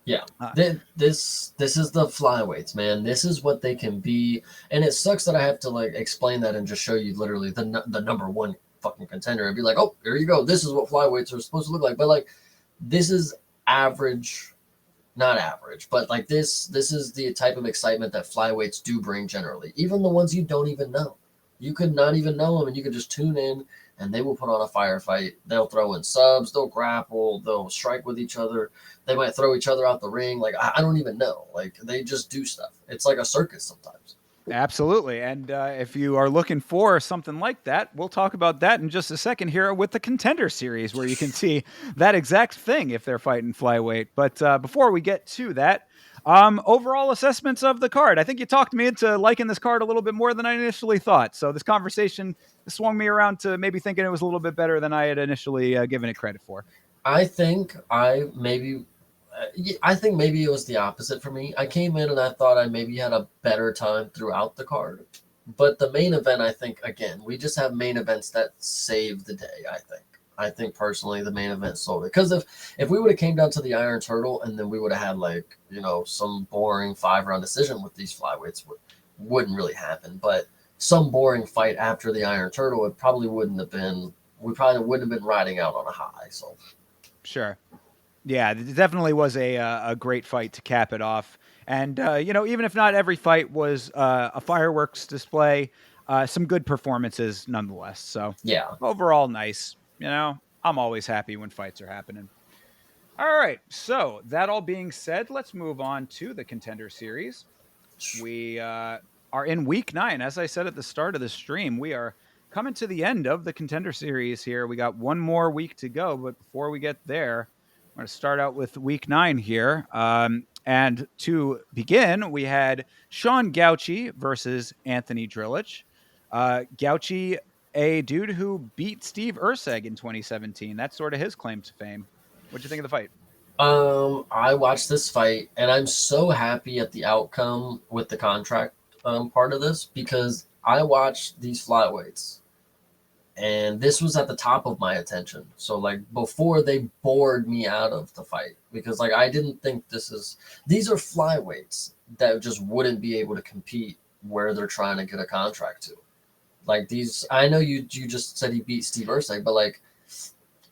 Speaker 2: yeah.
Speaker 1: uh,
Speaker 2: This is the flyweights, man. This is what they can be, and it sucks that I have to like explain that and just show you literally the number one fucking contender and be like, oh, here you go. This is what flyweights are supposed to look like. But like, this is average, not average, but like this is the type of excitement that flyweights do bring generally. Even the ones you don't even know, you could not even know them, and you could just tune in, and they will put on a firefight. They'll throw in subs, they'll grapple, they'll strike with each other. They might throw each other out the ring. Like I don't even know. Like they just do stuff. It's like a circus sometimes.
Speaker 1: Absolutely. And if you are looking for something like that, we'll talk about that in just a second here with the Contender series, where you can see that exact thing if they're fighting flyweight. But before we get to that, overall assessments of the card. I think you talked me into liking this card a little bit more than I initially thought. So this conversation swung me around to maybe thinking it was a little bit better than I had initially given it credit for.
Speaker 2: I think I think maybe it was the opposite for me. I came in and I thought I maybe had a better time throughout the card. But the main event, I think, again, we just have main events that save the day, I think. I think personally the main event sold it. Because if we would have came down to the Iron Turtle and then we would have had like, some boring 5-round decision with these flyweights wouldn't really happen. But some boring fight after the Iron Turtle, it probably wouldn't have been, we probably wouldn't have been riding out on a high. So
Speaker 1: Sure. Yeah, it definitely was a great fight to cap it off. And even if not every fight was a fireworks display, some good performances nonetheless. So
Speaker 2: yeah.
Speaker 1: overall, nice. I'm always happy when fights are happening. All right. So that all being said, let's move on to the Contender series. We are in week 9. As I said at the start of the stream, we are coming to the end of the Contender series here. We got one more week to go, but before we get there, I'm going to start out with week 9 here. And to begin, we had Sean Gauchi versus Anthony Drillich. Gauchi, a dude who beat Steve Urseg in 2017. That's sort of his claim to fame. What'd you think of the fight?
Speaker 2: I watched this fight and I'm so happy at the outcome with the contract part of this, because I watched these flyweights and this was at the top of my attention. So like before they bored me out of the fight, because like I didn't think these are flyweights that just wouldn't be able to compete where they're trying to get a contract to. Like these, I know you just said he beat Steve Ursay, but like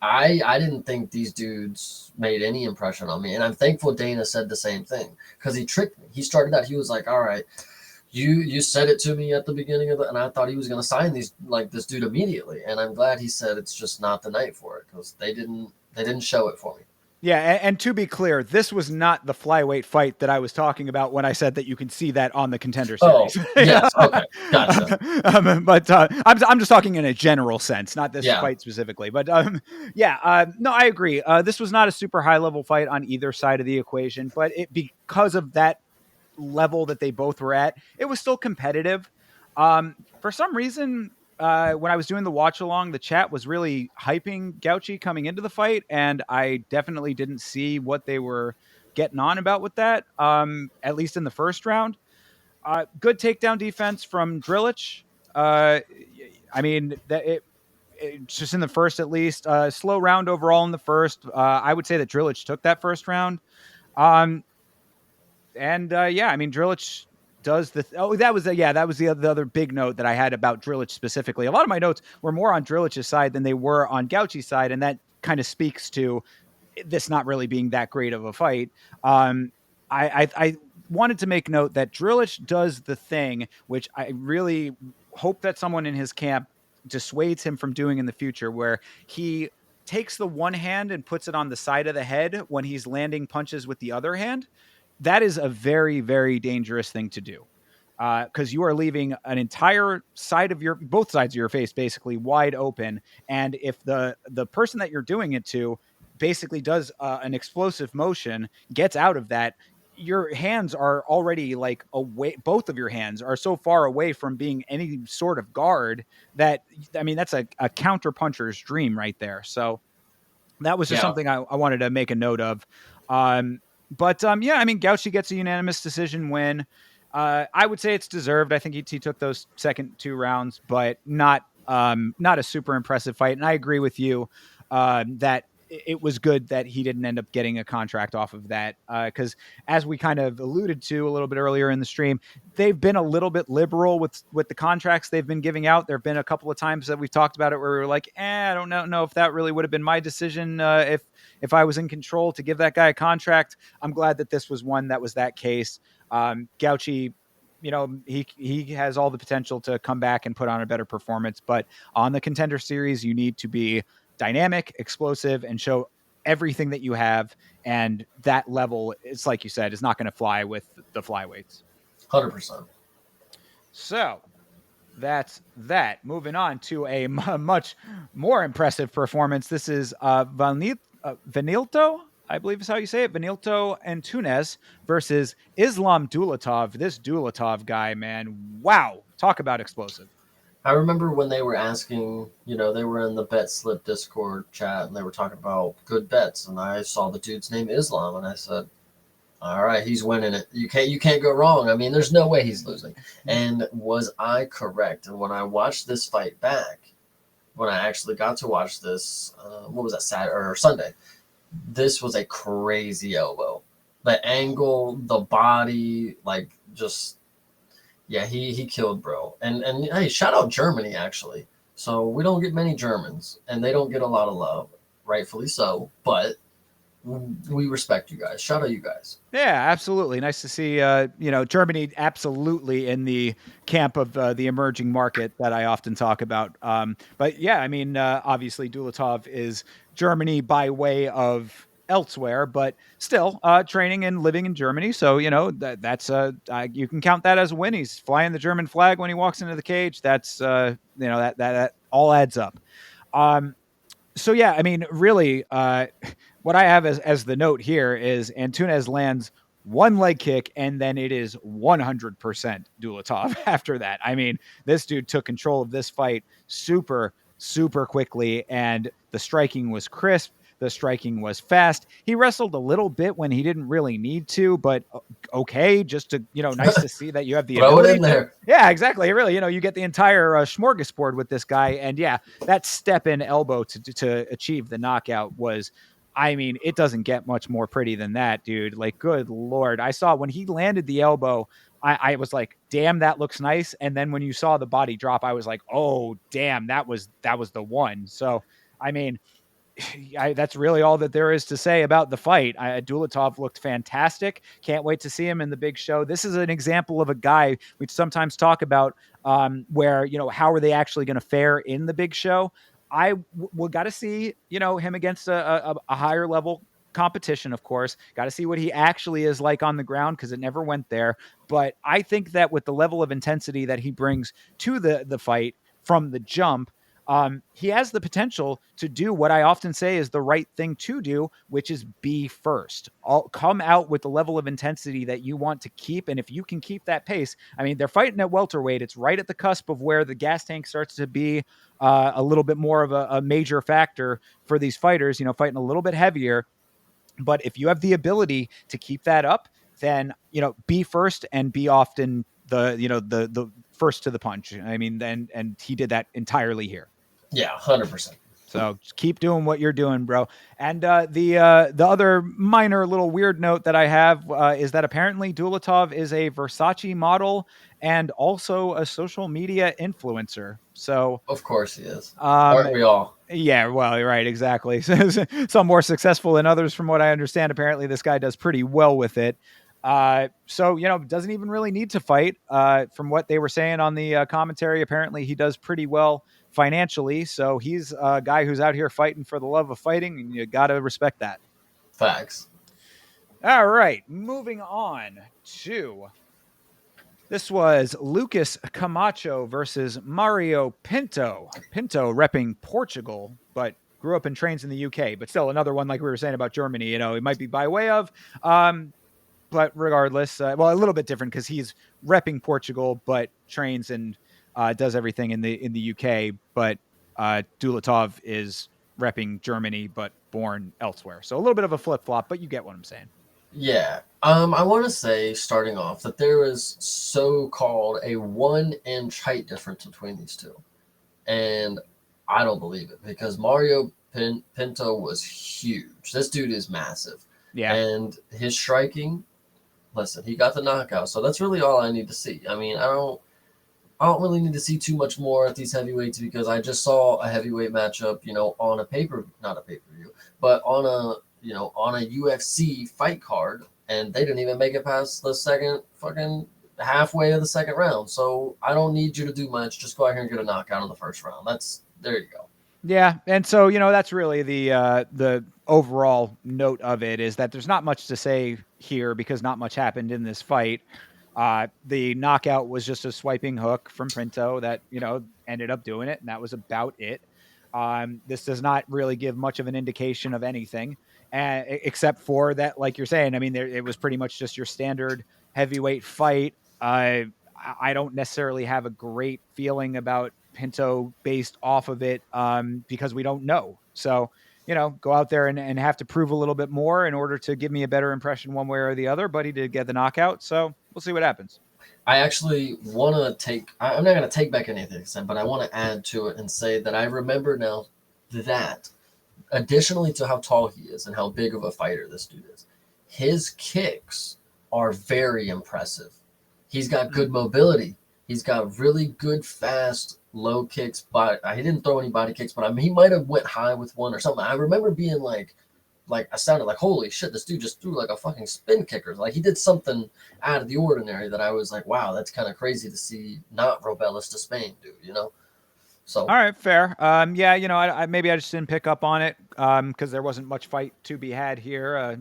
Speaker 2: I didn't think these dudes made any impression on me, and I'm thankful Dana said the same thing, because he tricked me. He started out, he was like, "All right, you said it to me at the beginning of it," and I thought he was going to sign this dude immediately, and I'm glad he said it's just not the night for it, because they didn't show it for me.
Speaker 1: Yeah, and to be clear, this was not the flyweight fight that I was talking about when I said that you can see that on the Contender
Speaker 2: Oh
Speaker 1: series.
Speaker 2: yes, okay, gotcha.
Speaker 1: But I'm just talking in a general sense, not this
Speaker 2: Yeah,
Speaker 1: fight specifically. But yeah, no, I agree. This was not a super high level fight on either side of the equation, but because of that level that they both were at, it was still competitive. For some reason, when I was doing the watch along, the chat was really hyping Gauchi coming into the fight, and I definitely didn't see what they were getting on about with that. At least in the first round, good takedown defense from Drillich. I mean, just in the first at least. Slow round overall in the first. I would say that Drillich took that first round. Um, and yeah, I mean, Drillich does the that was the other big note that I had about Drilich specifically. A lot of my notes were more on Drilich's side than they were on Gauchi's side, and that kind of speaks to this not really being that great of a fight. I wanted to make note that Drilich does the thing which I really hope that someone in his camp dissuades him from doing in the future, where he takes the one hand and puts it on the side of the head when he's landing punches with the other hand. That is a very, very dangerous thing to do, because you are leaving an entire side of both sides of your face basically wide open. And if the person that you're doing it to basically does an explosive motion, gets out of that, your hands are already like away. Both of your hands are so far away from being any sort of guard that, I mean, that's a counter puncher's dream right there. So that was just
Speaker 3: Yeah.
Speaker 1: something I wanted to make a note of. Yeah, I mean, Gauchi gets a unanimous decision win. I would say it's deserved. I think he took those second 2 rounds, but not a super impressive fight. And I agree with you that it was good that he didn't end up getting a contract off of that, because as we kind of alluded to a little bit earlier in the stream, they've been a little bit liberal with the contracts they've been giving out. There have been a couple of times that we've talked about it where we were like, I don't know if that really would have been my decision if I was in control to give that guy a contract. I'm glad that this was one that was that case. Gauchi, he has all the potential to come back and put on a better performance, but on the Contender Series, you need to be dynamic, explosive, and show everything that you have. And that level, it's like you said, is not going to fly with the flyweights.
Speaker 3: 100%.
Speaker 1: So that's that. Moving on to a much more impressive performance. This is Vanilto, I believe is how you say it, Vanilto Antunes versus Islam Dulatov. This Dulatov guy, man, wow. Talk about explosive.
Speaker 3: I remember when they were asking, they were in the Bet Slip Discord chat and they were talking about good bets, and I saw the dude's name Islam, and I said, all right, he's winning it. You can't go wrong. I mean, there's no way he's losing. And was I correct? And when I watched this fight back, when I actually got to watch this, what was that, Saturday or Sunday? This was a crazy elbow. The angle, the body, like just. Yeah, he killed bro. And hey, shout out Germany, actually. So we don't get many Germans, and they don't get a lot of love, rightfully so. But we respect you guys. Shout out you guys.
Speaker 1: Yeah, absolutely. Nice to see, Germany absolutely in the camp of the emerging market that I often talk about. But yeah, I mean, obviously Dulatov is Germany by way of elsewhere, but still training and living in Germany. So, that's you can count that as a win. He's flying the German flag when he walks into the cage. That's, that all adds up. So yeah, I mean, really, what I have as the note here is Antunes lands one leg kick, and then it is 100% Dulatov after that. I mean, this dude took control of this fight super, super quickly, and the striking was crisp. The striking was fast. He wrestled a little bit when he didn't really need to, but okay, just to, nice to see that you have the
Speaker 3: Throw
Speaker 1: ability
Speaker 3: it in there.
Speaker 1: Yeah, exactly. Really, you get the entire smorgasbord with this guy. And yeah, that step in elbow to achieve the knockout was, I mean, it doesn't get much more pretty than that, dude. Like, good Lord. I saw when he landed the elbow, I was like, damn, that looks nice. And then when you saw the body drop, I was like, oh, damn, that was the one. So, I mean, that's really all that there is to say about the fight. Dulatov looked fantastic. Can't wait to see him in the big show. This is an example of a guy we sometimes talk about where, how are they actually going to fare in the big show? We got to see, him against a higher level competition, of course. Got to see what he actually is like on the ground, because it never went there. But I think that with the level of intensity that he brings to the fight from the jump, he has the potential to do what I often say is the right thing to do, which is be first. Come out with the level of intensity that you want to keep. And if you can keep that pace, I mean, they're fighting at welterweight. It's right at the cusp of where the gas tank starts to be a little bit more of a major factor for these fighters, fighting a little bit heavier. But if you have the ability to keep that up, then, be first and be often the first to the punch. I mean, and he did that entirely here.
Speaker 3: Yeah, 100%.
Speaker 1: So just keep doing what you're doing, bro. And the other minor little weird note that I have is that apparently Dulatov is a Versace model and also a social media influencer. So
Speaker 3: Of course he is.
Speaker 1: um,
Speaker 3: Aren't we all?
Speaker 1: yeah, well, right, exactly. Some more successful than others, from what I understand. Apparently, this guy does pretty well with it. So doesn't even really need to fight. From what they were saying on the commentary, apparently he does pretty well financially. So he's a guy who's out here fighting for the love of fighting, and you got to respect that.
Speaker 3: Facts.
Speaker 1: All right, moving on to this was Lucas Camacho versus Mario Pinto. Pinto repping Portugal, but grew up and trains in the UK. But still, another one like we were saying about Germany. It might be by way of, but regardless, a little bit different because he's repping Portugal, but trains and does everything in the UK. But Dulatov is repping Germany, but born elsewhere. So a little bit of a flip flop, but you get what I'm saying.
Speaker 3: Yeah. I want to say, starting off, that there is so-called a 1-inch height difference between these two. And I don't believe it, because Mario Pinto was huge. This dude is massive.
Speaker 1: Yeah.
Speaker 3: And his striking, listen, he got the knockout. So that's really all I need to see. I mean, I don't really need to see too much more at these heavyweights, because I just saw a heavyweight matchup, on not a pay-per-view, but on a UFC fight card, and they didn't even make it past the second fucking halfway of the second round. So I don't need you to do much. Just go out here and get a knockout in the first round. There you go.
Speaker 1: Yeah, and so that's really the overall note of it, is that there's not much to say here because not much happened in this fight. The knockout was just a swiping hook from Pinto that ended up doing it, and that was about it. This does not really give much of an indication of anything, except for that, like you're saying. I mean, it was pretty much just your standard heavyweight fight. I don't necessarily have a great feeling about Pinto based off of it because we don't know. So, go out there and have to prove a little bit more in order to give me a better impression one way or the other. But he did get the knockout, so we'll see what happens.
Speaker 3: I actually want to I'm not going to take back anything, but I want to add to it and say that I remember now that, additionally to how tall he is and how big of a fighter this dude is, his kicks are very impressive. He's got good mobility. He's got really good, fast, low kicks. But he didn't throw any body kicks, but I mean, he might have went high with one or something. I remember being like I sounded like, holy shit, this dude just threw like a fucking spin kicker. Like, he did something out of the ordinary that I was like, wow, that's kind of crazy to see not Robelis to Spain do, So
Speaker 1: all right, fair. Yeah, I maybe I just didn't pick up on it because there wasn't much fight to be had here.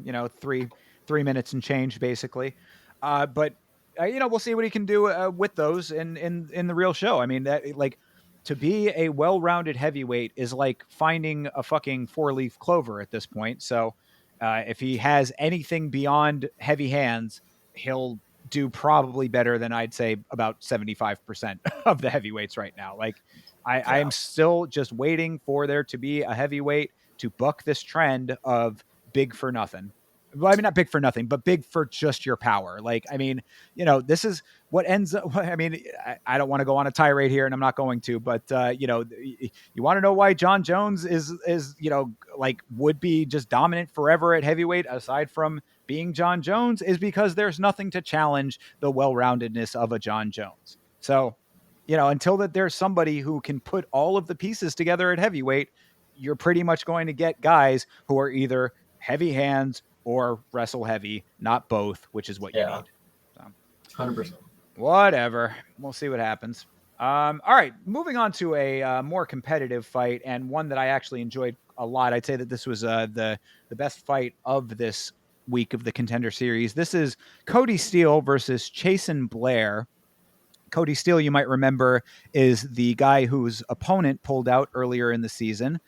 Speaker 1: 3 minutes and change basically. But we'll see what he can do with those in the real show. I mean, that to be a well-rounded heavyweight is like finding a fucking 4-leaf clover at this point. So if he has anything beyond heavy hands, he'll do probably better than I'd say about 75% of the heavyweights right now. I am still just waiting for there to be a heavyweight to buck this trend of big for nothing. Well, I mean, not big for nothing, but big for just your power. This is what ends up. I mean, I don't want to go on a tirade here, and I'm not going to, but you want to know why John Jones is would be just dominant forever at heavyweight, aside from being John Jones, is because there's nothing to challenge the well-roundedness of a John Jones. So, until that there's somebody who can put all of the pieces together at heavyweight, you're pretty much going to get guys who are either heavy hands or wrestle heavy, not both, which is what you need. So,
Speaker 3: 100%.
Speaker 1: Whatever. We'll see what happens. All right, moving on to a more competitive fight, and one that I actually enjoyed a lot. I'd say that this was the best fight of this week of the Contender Series. This is Cody Steele versus Chasen Blair. Cody Steele, you might remember, is the guy whose opponent pulled out earlier in the season.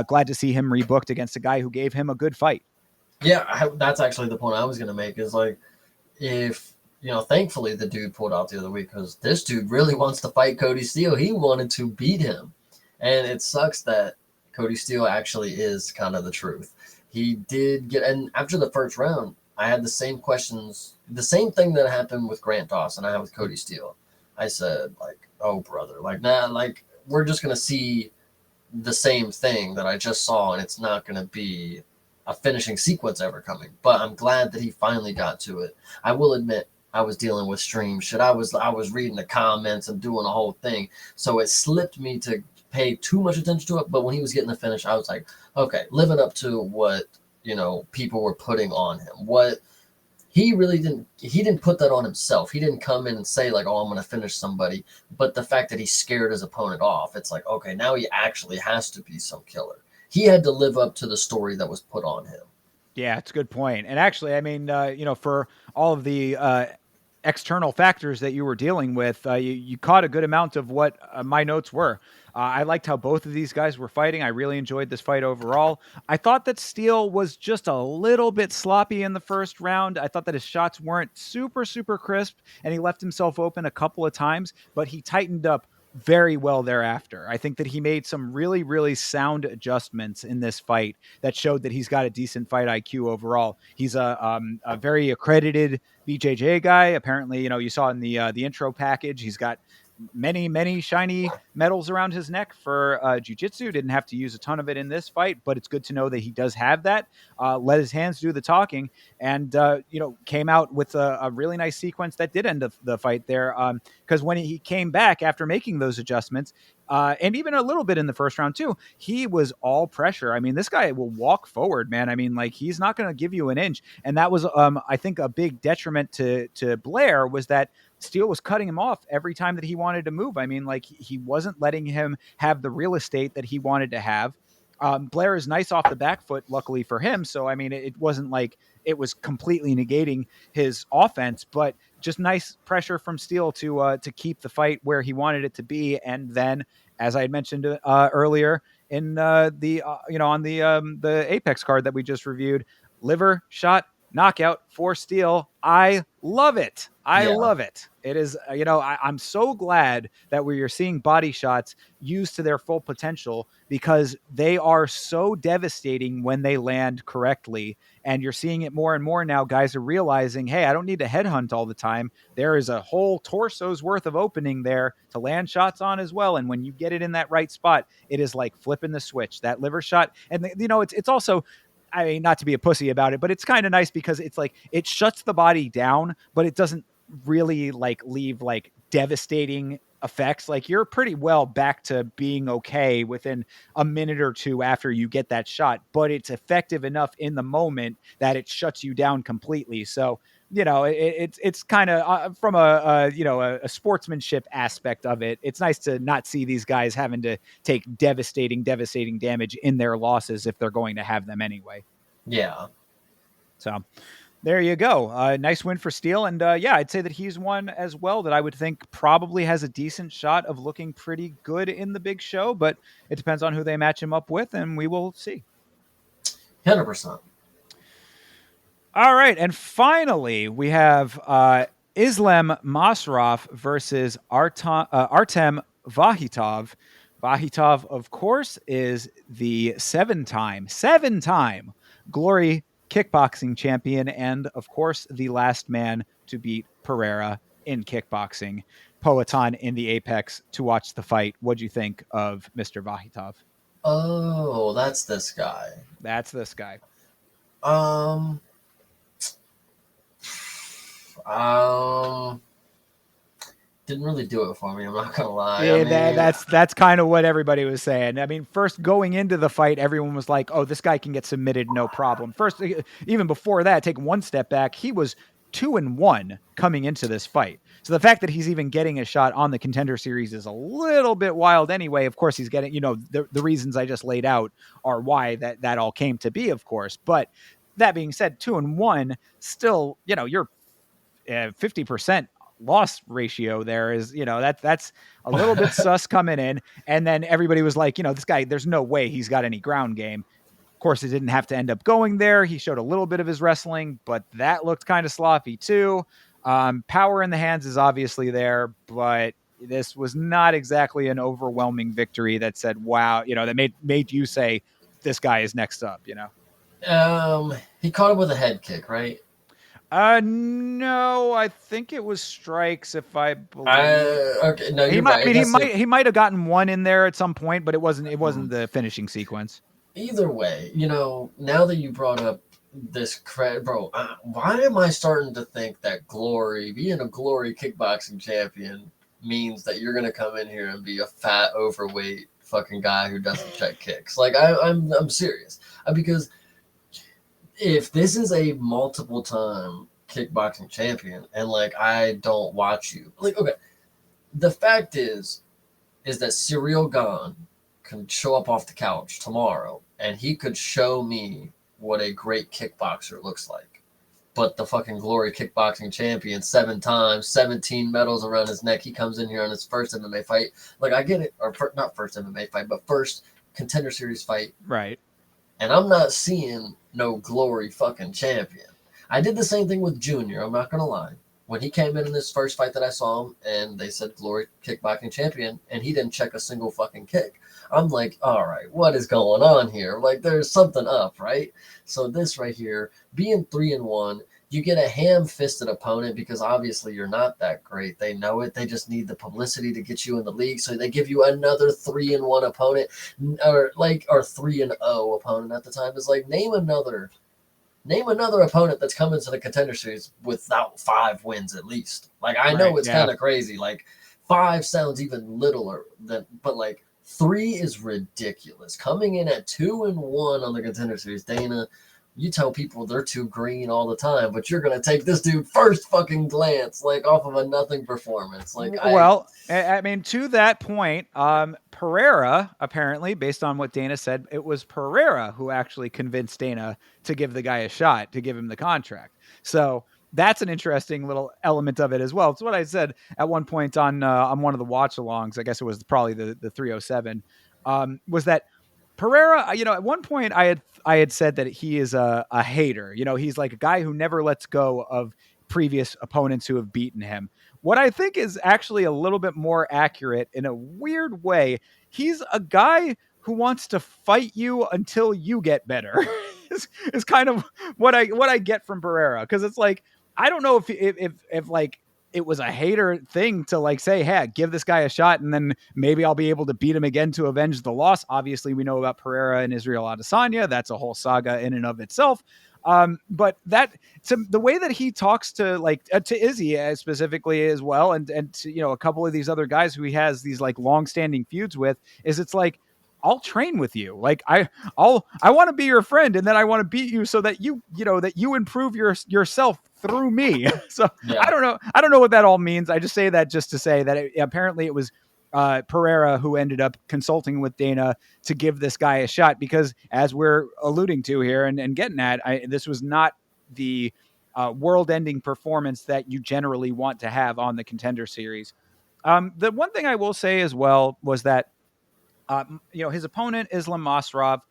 Speaker 1: Glad to see him rebooked against a guy who gave him a good fight.
Speaker 3: Yeah, that's actually the point I was going to make, is if, thankfully the dude pulled out the other week, because this dude really wants to fight Cody Steele. He wanted to beat him. And it sucks that Cody Steele actually is kind of the truth. He did and after the first round, I had the same questions, the same thing that happened with Grant Dawson I had with Cody Steele. I said, oh, brother, we're just going to see the same thing that I just saw, and it's not going to be a finishing sequence ever coming. But I'm glad that he finally got to it. I will admit, I was dealing with stream shit. I was reading the comments and doing the whole thing, so it slipped me to pay too much attention to it. But when he was getting the finish, I was like, okay, living up to what people were putting on him. What he really didn't put that on himself. He didn't come in and say like, oh, I'm going to finish somebody. But the fact that he scared his opponent off, it's like, okay, now he actually has to be some killer. He had to live up to the story that was put on him.
Speaker 1: Yeah, it's a good point. And actually, I mean, for all of the external factors that you were dealing with, you caught a good amount of what my notes were. I liked how both of these guys were fighting. I really enjoyed this fight overall. I thought that Steele was just a little bit sloppy in the first round. I thought that his shots weren't super, super crisp, and he left himself open a couple of times, but he tightened up very well thereafter. I think that he made some really, really sound adjustments in this fight that showed that he's got a decent fight IQ overall. He's a very accredited BJJ guy. Apparently, you saw in the intro package, he's got many shiny medals around his neck for jiu-jitsu. Didn't have to use a ton of it in this fight, but it's good to know that he does have that. Let his hands do the talking, and came out with a really nice sequence that did end the fight there, because when he came back after making those adjustments, and even a little bit in the first round too, he was all pressure. I mean, this guy will walk forward, man. I mean, like, he's not going to give you an inch. And that was, I think, a big detriment to Blair, was that Steele was cutting him off every time that he wanted to move. I mean, like, he wasn't letting him have the real estate that he wanted to have. Blair is nice off the back foot, luckily for him. So, I mean, it wasn't like it was completely negating his offense, but just nice pressure from Steele to keep the fight where he wanted it to be. And then, as I had mentioned earlier in on the Apex card that we just reviewed, liver shot knockout for Steele. I love it. I love it. It is, I'm so glad that we are seeing body shots used to their full potential, because they are so devastating when they land correctly. And you're seeing it more and more now. Guys are realizing, hey, I don't need to headhunt all the time. There is a whole torso's worth of opening there to land shots on as well. And when you get it in that right spot, it is like flipping the switch. That liver shot. And, it's also, I mean, not to be a pussy about it, but it's kind of nice because it's like it shuts the body down, but it doesn't really like leave like devastating effects. Like, you're pretty well back to being okay within a minute or two after you get that shot, but it's effective enough in the moment that it shuts you down completely. So, it's kind of from a sportsmanship aspect of it. It's nice to not see these guys having to take devastating damage in their losses if they're going to have them anyway.
Speaker 3: Yeah.
Speaker 1: So there you go. Nice win for Steele. And I'd say that he's one as well that I would think probably has a decent shot of looking pretty good in the big show, but it depends on who they match him up with, and we will see.
Speaker 3: 100%.
Speaker 1: All right. And finally, we have Islam Masraf versus Artem Vahitov. Vahitov, of course, is the seven-time Glory kickboxing champion, and, of course, the last man to beat Pereira in kickboxing. Poatan in the Apex to watch the fight. What'd you think of Mr. Vahitov?
Speaker 3: Oh, that's this guy.
Speaker 1: That's this guy.
Speaker 3: Didn't really do it for me. I'm not gonna lie.
Speaker 1: Yeah,
Speaker 3: I mean,
Speaker 1: that's kind of what everybody was saying. I mean, first going into the fight, everyone was like, "Oh, this guy can get submitted, no problem." First, even before that, take one step back. He was 2-1 coming into this fight. So the fact that he's even getting a shot on the Contender Series is a little bit wild anyway. Of course, he's getting, the reasons I just laid out are why that all came to be, of course. But that being said, 2-1, still, you're 50% loss ratio there is, that's a little bit sus coming in. And then everybody was like, this guy, there's no way he's got any ground game. Of course, it didn't have to end up going there. He showed a little bit of his wrestling, but that looked kind of sloppy too. Power in the hands is obviously there, but this was not exactly an overwhelming victory that said, wow, that made you say this guy is next up,
Speaker 3: he caught him with a head kick, right?
Speaker 1: No, I think it was strikes. If I believe
Speaker 3: Okay, no,
Speaker 1: he
Speaker 3: you're
Speaker 1: might,
Speaker 3: right.
Speaker 1: I
Speaker 3: I
Speaker 1: mean,
Speaker 3: guess
Speaker 1: he might have gotten one in there at some point, but it wasn't
Speaker 3: Mhm.
Speaker 1: the finishing sequence.
Speaker 3: Either way, now that you brought up this credit, bro, why am I starting to think that being a glory kickboxing champion, means that you're gonna come in here and be a fat, overweight fucking guy who doesn't check kicks? Like I'm serious. Because if this is a multiple time kickboxing champion and like I don't watch you, like okay, the fact is that Serial Gone can show up off the couch tomorrow and he could show me what a great kickboxer looks like. But the fucking glory kickboxing champion, 7 times, 17 medals around his neck, he comes in here on his first MMA fight. Like, I get it. Or not first MMA fight, but first Contender Series fight.
Speaker 1: Right.
Speaker 3: And I'm not seeing no glory fucking champion. I did the same thing with Junior, I'm not going to lie. When he came in this first fight that I saw him, and they said glory kickboxing champion, and he didn't check a single fucking kick. I'm like, all right, what is going on here? Like, there's something up, right? So this right here, being 3-1, you get a ham-fisted opponent because obviously you're not that great. They know it. They just need the publicity to get you in the league. So they give you another 3-1 opponent, or 3-0 opponent at the time. Is like name another opponent that's coming to the Contender Series without 5 wins at least. Like I know
Speaker 1: Right,
Speaker 3: it's
Speaker 1: yeah.
Speaker 3: kind of crazy. Like 5 sounds even littler than, but like 3 is ridiculous. Coming in at 2-1 on the Contender Series, Dana. You tell people they're too green all the time, but you're gonna take this dude first fucking glance, like off of a nothing performance. Like
Speaker 1: Well, I mean, to that point, Pereira, apparently, based on what Dana said, it was Pereira who actually convinced Dana to give the guy a shot, to give him the contract. So that's an interesting little element of it as well. It's what I said at one point on one of the watch alongs. I guess it was probably the 307. Was that Pereira, at one point I had said that he is a hater. He's like a guy who never lets go of previous opponents who have beaten him. What I think is actually a little bit more accurate in a weird way, he's a guy who wants to fight you until you get better. is kind of what I get from Pereira, because it's like I don't know if like it was a hater thing to like say, hey, give this guy a shot and then maybe I'll be able to beat him again to avenge the loss. Obviously, we know about Pereira and Israel Adesanya. That's a whole saga in and of itself. But the way that he talks to to Izzy specifically as well, and to, a couple of these other guys who he has these like long-standing feuds with, is it's like, I'll train with you. Like I want to be your friend, and then I want to beat you so that that you improve yourself through me. So
Speaker 3: yeah,
Speaker 1: I don't know what that all means. I just say that just to say that apparently it was Pereira who ended up consulting with Dana to give this guy a shot, because as we're alluding to here and getting at, this was not the world-ending performance that you generally want to have on the Contender Series. The one thing I will say as well was that his opponent, Islam Masrov,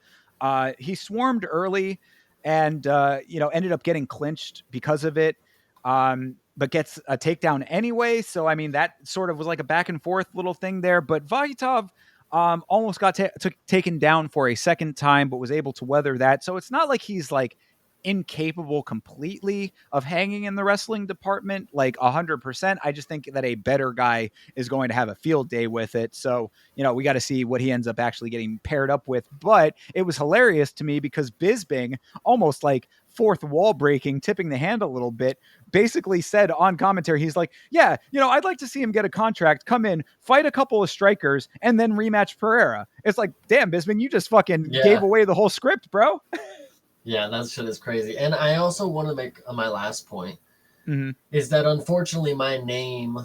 Speaker 1: he swarmed early and, ended up getting clinched because of it, but gets a takedown anyway. So, I mean, that sort of was like a back and forth little thing there. But Vahytov almost got taken down for a second time, but was able to weather that. So it's not like he's like incapable completely of hanging in the wrestling department, like 100%. I just think that a better guy is going to have a field day with it. So, we got to see what he ends up actually getting paired up with. But it was hilarious to me because Bisping, almost like fourth wall breaking, tipping the hand a little bit, basically said on commentary, he's like, yeah, I'd like to see him get a contract, come in, fight a couple of strikers, and then rematch Pereira. It's like, damn, Bisping, you just fucking gave
Speaker 3: yeah,
Speaker 1: away the whole script, bro.
Speaker 3: yeah. That shit is crazy. And I also want to make my last point
Speaker 1: Mm-hmm.
Speaker 3: is that unfortunately my name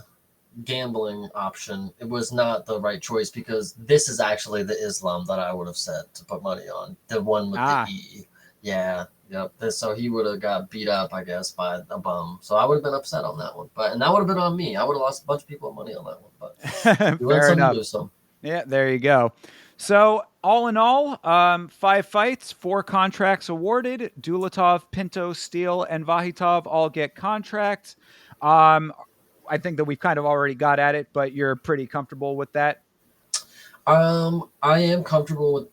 Speaker 3: gambling option, it was not the right choice, because this is actually the Islam that I would have said to put money on, the one with the E. Yeah, yep. So he would have got beat up, I guess, by a bum. So I would have been upset on that one, and that would have been on me. I would have lost a bunch of people money on that one. But you win
Speaker 1: Fair
Speaker 3: some, you
Speaker 1: enough.
Speaker 3: lose some.
Speaker 1: Yeah, there you go. So all in all, 5 fights, 4 contracts awarded. Dulatov, Pinto, Steele, and Vahitov all get contracts. I think that we've kind of already got at it, but you're pretty comfortable with that.
Speaker 3: I am comfortable with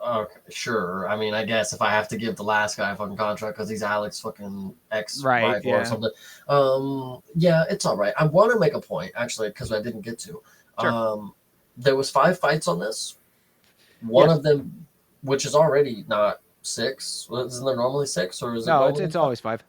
Speaker 3: Okay, sure. I mean, I guess if I have to give the last guy a fucking contract because he's Alex fucking ex
Speaker 1: Right,
Speaker 3: rival or
Speaker 1: yeah.
Speaker 3: something. Yeah, it's all right. I want to make a point actually because I didn't get to.
Speaker 1: Sure.
Speaker 3: There was 5 fights on this. One
Speaker 1: Yes.
Speaker 3: of them, which is already not 6. Isn't there normally 6 or is it
Speaker 1: No,
Speaker 3: normally
Speaker 1: it's
Speaker 3: 5?
Speaker 1: always 5.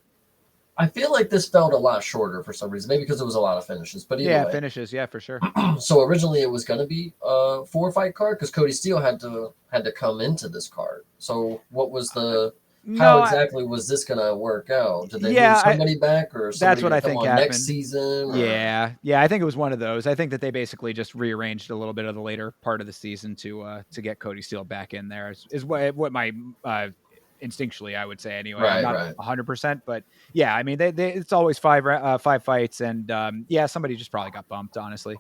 Speaker 3: I feel like this felt a lot shorter for some reason. Maybe because it was a lot of finishes. But either
Speaker 1: Yeah,
Speaker 3: way,
Speaker 1: finishes, yeah, for sure.
Speaker 3: so originally it was going to be a 4-fight card because Cody Steele had to come into this card. So what was the how
Speaker 1: No,
Speaker 3: exactly was this going to work out? Did they move
Speaker 1: yeah,
Speaker 3: somebody back or
Speaker 1: that's
Speaker 3: somebody
Speaker 1: what
Speaker 3: going
Speaker 1: I
Speaker 3: to come
Speaker 1: think
Speaker 3: on next
Speaker 1: happened.
Speaker 3: season? Or
Speaker 1: Yeah, I think it was one of those. I think that they basically just rearranged a little bit of the later part of the season to get Cody Steele back in there. Is what my instinctually I would say anyway. I'm not
Speaker 3: right.
Speaker 1: 100%, but yeah, I mean they it's always 5 fights, and yeah, somebody just probably got bumped, honestly.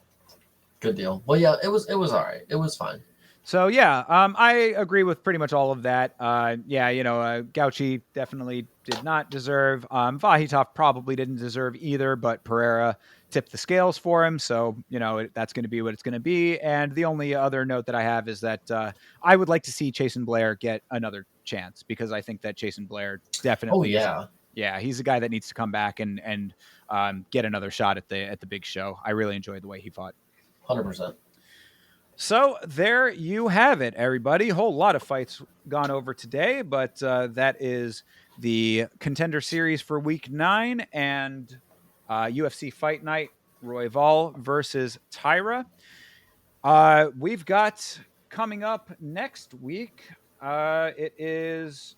Speaker 3: Good deal. Well, yeah, it was all right. It was fine.
Speaker 1: So yeah, I agree with pretty much all of that. Yeah, Gauchi definitely did not deserve. Vahitov probably didn't deserve either, but Pereira tipped the scales for him, so that's going to be what it's going to be. And the only other note that I have is that I would like to see Chasen Blair get another chance because I think that Chasen Blair
Speaker 3: Oh
Speaker 1: definitely is.
Speaker 3: yeah.
Speaker 1: Yeah, he's a guy that needs to come back and get another shot at the big show. I really enjoyed the way he fought.
Speaker 3: 100%.
Speaker 1: So there you have it, everybody. A whole lot of fights gone over today, but that is the Contender Series for Week 9 and UFC Fight Night, Royval versus Taira. We've got coming up next week, it is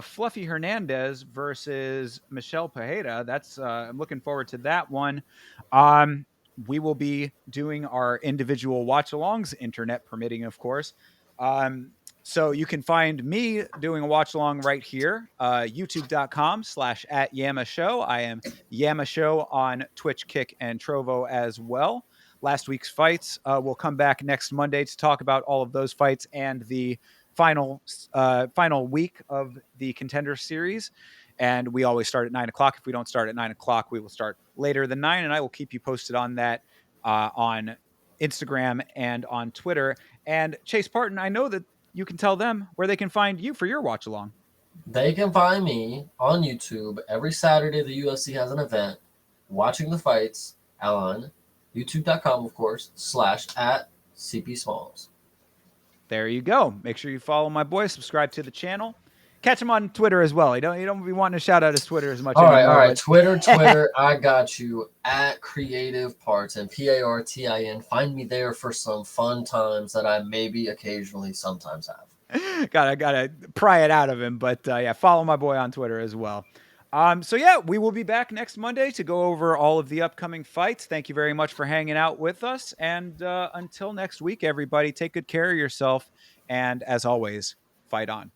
Speaker 1: Fluffy Hernandez versus Michelle Pajeda. That's I'm looking forward to that one. We will be doing our individual watch-alongs, internet permitting, of course. So you can find me doing a watch-along right here, youtube.com/@YamaShow. I am Yama Show on Twitch, Kick, and Trovo as well. Last week's fights. We'll come back next Monday to talk about all of those fights and the final week of the Contender Series. And we always start at 9:00. If we don't start at 9:00, we will start later than 9, and I will keep you posted on that on Instagram and on Twitter. And Chase Parton, I know that you can tell them where they can find you for your watch along.
Speaker 3: They can find me on YouTube every Saturday. The UFC has an event, watching the fights on youtube.com, of course, /@CP Smalls.
Speaker 1: There you go. Make sure you follow my boy, subscribe to the channel. Catch him on Twitter as well. You don't be wanting to shout out his Twitter as much
Speaker 3: all
Speaker 1: anymore.
Speaker 3: Right.
Speaker 1: But...
Speaker 3: Twitter, I got you @CreativePartin, PARTIN. Find me there for some fun times that I maybe occasionally sometimes have.
Speaker 1: gotta pry it out of him. But yeah, follow my boy on Twitter as well. So yeah, we will be back next Monday to go over all of the upcoming fights. Thank you very much for hanging out with us. And until next week, everybody, take good care of yourself. And as always, fight on.